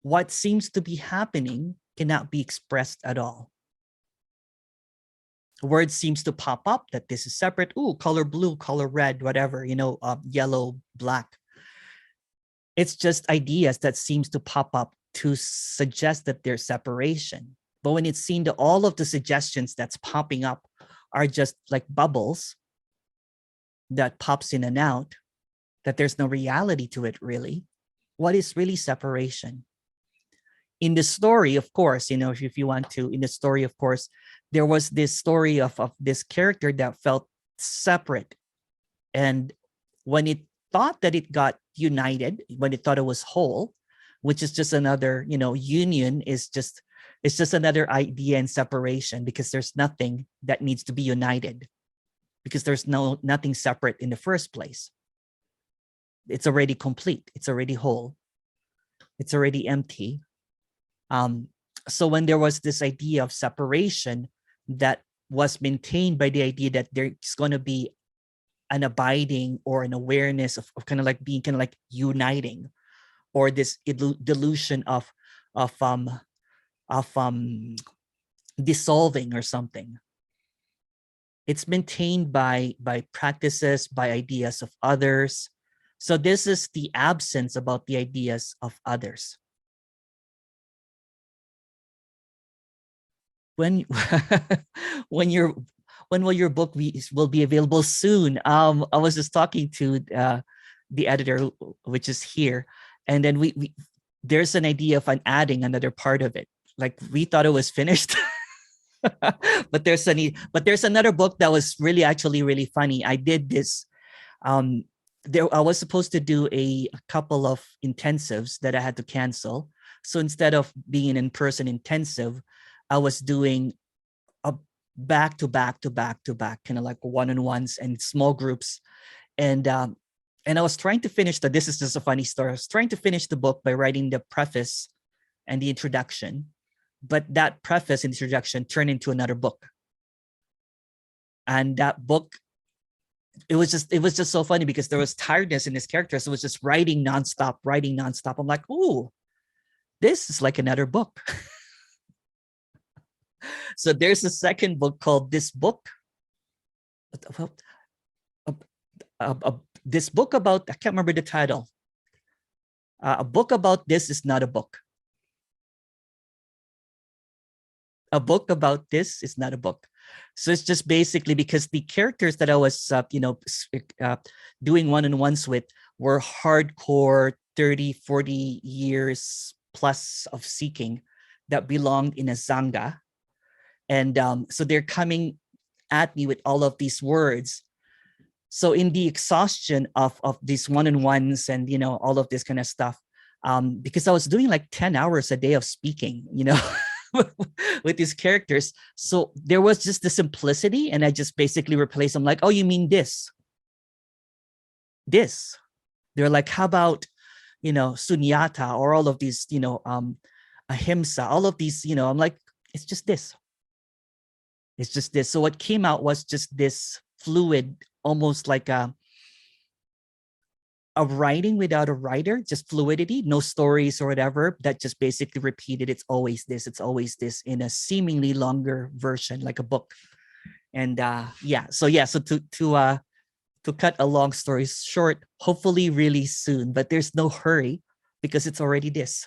what seems to be happening cannot be expressed at all. Words seems to pop up that this is separate. Ooh, color blue, color red, whatever, yellow, black. It's just ideas that seems to pop up to suggest that there's separation. But when it's seen that all of the suggestions that's popping up are just like bubbles that pops in and out, that there's no reality to it really, what is really separation? In the story, of course, if you want to, in the story, of course, there was this story of this character that felt separate. And when it thought that it got united, when it thought it was whole, which is just another, union is just, it's just another idea in separation, because there's nothing that needs to be united, because there's nothing separate in the first place. It's already complete. It's already whole. It's already empty. So when there was this idea of separation that was maintained by the idea that there's going to be an abiding or an awareness of kind of like being kind of like uniting, or this delusion of dissolving or something. It's maintained by practices, by ideas of others. So this is the absence about the ideas of others. When when will your book will be available soon? I was just talking to the editor, which is here, and then we there's an idea of adding another part of it. Like we thought it was finished. but there's another book that was actually really funny. I did this. I was supposed to do a couple of intensives that I had to cancel. So instead of being an in-person intensive, I was doing a back to back, kind of like one-on-ones and small groups. And I was trying to finish this is just a funny story. I was trying to finish the book by writing the preface and the introduction, but that preface and introduction turned into another book. And that book, it was just so funny because there was tiredness in his character. So it was just writing nonstop. I'm like, ooh, this is like another book. So there's a second book called This Book. This book about, I can't remember the title. A book about this is not a book. A book about this is not a book. So it's just basically because the characters that I was, doing one-on-ones with were hardcore 30, 40 years plus of seeking that belonged in a Sangha. And so they're coming at me with all of these words. So in the exhaustion of these one-on-ones and, all of this kind of stuff, because I was doing like 10 hours a day of speaking, with these characters. So there was just the simplicity, and I just basically replaced them like, oh, you mean this? This. They're like, how about, sunyata, or all of these, ahimsa, all of these, I'm like, it's just this. It's just this. So what came out was just this fluid, almost like a writing without a writer, just fluidity, no stories or whatever, that just basically repeated, it's always this in a seemingly longer version, like a book. And so to cut a long story short, hopefully really soon, but there's no hurry because it's already this.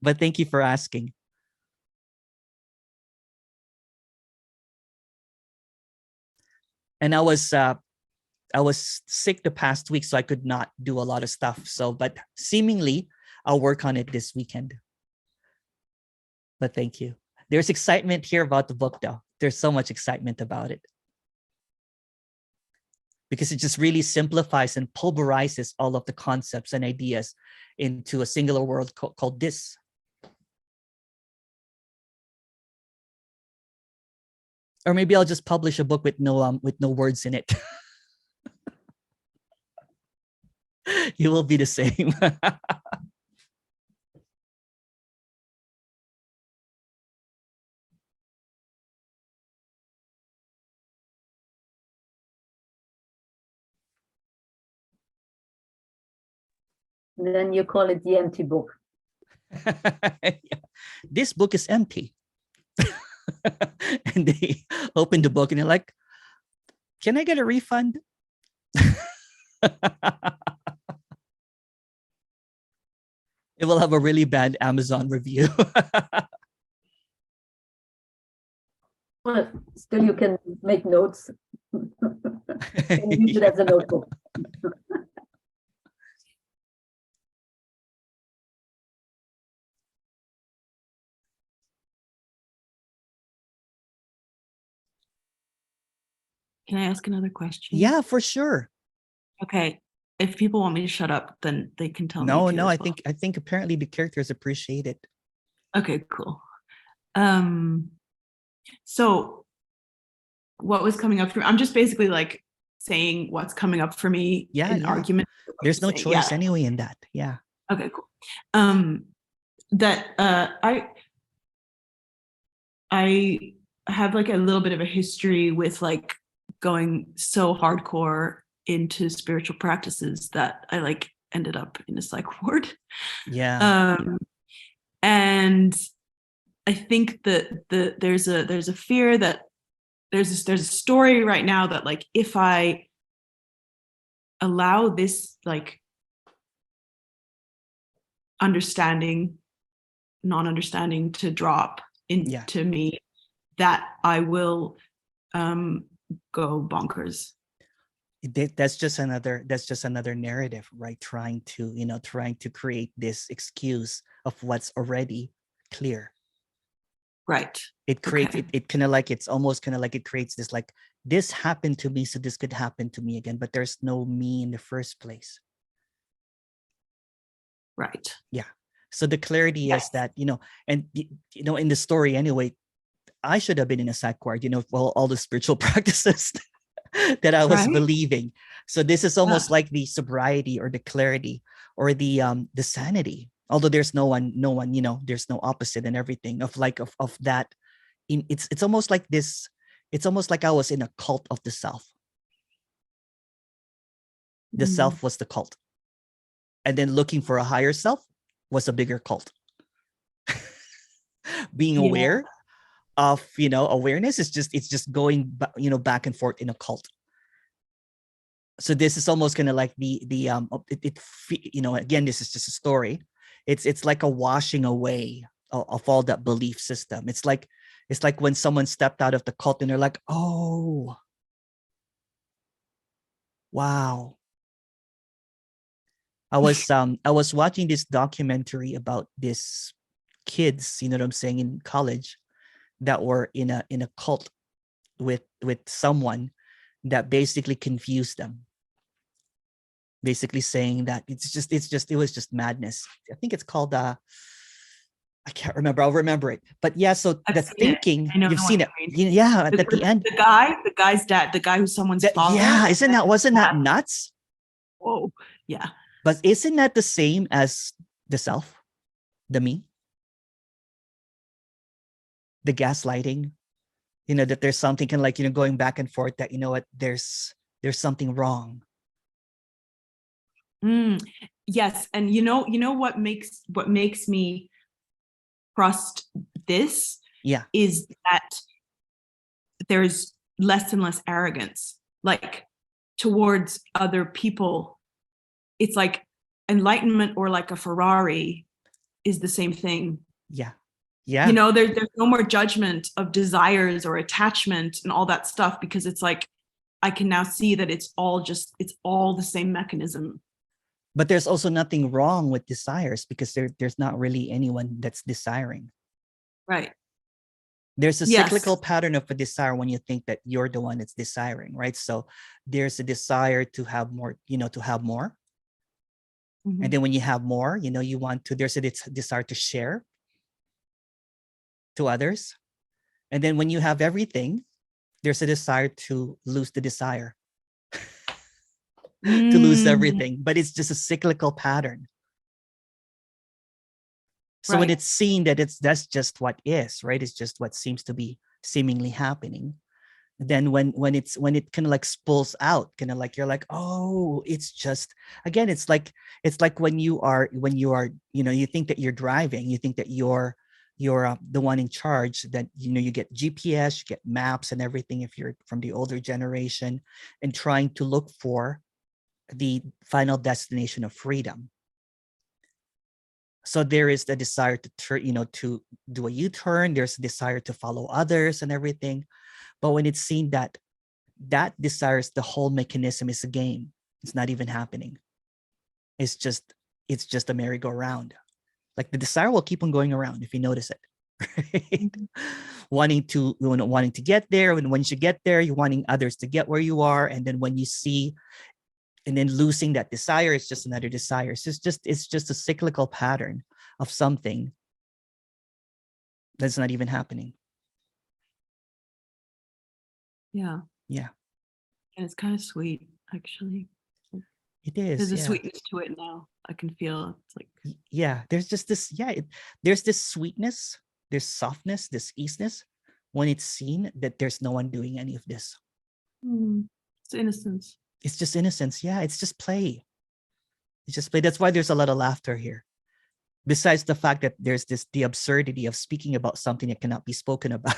But thank you for asking. And I was sick the past week, so I could not do a lot of stuff. So, but seemingly I'll work on it this weekend. But thank you. There's excitement here about the book, though. There's so much excitement about it. Because it just really simplifies and pulverizes all of the concepts and ideas into a singular world called this. Or maybe I'll just publish a book with no words in it. You will be the same. Then you call it the empty book. Yeah. This book is empty. And they open the book and they're like, can I get a refund? It will have a really bad Amazon review. Well, still you can make notes. And use it as a notebook. Can I ask another question? Yeah, for sure. Okay. If people want me to shut up, then they can tell me. No, I think apparently the characters appreciate it. Okay, cool. So what was coming up for me? I'm just basically like saying what's coming up for me in argument. There's no choice anyway in that. Yeah. Okay, cool. I have like a little bit of a history with like going so hardcore into spiritual practices that I like ended up in a psych ward. Yeah. And I think that there's a fear that there's a story right now that like if I allow this like non-understanding to drop into me, that I will go bonkers. That's just another narrative, right? Trying to create this excuse of what's already clear. Right. It creates it kind of like, it's almost kind of like it creates this like, this happened to me, so this could happen to me again, but there's no me in the first place. Right. Yeah. So the clarity is that, and in the story anyway, I should have been in a psych ward, for all the spiritual practices that I was believing. So this is almost like the sobriety or the clarity or the sanity. Although there's no one, there's no opposite and everything of that. It's almost like this. It's almost like I was in a cult of the self. The self was the cult. And then looking for a higher self was a bigger cult. Being aware of, awareness is just going, back and forth in a cult. So this is almost kind of like again, this is just a story. It's like a washing away of all that belief system. It's like when someone stepped out of the cult and they're like, oh, wow. I was watching this documentary about these kids, you know what I'm saying, in college that were in a cult with someone that basically confused them. Basically saying that it was just madness. I think it's called I can't remember. I'll remember it. But yeah, so the thinking, you've seen it. Yeah, at the end. The guy's dad, the guy who's someone's father. Yeah, wasn't that nuts? Whoa. Yeah. But isn't that the same as the self, the me? The gaslighting, that there's something kind of like, going back and forth that, there's something wrong. Yes. And what makes me trust this is that there's less and less arrogance, like towards other people. It's like enlightenment or like a Ferrari is the same thing. Yeah. There's no more judgment of desires or attachment and all that stuff, because it's like I can now see that it's all the same mechanism. But there's also nothing wrong with desires, because there's not really anyone that's desiring. Right. There's a cyclical pattern of a desire when you think that you're the one that's desiring, right? So there's a desire to have more, to have more. Mm-hmm. And then when you have more, there's a desire to share to others. And then when you have everything, there's a desire to lose the desire. To lose everything, but it's just a cyclical pattern. So when it's seen that that's just what is, right? It's just what seems to be seemingly happening. Then when it kind of like spools out, kind of like you're like, oh, it's just, again, it's like when you are, you think that you're driving, you think that you're the one in charge, that you get GPS, you get maps and everything if you're from the older generation, and trying to look for the final destination of freedom. So there is the desire to do a U-turn. There's a desire to follow others and everything. But when it's seen that desires, the whole mechanism is a game. It's not even happening. It's just a merry-go-round. Like the desire will keep on going around if you notice it. Right? wanting to get there, and once you get there, you're wanting others to get where you are, and then when you see. And then losing that desire is just another desire. It's just a cyclical pattern of something that's not even happening. Yeah. Yeah. And it's kind of sweet, actually. It is. There's a sweetness to it now. I can feel it's like. Yeah. There's just this. Yeah. There's this sweetness. There's softness. This easiness when it's seen that there's no one doing any of this. It's innocence. It's just innocence. Yeah, it's just play. It's just play. That's why there's a lot of laughter here. Besides the fact that there's the absurdity of speaking about something that cannot be spoken about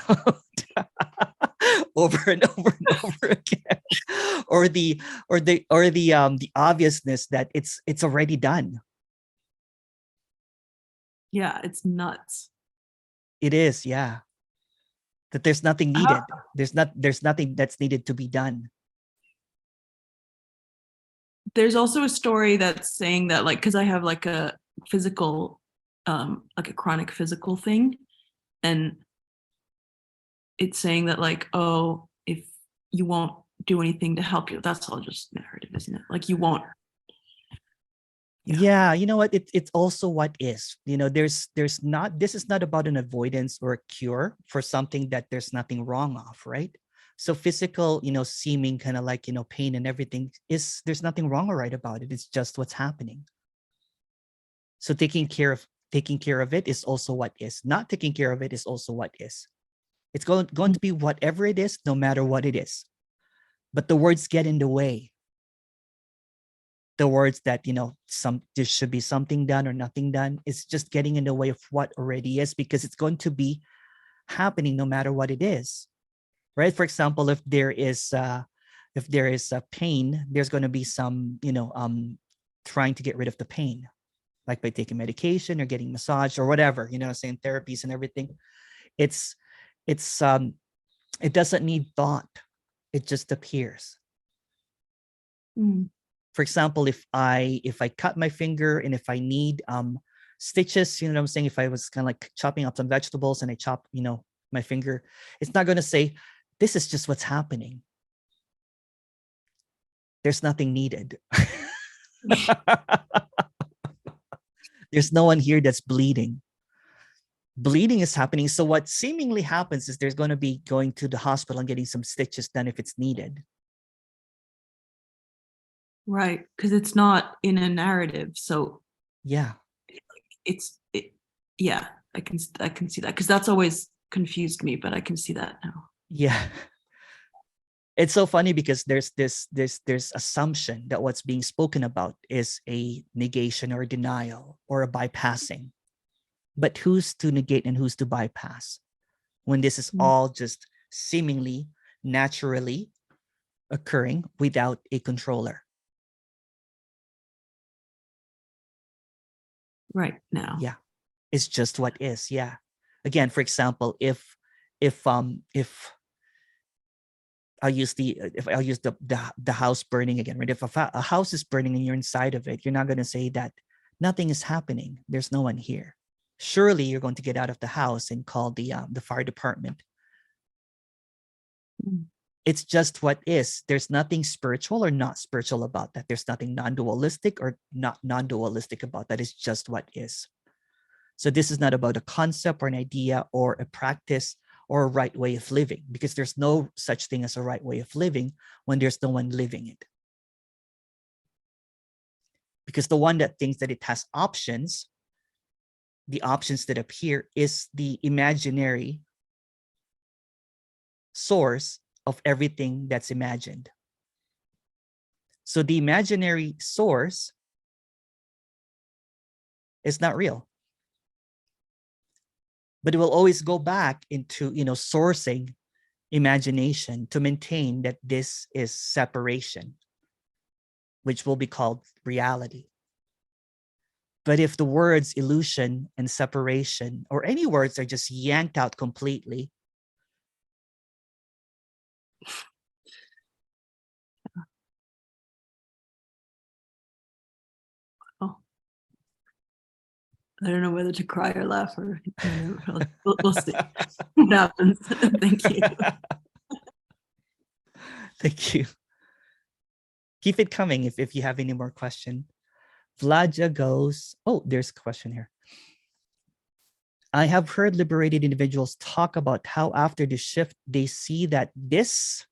over and over and over again, or the obviousness that it's already done. Yeah, it's nuts. It is, yeah. That there's nothing needed. There's nothing that's needed to be done. There's also a story that's saying that, like, because I have like a physical, like a chronic physical thing, and it's saying that, like, oh, if you won't do anything to help you, that's all just narrative, isn't it? Like, you won't. Yeah, you know what? It's also what is. There's not. This is not about an avoidance or a cure for something that there's nothing wrong of, right? So physical, seeming kind of like pain and everything there's nothing wrong or right about it. It's just what's happening. So taking care of it is also what is. Not taking care of it is also what is. It's going to be whatever it is, no matter what it is. But the words get in the way. The words that, there should be something done or nothing done. It's just getting in the way of what already is, because it's going to be happening no matter what it is, right? For example, if there is a pain, there's going to be some, trying to get rid of the pain, like by taking medication or getting massage or whatever, saying therapies and everything. It doesn't need thought. It just appears. For example, if I cut my finger and if I need stitches, what I'm saying? If I was kind of like chopping up some vegetables and I chop, my finger, it's not going to say, this is just what's happening. There's nothing needed. There's no one here that's bleeding. Bleeding is happening. So what seemingly happens is there's going to be going to the hospital and getting some stitches done if it's needed. Right, because it's not in a narrative. So yeah, yeah, I can see that, because that's always confused me, but I can see that now. Yeah. It's so funny because there's assumption that what's being spoken about is a negation or denial or a bypassing. But who's to negate and who's to bypass when this is all just seemingly naturally occurring without a controller? Right now. Yeah. It's just what is. Yeah. Again, for example, if I'll use the house burning again, right? If a house is burning and you're inside of it, you're not going to say that nothing is happening. There's no one here. Surely you're going to get out of the house and call the fire department. It's just what is. There's nothing spiritual or not spiritual about that. There's nothing non-dualistic or not non-dualistic about that. It's just what is. So this is not about a concept or an idea or a practice or a right way of living, because there's no such thing as a right way of living when there's no one living it. Because the one that thinks that it has options, the options that appear is the imaginary source of everything that's imagined. So the imaginary source is not real. But it will always go back into, sourcing imagination to maintain that this is separation, which will be called reality. But if the words illusion and separation or any words are just yanked out completely, I don't know whether to cry or laugh, or we'll see what happens. Thank you. Thank you. Keep it coming if you have any more question. Vladja goes, oh, there's a question here. I have heard liberated individuals talk about how after the shift, they see that this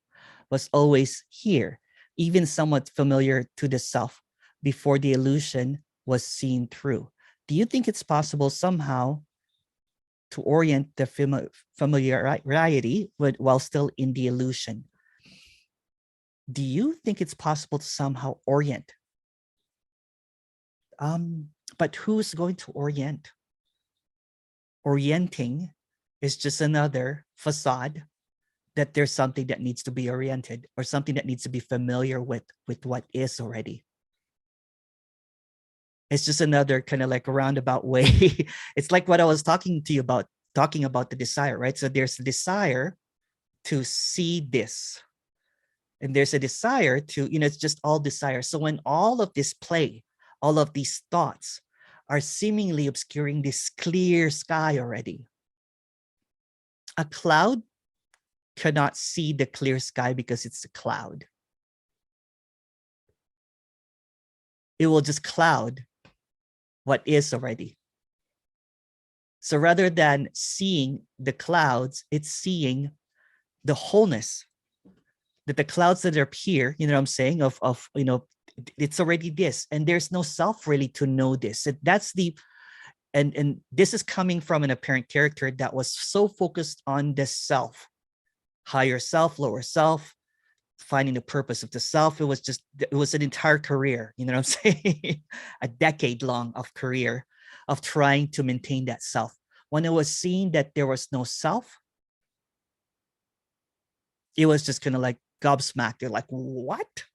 was always here, even somewhat familiar to the self before the illusion was seen through. Do you think it's possible somehow to orient the familiarity while still in the illusion? Do you think it's possible to somehow orient? But who's going to orient? Orienting is just another facade that there's something that needs to be oriented, or something that needs to be familiar with what is already. It's just another kind of like a roundabout way. It's like what I was talking to you about, talking about the desire, right? So there's a desire to see this, and there's a desire to, it's just all desire. So when all of this play, all of these thoughts are seemingly obscuring this clear sky already, a cloud cannot see the clear sky because it's a cloud. It will just cloud what is already. So rather than seeing the clouds, it's seeing the wholeness, that the clouds that appear, you know what I'm saying, of it's already this, and there's no self really to know this. That's the, and this is coming from an apparent character that was so focused on the self, higher self, lower self, finding the purpose of the self. It was an entire career, you know what I'm saying? A decade long of career of trying to maintain that self. When it was seen that there was no self, it was just kind of like gobsmacked. They're like, what?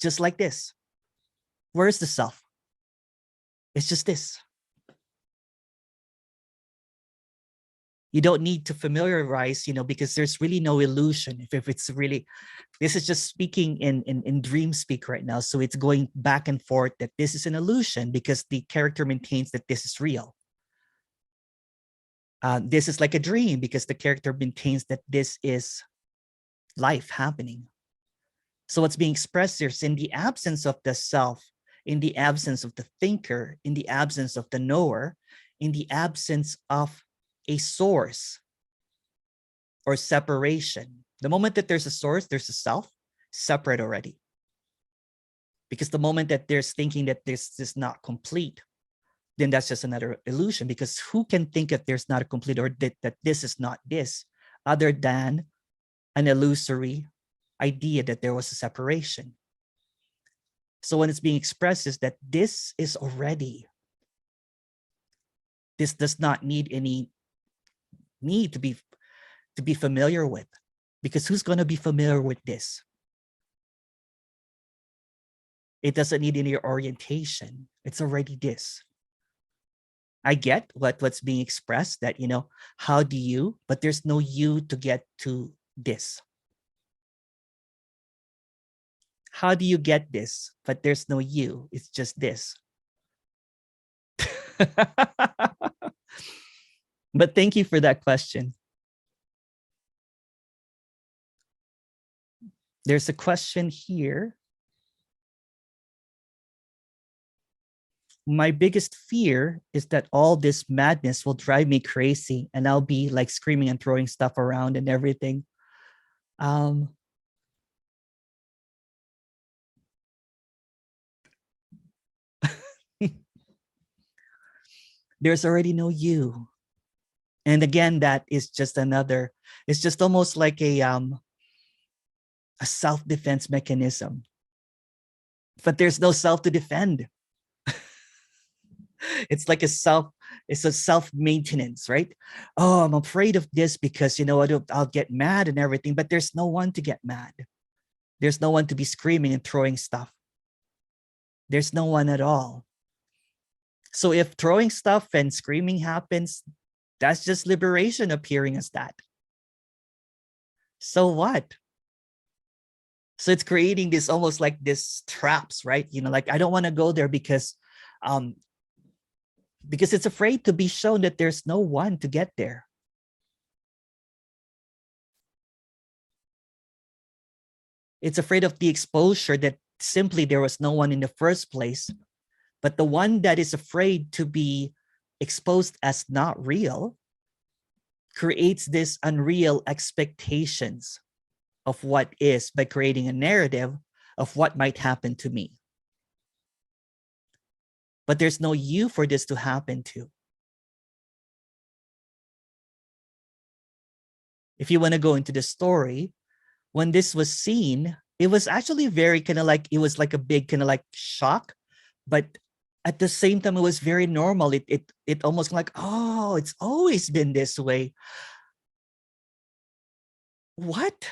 Just like this. Where's the self? It's just this. You don't need to familiarize, because there's really no illusion. If it's really, this is just speaking in dream speak right now. So it's going back and forth that this is an illusion because the character maintains that this is real. This is like a dream because the character maintains that this is life happening. So what's being expressed here is in the absence of the self, in the absence of the thinker, in the absence of the knower, in the absence of a source or separation. The moment that there's a source, there's a self, separate already. Because the moment that there's thinking that this is not complete, then that's just another illusion, because who can think that there's not a complete, or that this is not this, other than an illusory idea that there was a separation. So when it's being expressed is that this is already, this does not need any need to be familiar with, because who's going to be familiar with this? It doesn't need any orientation. It's already this. I get what's being expressed, that, how do you, but there's no you to get to this. How do you get this? But there's no you. It's just this. But thank you for that question. There's a question here. My biggest fear is that all this madness will drive me crazy and I'll be like screaming and throwing stuff around and everything. There's already no you. And again, that is just another, it's just almost like a self-defense mechanism. But there's no self to defend. It's like it's a self-maintenance, right? Oh, I'm afraid of this because, I'll get mad and everything, but there's no one to get mad. There's no one to be screaming and throwing stuff. There's no one at all. So if throwing stuff and screaming happens, that's just liberation appearing as that. So what? So it's creating this almost like this traps, right? Like I don't want to go there because it's afraid to be shown that there's no one to get there. It's afraid of the exposure that simply there was no one in the first place. But the one that is afraid to be exposed as not real creates this unreal expectations of what is by creating a narrative of what might happen to me. But there's no you for this to happen to. If you want to go into the story, when this was seen, it was actually very kind of like, it was like a big kind of like shock, but at the same time, it was very normal. It almost like, oh, it's always been this way. What?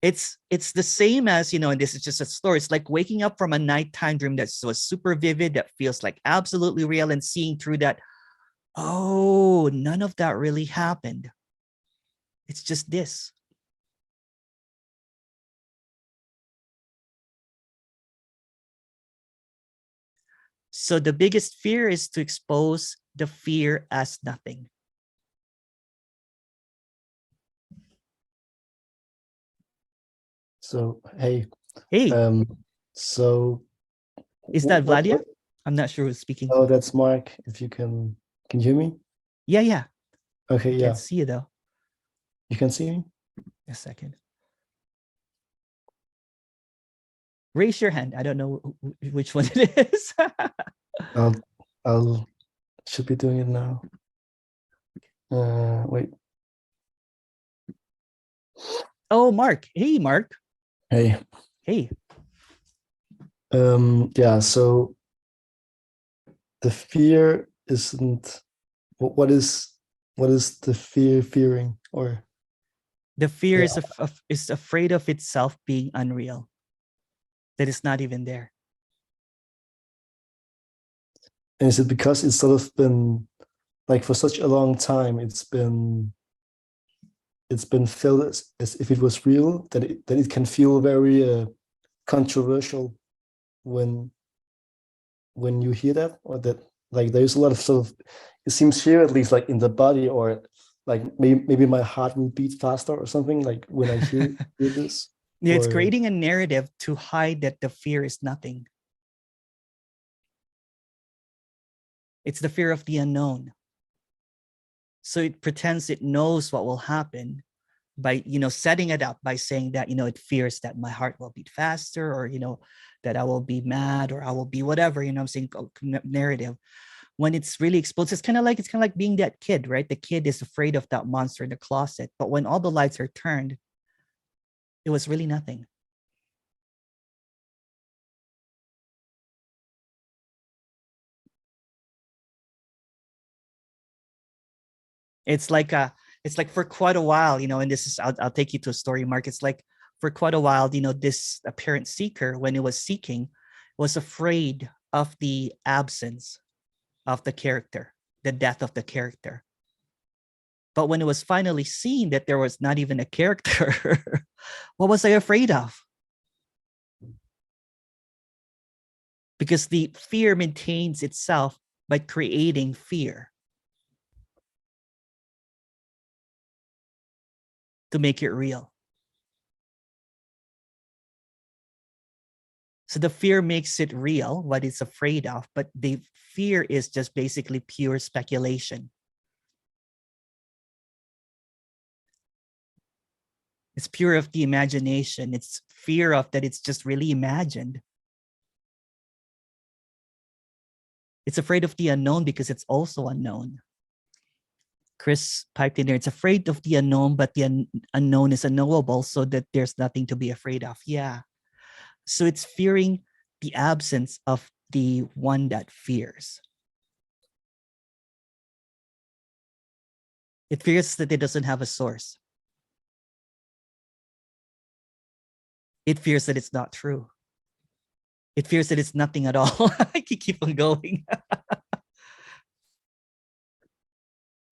It's the same as, and this is just a story. It's like waking up from a nighttime dream that was super vivid, that feels like absolutely real, and seeing through that, oh, none of that really happened. It's just this. So the biggest fear is to expose the fear as nothing. So, hey, Hey, so is that what, Vladia? I'm not sure who's speaking. oh, that's Mark. If you can you hear me? Yeah. Okay, yeah. Can't see you though. You can see me? A second. Raise your hand. I don't know which one it is. I'll should be doing it now. Wait. Oh, Mark. Hey, Mark. Hey. Hey. Yeah, so the fear isn't what is the fear fearing, or The fear yeah. is afraid of itself being unreal. That is not even there. And is it because it's sort of been like for such a long time, it's been felt as if it was real, that it can feel very controversial when you hear that, or that like there's a lot of sort of, it seems here at least, like in the body, or like maybe my heart will beat faster or something, like when I hear this. Yeah, it's or creating a narrative to hide that the fear is nothing. It's the fear of the unknown. So it pretends it knows what will happen by, setting it up by saying that, it fears that my heart will beat faster, or, that I will be mad, or I will be whatever, I'm saying, narrative. When it's really exposed, it's kind of like being that kid, right? The kid is afraid of that monster in the closet, but when all the lights are turned, it was really nothing. It's like for quite a while, and this is, I'll take you to a story, Mark. It's like for quite a while, this apparent seeker, when it was seeking, was afraid of the absence of the character, the death of the character. But when it was finally seen that there was not even a character, what was I afraid of? Because the fear maintains itself by creating fear to make it real. So the fear makes it real, what it's afraid of, but the fear is just basically pure speculation. It's pure of the imagination. It's fear of that it's just really imagined. It's afraid of the unknown because it's also unknown. Chris piped in there, it's afraid of the unknown, but the unknown is unknowable, so that there's nothing to be afraid of. Yeah. So it's fearing the absence of the one that fears. It fears that it doesn't have a source. It fears that it's not true. It fears that it's nothing at all. I can keep on going.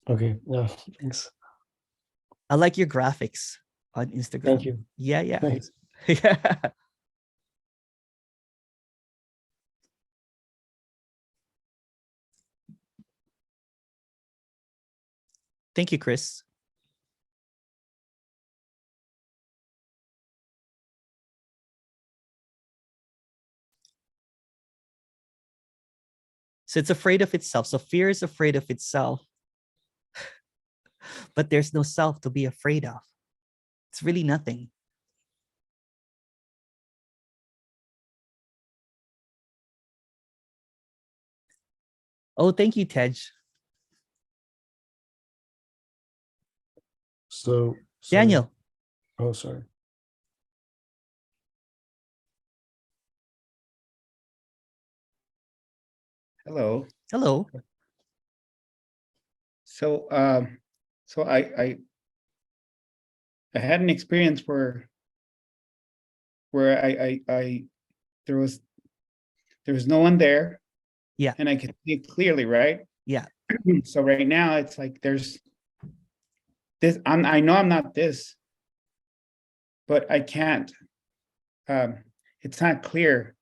okay, yeah, thanks. I like your graphics on Instagram. Thank you. Yeah. Thanks. Yeah. Thank you, Chris. So it's afraid of itself. So fear is afraid of itself, but there's no self to be afraid of. It's really nothing. Oh, thank you, Tej. So Daniel. oh, sorry. Hello. Hello. So, so I had an experience where I there was no one there. Yeah. And I could see it clearly, right? Yeah. So right now it's like there's this. I know I'm not this, but I can't. It's not clear.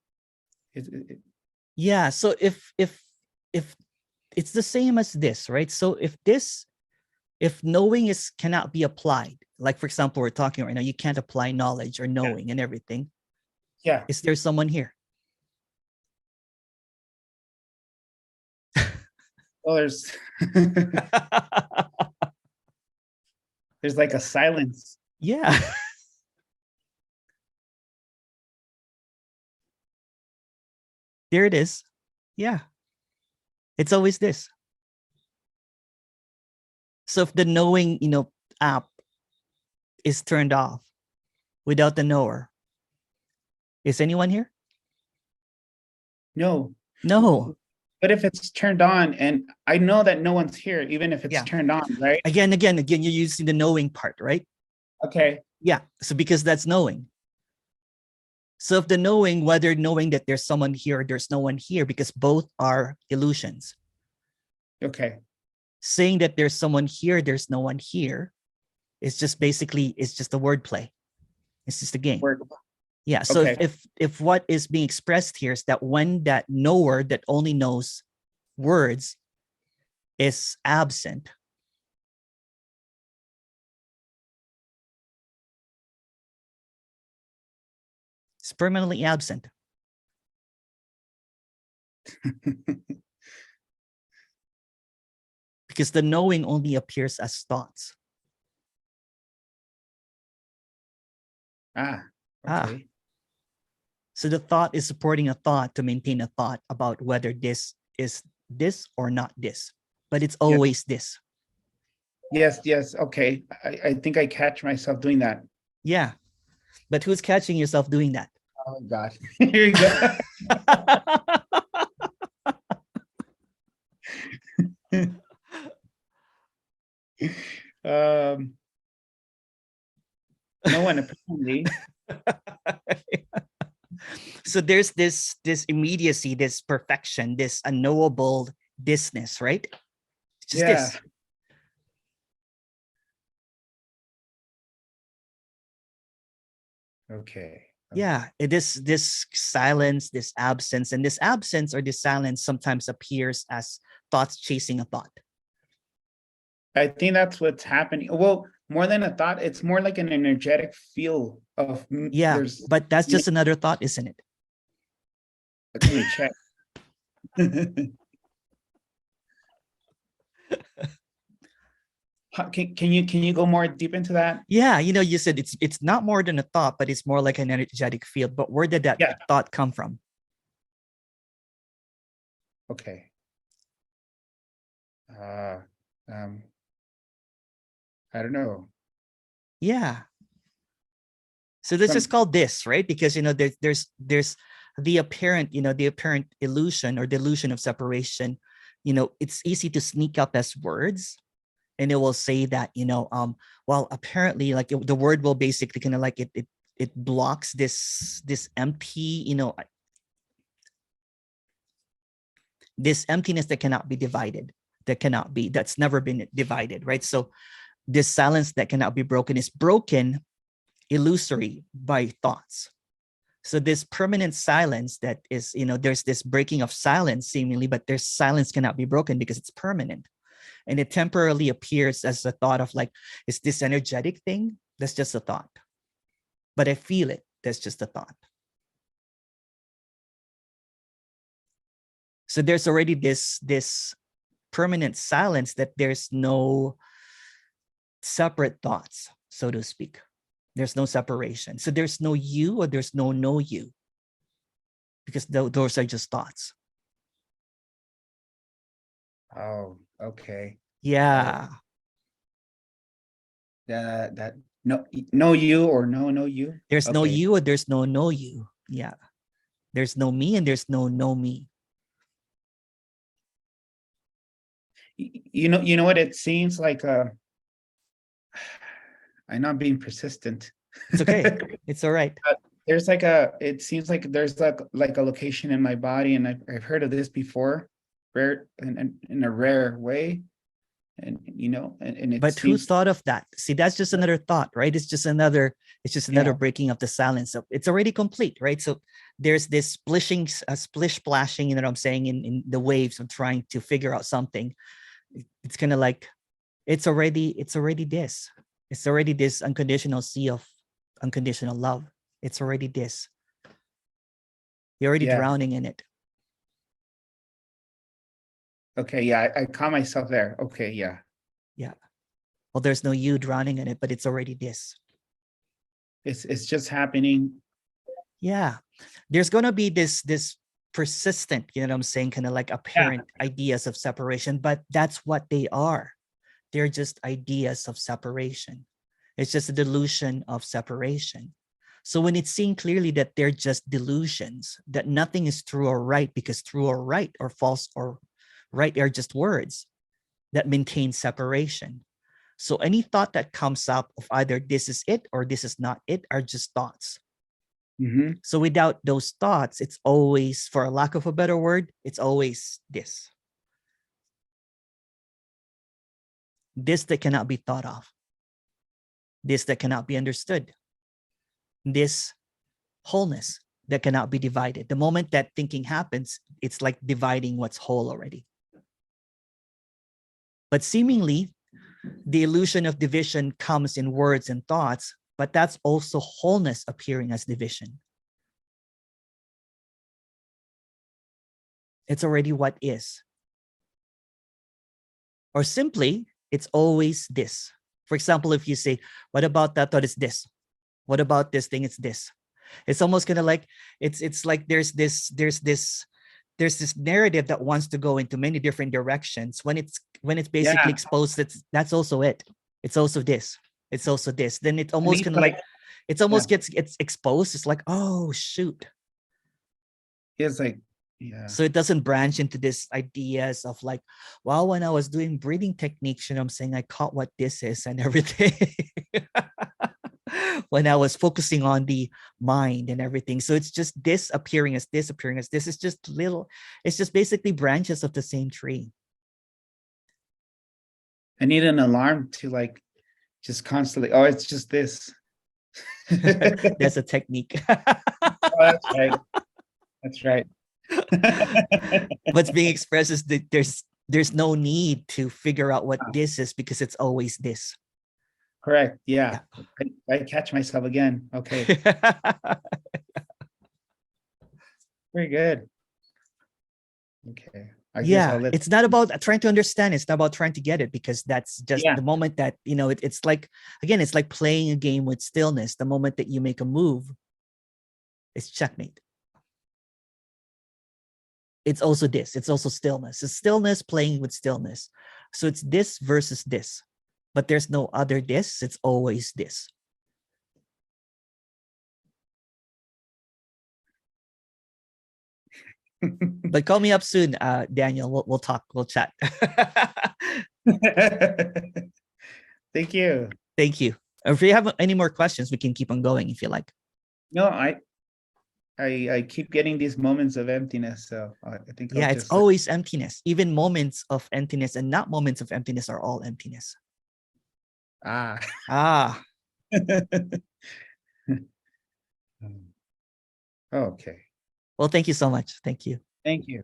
Yeah. So if it's the same as this, right? So if knowing cannot be applied, like for example, we're talking right now, you can't apply knowledge or knowing and everything. Yeah. Is there someone here? Well, there's there's like a silence. Yeah. There it is. Yeah. It's always this. So if the knowing, app is turned off without the knower, is anyone here? No. No. But if it's turned on, and I know that no one's here, even if it's turned on, right? Again, you're using the knowing part, right? Okay. Yeah. So because that's knowing. So if the knowing, whether knowing that there's someone here or there's no one here, because both are illusions. Okay. Saying that there's someone here, there's no one here, it's just basically, it's just a wordplay. It's just a game. Yeah. So Okay. if what is being expressed here is that when that knower that only knows words is absent, it's permanently absent. Because the knowing only appears as thoughts. Okay. So the thought is supporting a thought to maintain a thought about whether this is this or not this, but it's always this. Yes. Okay. I think I catch myself doing that. Yeah. But who's catching yourself doing that? Oh God. Here you go. No one apparently. So there's this immediacy, this perfection, this unknowable thisness, right? It's just this. Okay. Yeah, it is this silence, this absence, and this absence or this silence sometimes appears as thoughts chasing a thought. I think that's what's happening. Well, more than a thought, it's more like an energetic feel of. Yeah, but that's just another thought, isn't it? Let me check. Can you go more deep into that? Yeah, you said it's not more than a thought, but it's more like an energetic field. But where did that thought come from? Okay. I don't know. Yeah. So this is called this, right? Because there's the apparent, the apparent illusion or delusion of separation. It's easy to sneak up as words. And it will say that, well, apparently, like the word will basically kind of like it blocks this empty, this emptiness that cannot be divided, that's never been divided, right? So this silence that cannot be broken is broken illusory by thoughts. So this permanent silence that is, there's this breaking of silence seemingly, but there's silence cannot be broken because it's permanent. And it temporarily appears as a thought of like, is this energetic thing? That's just a thought. But I feel it. That's just a thought. So there's already this permanent silence that there's no separate thoughts, so to speak. There's no separation. So there's no you or there's no you. Because those are just thoughts. Oh, okay. Yeah. That no you or no you. There's no you or there's no you. Yeah. There's no me and there's no me. You know what it seems like. I'm not being persistent. It's okay. It's all right. There's it seems like there's like a location in my body, and I've heard of this before, rare in a rare way, and and it But who seems, thought of that? See, that's just another thought, right? It's just another breaking of the silence. So it's already complete, right? So there's this splish splashing, you know what I'm saying, in the waves of trying to figure out something. It's kind of like it's already this. It's already this unconditional sea of unconditional love. It's already this. You're already Yeah. drowning in it. okay, yeah, I caught myself there. Okay, yeah. Yeah. Well, there's no you drowning in it, but it's already this. It's just happening. Yeah. There's gonna be this persistent, you know what I'm saying, kind of like apparent ideas of separation, but that's what they are. They're just ideas of separation. It's just a delusion of separation. So when it's seen clearly that they're just delusions, that nothing is true or right, because true or right or false or right are just words that maintain separation. So any thought that comes up of either this is it or this is not it are just thoughts. Mm-hmm. So without those thoughts, it's always, for a lack of a better word, it's always this. This that cannot be thought of. This that cannot be understood. This wholeness that cannot be divided. The moment that thinking happens, it's like dividing what's whole already. But seemingly, the illusion of division comes in words and thoughts, but that's also wholeness appearing as division. It's already what is. Or simply, it's always this. For example, if you say, what about that thought is this? What about this thing? It's this. It's almost kind of like, it's like there's this narrative that wants to go into many different directions. When it's basically exposed, that's also it. It's also this. It's also this. Then it almost kind of like, it's almost gets exposed. It's like, oh shoot. It's like, yeah. So it doesn't branch into this ideas of like, well, when I was doing breathing techniques, you know, I'm saying I caught what this is and everything. When I was focusing on the mind and everything. So it's just this appearing as this, appearing as this. It's just little, it's just basically branches of the same tree. I need an alarm to like just constantly, oh, it's just this. That's a technique. Oh, that's right. That's right. What's being expressed is that there's no need to figure out what this is because it's always this. Correct. Yeah. I catch myself again. Okay. Very good. Okay. It's not about trying to understand. It's not about trying to get it, because that's just the moment that, you know, it's like, again, it's like playing a game with stillness. The moment that you make a move, it's checkmate. It's also this. It's also stillness. It's stillness playing with stillness. So it's this versus this. But there's no other this. It's always this. But call me up soon, Daniel. We'll talk. We'll chat. Thank you. Thank you. If you have any more questions, we can keep on going if you like. No, I keep getting these moments of emptiness. So I think it's always emptiness. Even moments of emptiness and not moments of emptiness are all emptiness. Okay. Well, thank you so much. Thank you. Thank you.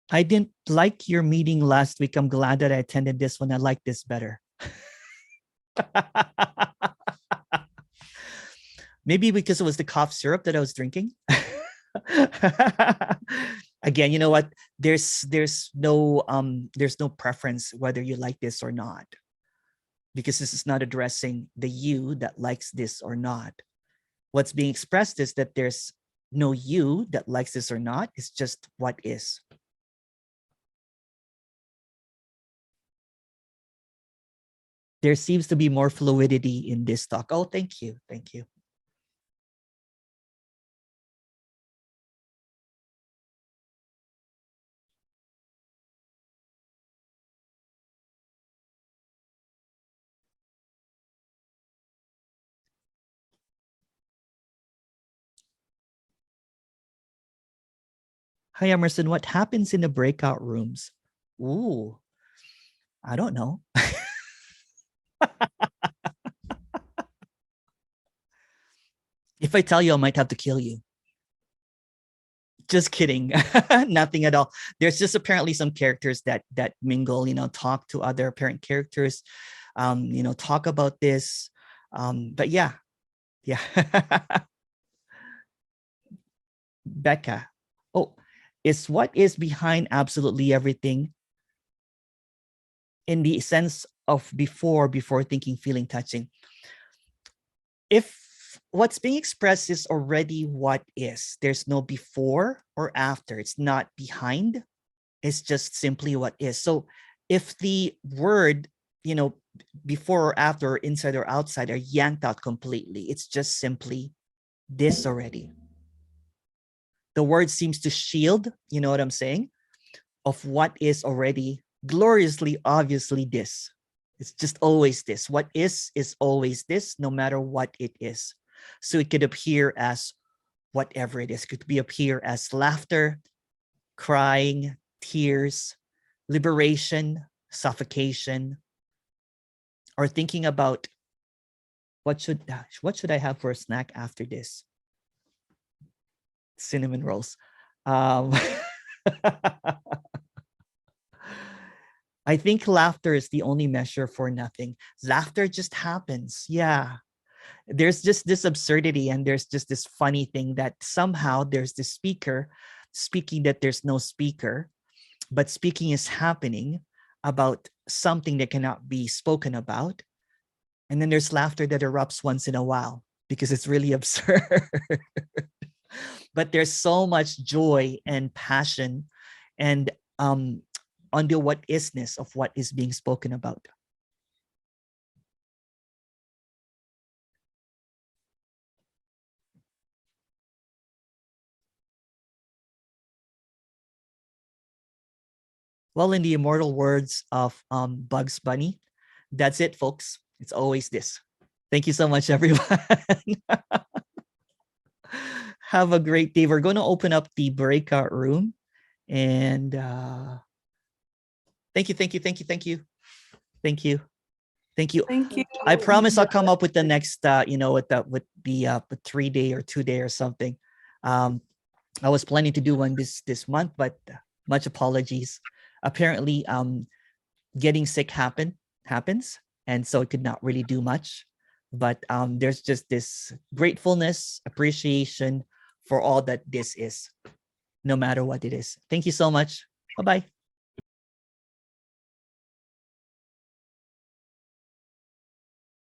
I didn't like your meeting last week. I'm glad that I attended this one. I like this better. Maybe because it was the cough syrup that I was drinking. Again, you know what? There's no preference whether you like this or not, because this is not addressing the you that likes this or not. What's being expressed is that there's no you that likes this or not. It's just what is. there seems to be more fluidity in this talk. Oh, thank you. Thank you. Hi, Emerson. What happens in the breakout rooms? Ooh, I don't know. If I tell you, I might have to kill you. Just kidding. Nothing at all. There's just apparently some characters that mingle, talk to other apparent characters, talk about this. But yeah. Becca. Oh, is what is behind absolutely everything in the sense of before thinking, feeling, touching. If what's being expressed is already what is, there's no before or after. It's not behind. It's just simply what is. So if the word, before or after, or inside or outside are yanked out completely, it's just simply this already. The word seems to shield, you know what I'm saying, of what is already gloriously, obviously this. It's just always this. What is always this, no matter what it is. So it could appear as whatever it is. It could appear as laughter, crying, tears, liberation, suffocation, or thinking about what should I have for a snack after this? Cinnamon rolls. I think laughter is the only measure for nothing. Laughter just happens. Yeah. There's just this absurdity, and there's just this funny thing that somehow there's this speaker speaking that there's no speaker, but speaking is happening about something that cannot be spoken about. And then there's laughter that erupts once in a while because it's really absurd. But there's so much joy and passion and on the what isness of what is being spoken about. Well, in the immortal words of Bugs Bunny, that's it, folks. It's always this. Thank you so much, everyone. Have a great day. We're going to open up the breakout room. And thank you. Thank you. I promise I'll come up with the next, with the 3-day or 2-day or something. I was planning to do one this month, but much apologies. Apparently, getting sick happens, and so I could not really do much. But there's just this gratefulness, appreciation for all that this is, no matter what it is. Thank you so much. Bye-bye.